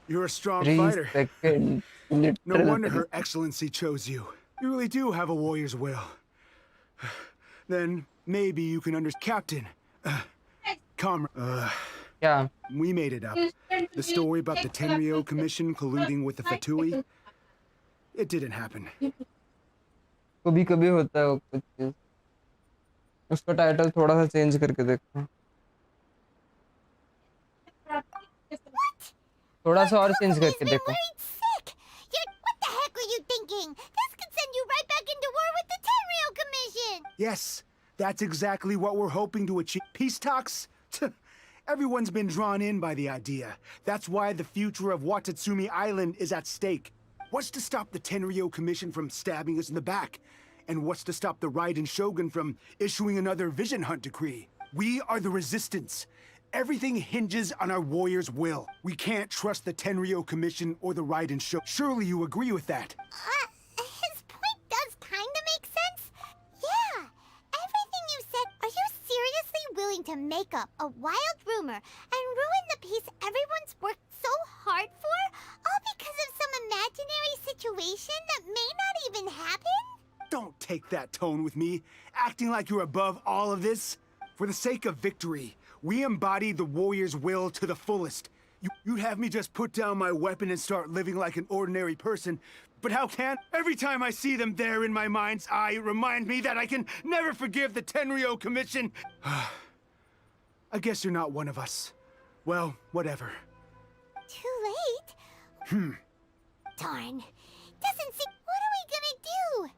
You're a strong 3 fighter. seconds. No Literal wonder 3 Her Excellency chose you. You really do have a warrior's will. Then maybe you can understand. Captain, Yeah. We made it up. The story about the Tenryo Commission colluding with the Fatui, it didn't happen. कभी कभी होता है वो कुछ चीज उसका title थोड़ा सा चेंज करके देखो थोड़ा सा और चेंज करके देखो What the heck were you thinking? This could send you right back into war with the Tenryo Commission! Yes, that's exactly what we're hoping to achieve. Peace talks? Everyone's been drawn in by the idea. That's why the future of Watatsumi Island is at stake. What's to stop the Tenryo Commission from stabbing us in the back? And what's to stop the Raiden Shogun from issuing another Vision Hunt decree? We are the Resistance. Everything hinges on our warriors' will. We can't trust the Tenryo Commission or the Raiden Shogun. Surely you agree with that? His point does kinda make sense. Yeah, everything you said. Are you seriously willing to make up a wild rumor and ruin the peace everyone's worked so hard for? All because of some imaginary situation that may not even happen? Don't take that tone with me, acting like you're above all of this. For the sake of victory, we embody the warrior's will to the fullest. You'd have me just put down my weapon and start living like an ordinary person. But how can? Every time I see them there in my mind's eye, it reminds me that I can never forgive the Tenryo Commission. I guess you're not one of us. Well, whatever. Too late? Darn. Doesn't seem... What are we gonna do?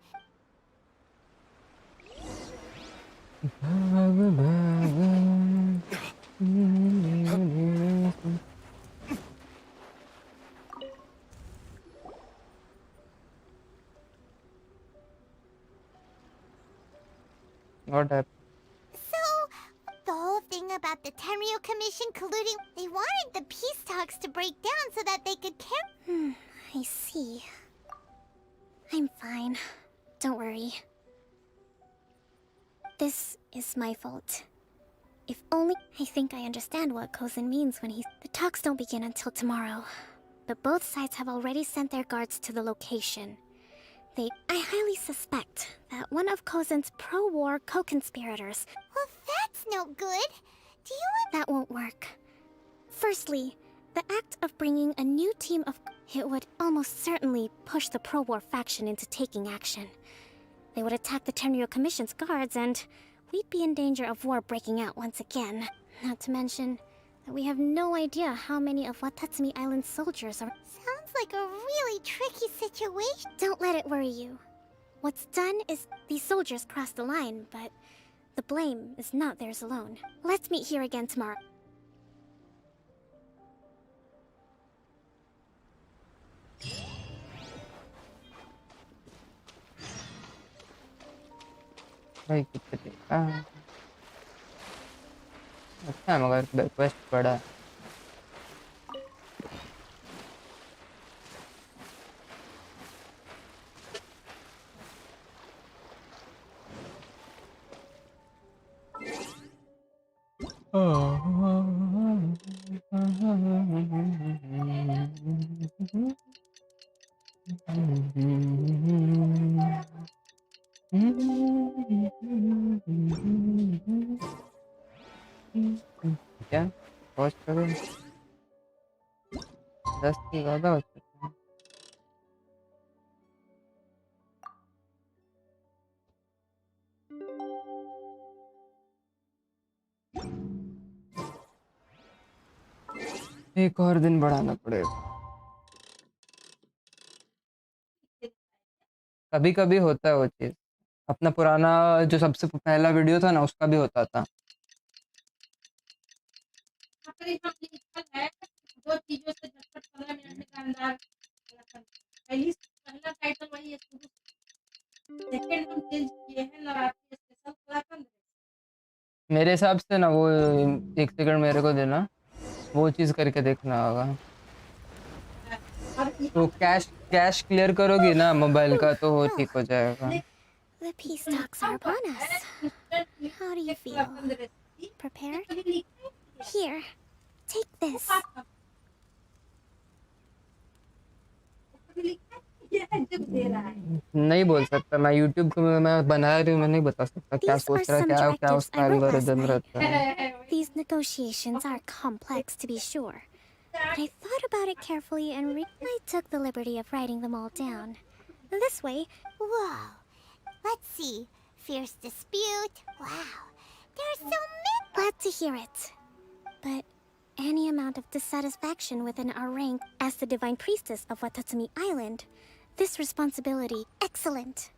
What happened? So, the whole thing about the Tenryo Commission colluding, they wanted the peace talks to break down so that they could I see. I'm fine. Don't worry. This is my fault. If only I think I understand what Kozin means when he's... The talks don't begin until tomorrow. But both sides have already sent their guards to the location. I highly suspect that one of Kozin's pro-war co-conspirators... Well, that's no good. Do you... That won't work. Firstly, the act of bringing a new team of... It would almost certainly push the pro-war faction into taking action. They would attack the Tenryo Commission's guards, and we'd be in danger of war breaking out once again. Not to mention that we have no idea how many of Watatsumi Island's soldiers are... Sounds like a really tricky situation. Don't let it worry you. What's done is these soldiers crossed the line, but the blame is not theirs alone. Let's meet here again tomorrow. भाई कितने अच्छा मगर request पड़ा क्या cost करो 10 से ज़्यादा हो सकता है एक और दिन बढ़ाना पड़ेगा कभी कभी होता है वो चीज़ अपना पुराना जो सबसे पहला वीडियो था ना उसका भी होता था दो चीजों से झटपट 15 मिनट में शानदार पहला टाइटल वही है सेकंड हम चेंज किए हैं नवरात्रि स्पेशल कलाकंद मेरे हिसाब से ना वो एक सेकंड मेरे को देना वो चीज़ करके देखना होगा तो कैश क्लियर करोगी ना मोबाइल का तो वो ठीक हो जाएगा The peace talks are upon us. How do you feel? Prepared? Here, take this. नहीं बोल सकता मैं YouTube को मैं बना रही हूँ मैं नहीं बता सकता क्या सोच रहा क्या उसका एल्गोरिदम रहता है The These negotiations are complex, to be sure. But I thought about it carefully and I took the liberty of writing them all down. This way... Whoa. Let's see. Fierce dispute. Wow. There's so many... Glad to hear it. But any amount of dissatisfaction within our rank as the Divine Priestess of Watatsumi Island, this responsibility... Excellent.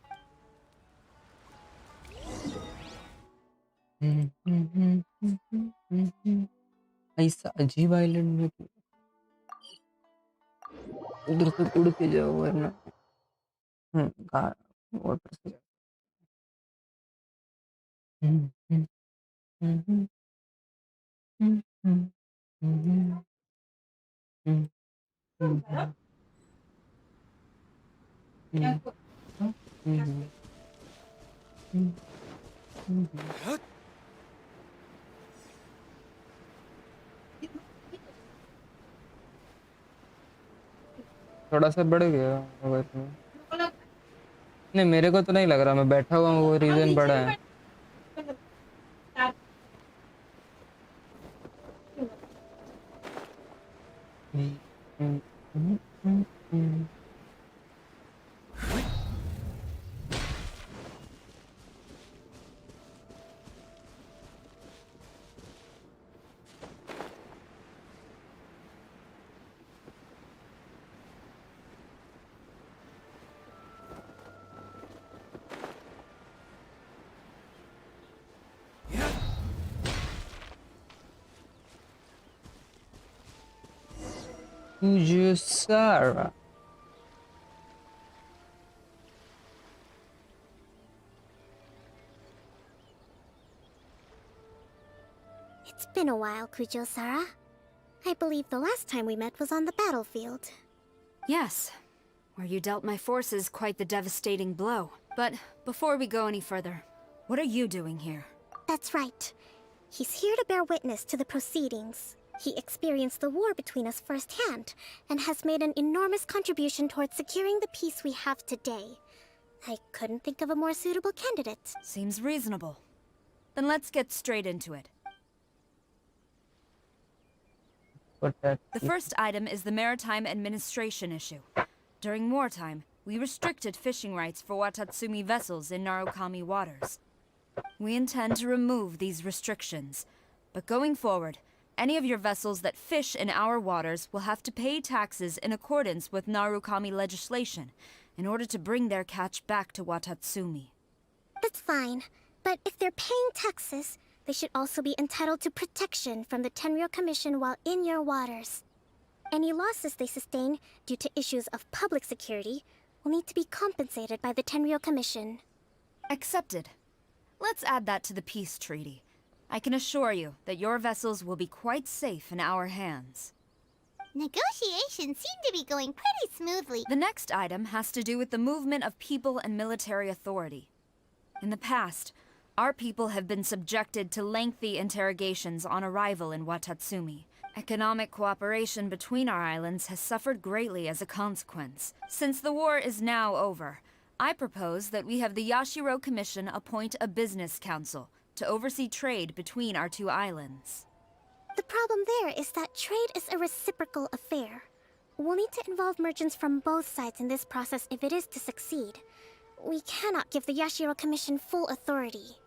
ऐसा अजीब island में उधर से उड़ के जाओ Verna car water से थोड़ा सा बढ़ गया होगा इसमें। नहीं मेरे को तो नहीं लग रहा, मैं बैठा हुआ हूँ वो रीजन बड़ा है। Sarah. It's been a while, Kujo-Sara. I believe the last time we met was on the battlefield. Yes, where you dealt my forces quite the devastating blow. But before we go any further, what are you doing here? That's right. He's here to bear witness to the proceedings. He experienced the war between us firsthand, and has made an enormous contribution towards securing the peace we have today. I couldn't think of a more suitable candidate. Seems reasonable. Then let's get straight into it. The first item is the maritime administration issue. During wartime, we restricted fishing rights for Watatsumi vessels in Narukami waters. We intend to remove these restrictions, but going forward, any of your vessels that fish in our waters will have to pay taxes in accordance with Narukami legislation in order to bring their catch back to Watatsumi. That's fine, but if they're paying taxes, they should also be entitled to protection from the Tenryou Commission while in your waters. Any losses they sustain due to issues of public security will need to be compensated by the Tenryou Commission. Accepted. Let's add that to the peace treaty. I can assure you that your vessels will be quite safe in our hands. Negotiations seem to be going pretty smoothly. The next item has to do with the movement of people and military authority. In the past, our people have been subjected to lengthy interrogations on arrival in Watatsumi. Economic cooperation between our islands has suffered greatly as a consequence. Since the war is now over, I propose that we have the Yashiro Commission appoint a business council to oversee trade between our two islands. The problem there is that trade is a reciprocal affair. We'll need to involve merchants from both sides in this process if it is to succeed. We cannot give the Yashiro Commission full authority.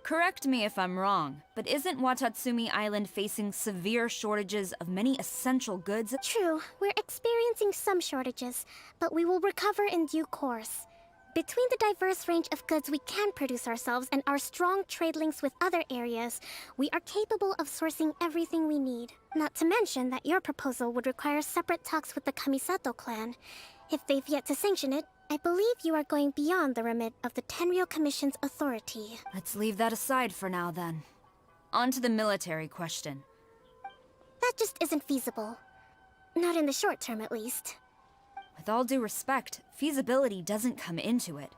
Correct me if I'm wrong, but isn't Watatsumi Island facing severe shortages of many essential goods? True, we're experiencing some shortages, but we will recover in due course. Between the diverse range of goods we can produce ourselves and our strong trade links with other areas, we are capable of sourcing everything we need. Not to mention that your proposal would require separate talks with the Kamisato clan. If they've yet to sanction it, I believe you are going beyond the remit of the Tenryou Commission's authority. Let's leave that aside for now, then. On to the military question. That just isn't feasible. Not in the short term, at least. With all due respect, feasibility doesn't come into it.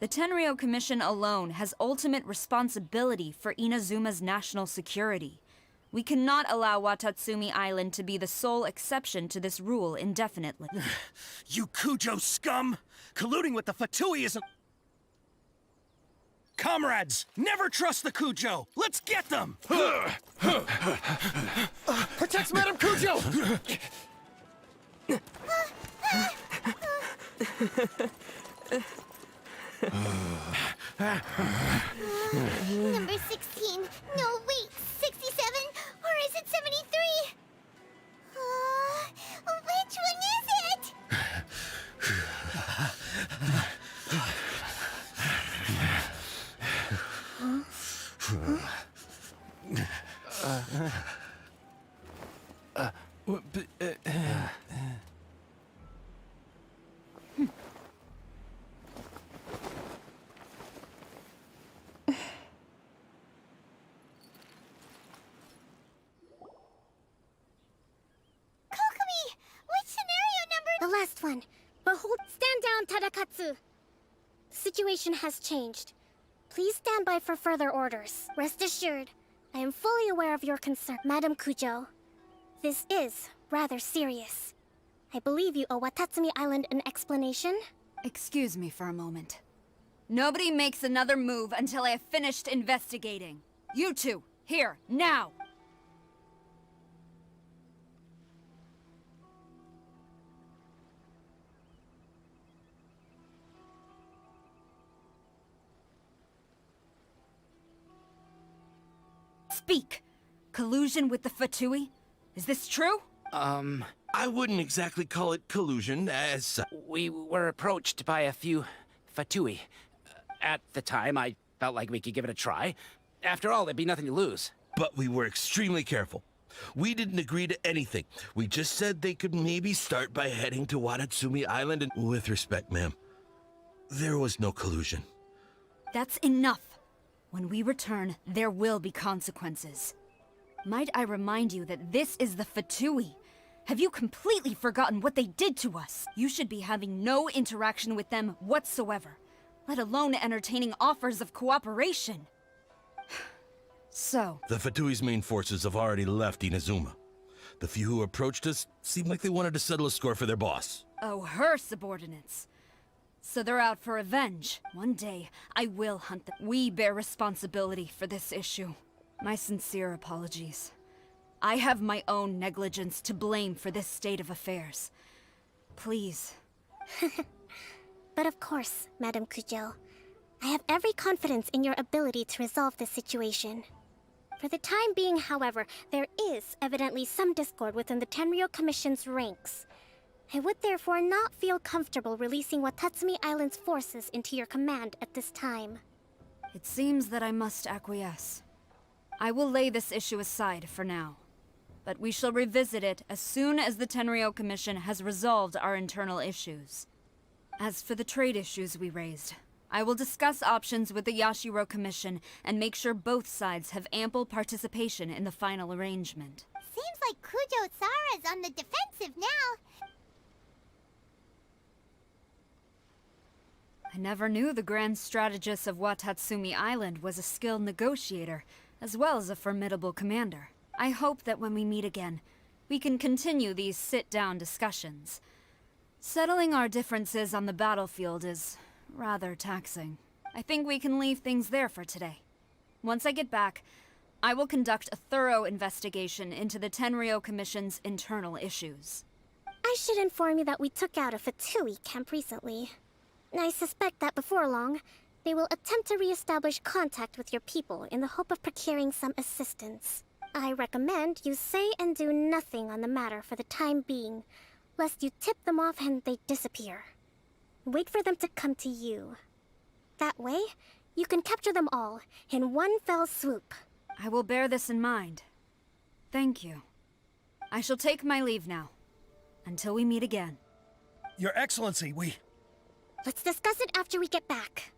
The Tenryou Commission alone has ultimate responsibility for Inazuma's national security. We cannot allow Watatsumi Island to be the sole exception to this rule indefinitely. You Kujo scum! Colluding with the Fatui isn't... Comrades, never trust the Cujo! Let's get them! Protect Madame Cujo! Number 16. No, wait. 67? Or is it 73? Which one is it? The last one. Behold, stand down, Tadakatsu. The situation has changed. Please stand by for further orders. Rest assured, I am fully aware of your concern, Madam Kujo. This is rather serious. I believe you owe Watatsumi Island an explanation. Excuse me for a moment. Nobody makes another move until I have finished investigating. You two, here, now! Speak! Collusion with the Fatui? Is this true? I wouldn't exactly call it collusion, as... We were approached by a few Fatui. At the time, I felt like we could give it a try. After all, there'd be nothing to lose. But we were extremely careful. We didn't agree to anything. We just said they could maybe start by heading to Watatsumi Island, and with respect, ma'am, there was no collusion. That's enough. When we return, there will be consequences. Might I remind you that this is the Fatui? Have you completely forgotten what they did to us? You should be having no interaction with them whatsoever, let alone entertaining offers of cooperation. So... The Fatui's main forces have already left Inazuma. The few who approached us seemed like they wanted to settle a score for their boss. Oh, her subordinates. So they're out for revenge. One day, I will hunt them. We bear responsibility for this issue. My sincere apologies. I have my own negligence to blame for this state of affairs. Please. But of course, Madam Kujo. I have every confidence in your ability to resolve this situation. For the time being, however, there is evidently some discord within the Tenryou Commission's ranks. I would therefore not feel comfortable releasing Watatsumi Island's forces into your command at this time. It seems that I must acquiesce. I will lay this issue aside for now. But we shall revisit it as soon as the Tenryou Commission has resolved our internal issues. As for the trade issues we raised, I will discuss options with the Yashiro Commission and make sure both sides have ample participation in the final arrangement. Seems like Kujo-sara's on the defensive now. I never knew the grand strategist of Watatsumi Island was a skilled negotiator, as well as a formidable commander. I hope that when we meet again, we can continue these sit-down discussions. Settling our differences on the battlefield is rather taxing. I think we can leave things there for today. Once I get back, I will conduct a thorough investigation into the Tenryou Commission's internal issues. I should inform you that we took out a Fatui camp recently. I suspect that before long, they will attempt to re-establish contact with your people in the hope of procuring some assistance. I recommend you say and do nothing on the matter for the time being, lest you tip them off and they disappear. Wait for them to come to you. That way, you can capture them all in one fell swoop. I will bear this in mind. Thank you. I shall take my leave now. Until we meet again. Your Excellency, we... Let's discuss it after we get back.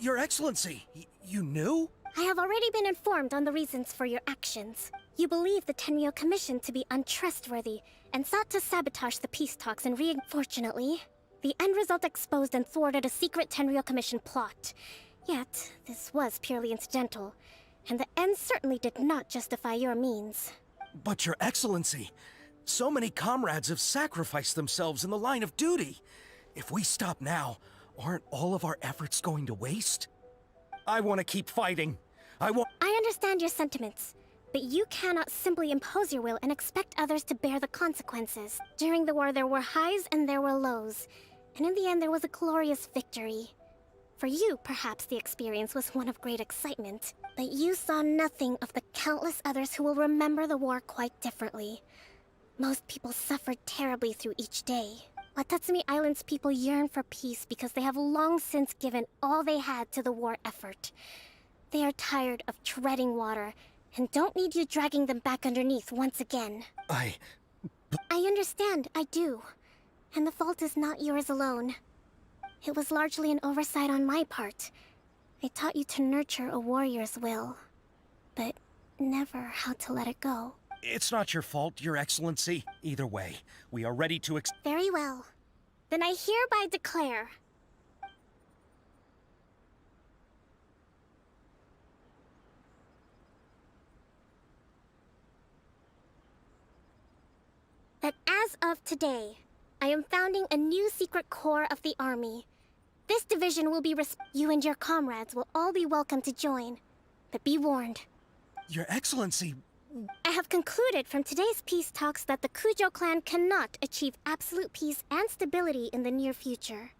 Your Excellency, you knew? I have already been informed on the reasons for your actions. You believe the Tenryo Commission to be untrustworthy and sought to sabotage the peace talks and Unfortunately, the end result exposed and thwarted a secret Tenryo Commission plot. Yet, this was purely incidental, and the end certainly did not justify your means. But Your Excellency, so many comrades have sacrificed themselves in the line of duty. If we stop now, aren't all of our efforts going to waste? I want to keep fighting. I understand your sentiments, but you cannot simply impose your will and expect others to bear the consequences. During the war, there were highs and there were lows, and in the end, there was a glorious victory. For you, perhaps the experience was one of great excitement, but you saw nothing of the countless others who will remember the war quite differently. Most people suffered terribly through each day. Watatsumi Island's people yearn for peace because they have long since given all they had to the war effort. They are tired of treading water and don't need you dragging them back underneath once again. I understand, I do. And the fault is not yours alone. It was largely an oversight on my part. I taught you to nurture a warrior's will, but never how to let it go. It's not your fault, Your Excellency. Either way, we are ready to Very well. Then I hereby declare... that as of today, I am founding a new secret corps of the army. This division will be You and your comrades will all be welcome to join, but be warned. Your Excellency... I have concluded from today's peace talks that the Kujo clan cannot achieve absolute peace and stability in the near future.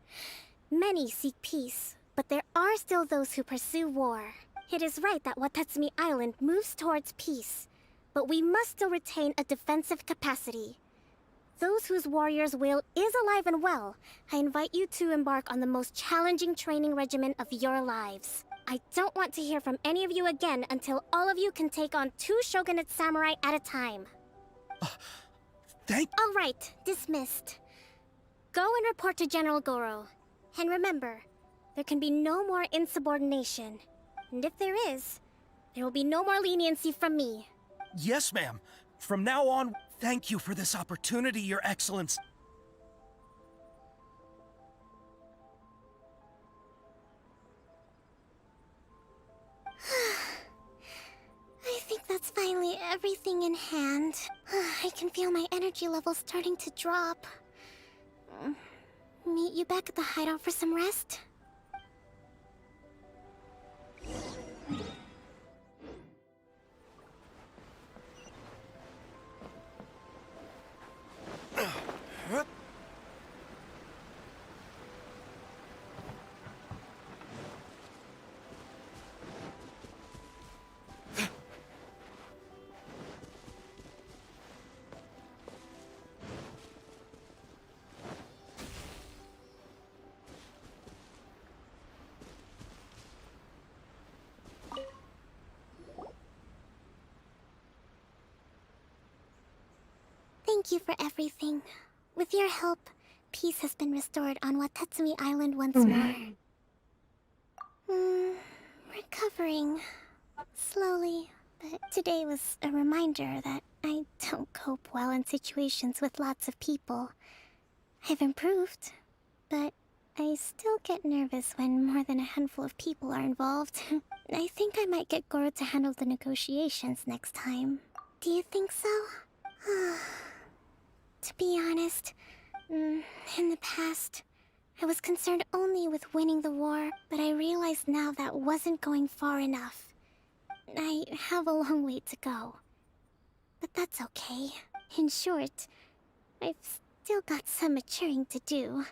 Many seek peace, but there are still those who pursue war. It is right that Watatsumi Island moves towards peace, but we must still retain a defensive capacity. Those whose warrior's will is alive and well, I invite you to embark on the most challenging training regimen of your lives. I don't want to hear from any of you again until all of you can take on 2 shogunate samurai at a time. All right, dismissed. Go and report to General Goro. And remember, there can be no more insubordination. And if there is, there will be no more leniency from me. Yes, ma'am. From now on, thank you for this opportunity, Your Excellency. I think that's finally everything in hand. I can feel my energy levels starting to drop. Meet you back at the hideout for some rest? Thank you for everything. With your help, peace has been restored on Watatsumi Island once more. Recovering. Slowly, but today was a reminder that I don't cope well in situations with lots of people. I've improved, but I still get nervous when more than a handful of people are involved. I think I might get Goro to handle the negotiations next time. Do you think so? To be honest, in the past, I was concerned only with winning the war, but I realize now that wasn't going far enough. I have a long way to go. But that's okay. In short, I've still got some maturing to do.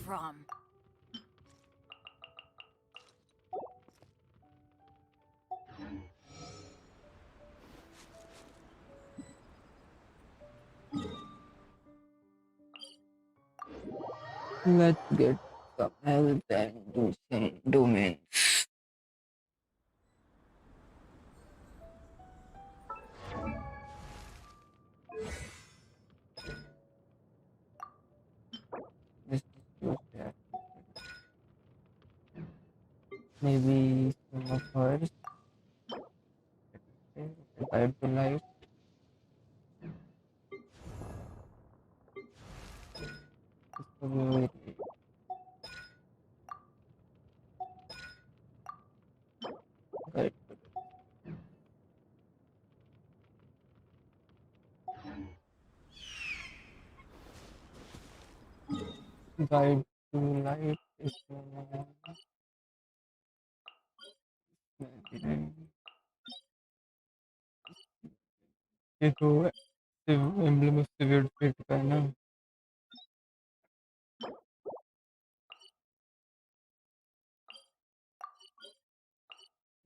from? Let's get some health and do some domains. Let's just use that. Maybe some of hers. Okay, guide to life. Guide guide to light is ये तो emblem of severe fate का है ना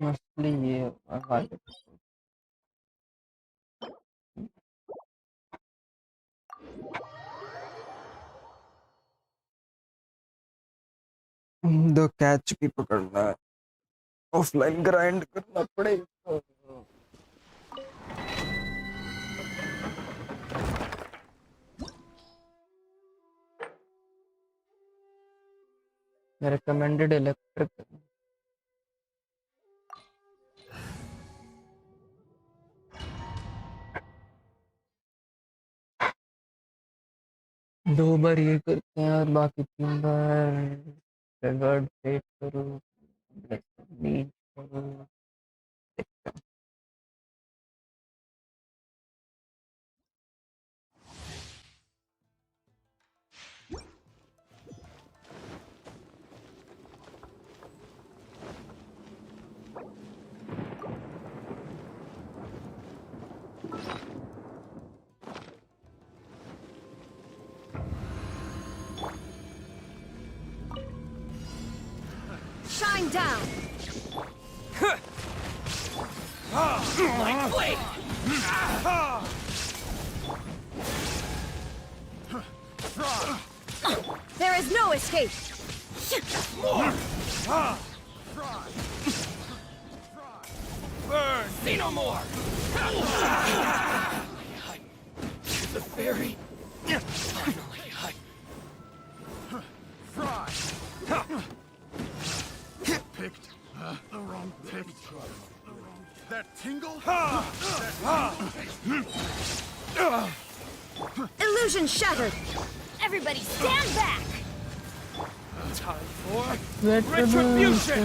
mostly ये वाले दो catch भी पकड़ना है ऑफलाइन ग्राइंड करना पड़ेगा recommended electric दो बार ये करते हैं और बाकी 3 बार रिवर्ड फेट करो नीड करो Shine down! Like blade! There is no escape! More! Burn! See no more! The fairy! Finally, Fry! Picked the wrong pick. That tingle? Illusion shattered! Everybody stand back! time for retribution!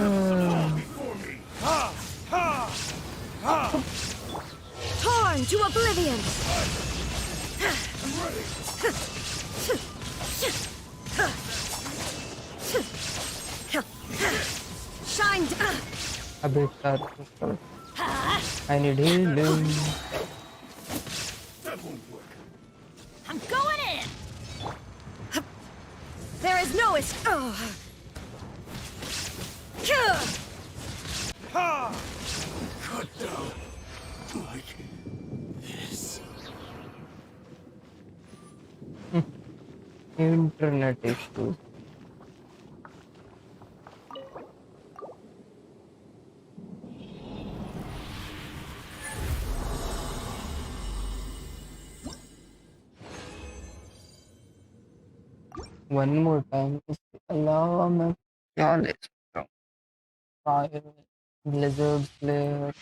Torn to oblivion! Shine down! अबे start. I need healing. I'm going in! There is no escape! Cut down like this. Internet issues. One more time, इसके अलावा मैं क्या ले सकता हूँ? Fire, Blizzard Slayer,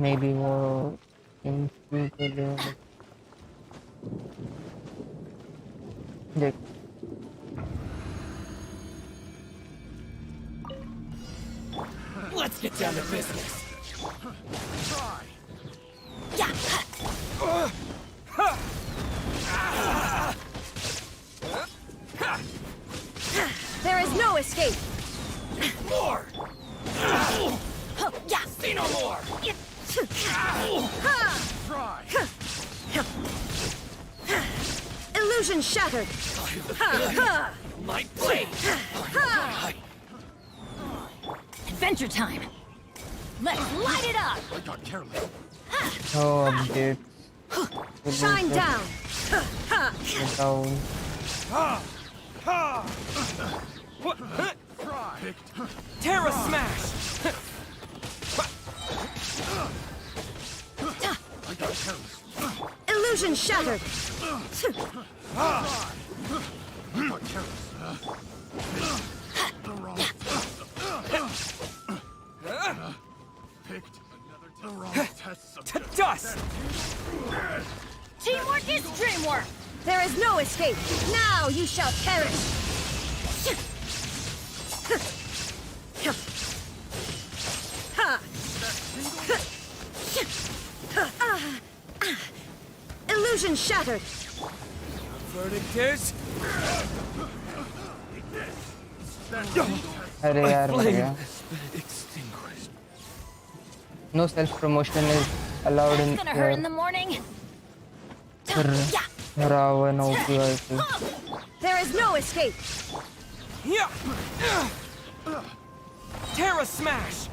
maybe वो Infuse के लिए देख Let's get down to business. Try. There is no escape! More! See no more! Try. Illusion shattered! My blade! Adventure time! Let's light it up! I got careless. Oh, update. Shine down! Down. Terra Smash! I got careless. Illusion shattered! I got careless. The wrong. Picked the wrong test subject. Dust! Teamwork is dreamwork! There is no escape! Now you shall perish! Illusion shattered! Verdict is... अरे यार मर गया. Extinguished. No self promotion is allowed in It's gonna hurt in the morning. Raven OPIC. There is no escape! Terra Smash!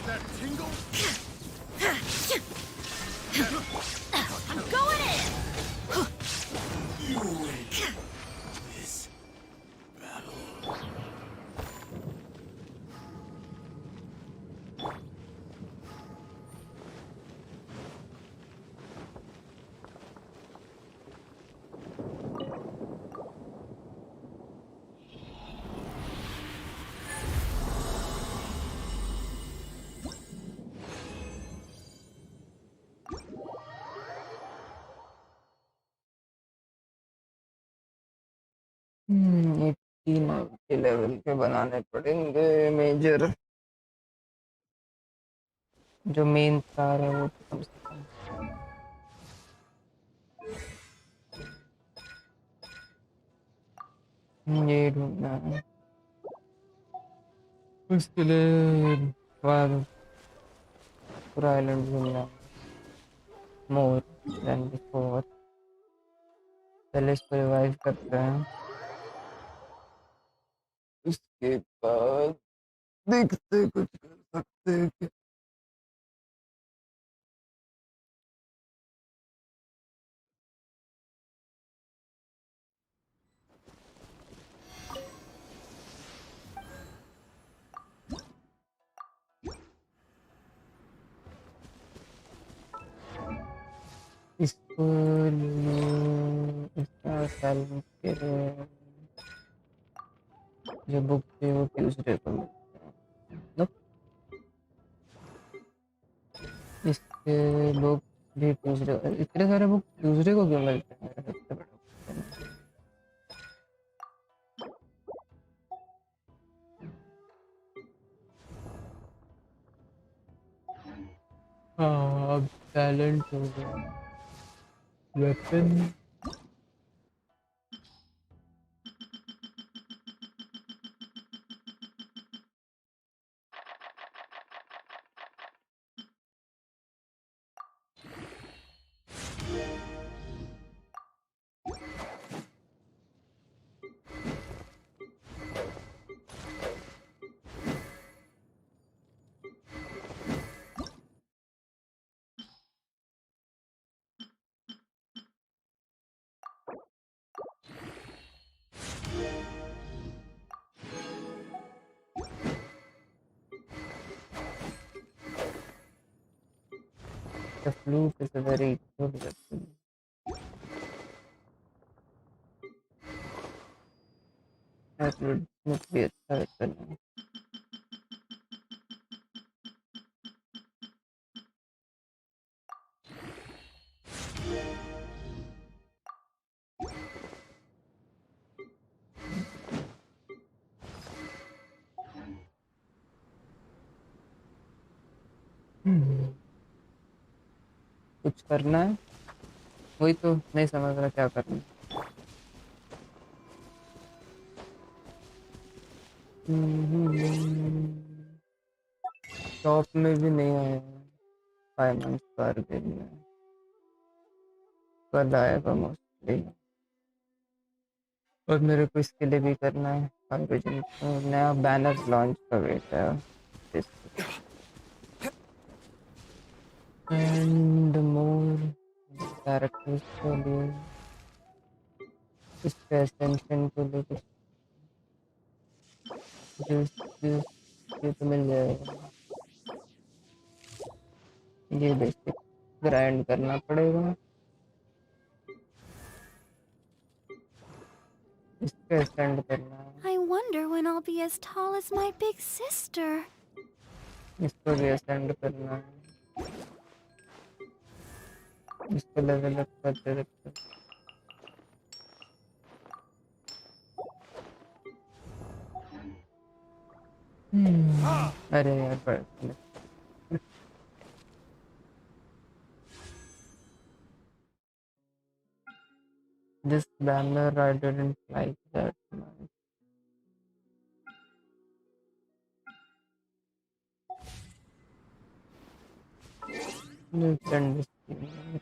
That tingle? I'm going in! You win this battle. Level के बनाने पड़ेंगे major. जो main तार है वो तो कम से कम ये ढूंढना है. उसके लिए पूरा आइलैंड घूमना है. More than before. पहले इसको रिवाइव करते हैं. उसके बाद देखते कुछ कर सकते हैं क्या. इसको इसका साइलेंस के लिए जो बुक थी वो ट्यूसडे को मिलती है. नो इसके बुक भी ट्यूसडे. इतने सारे बुक ट्यूसडे को क्यों मिलते हैं? मेरा सबसे बड़ा क्वेश्चन है. हाँ अब टैलेंट हो गया. Weapon The fluke is a very good weapon. That would not be a weapon. कुछ करना है. वही तो नहीं समझ रहा क्या करना है. शॉप में भी नहीं आया. 5 months पर दिन में कल आएगा मोस्ट. और मेरे को इसके लिए भी करना है Origin को नया बैनर लॉन्च का वेट है एंड मोर कैरेक्टर्स के लिए इसके एसेंशन के लिए कुछ ये तो मिल जाएगा ये बेसिक ग्राइंड करना पड़ेगा इसके एसेंड करना है I wonder when I'll be as tall as my big sister. इसको भी असेंड करना है इसको लेवल अप करते रहते अरे यार पर this banner I didn't like that much. Let's end this thing.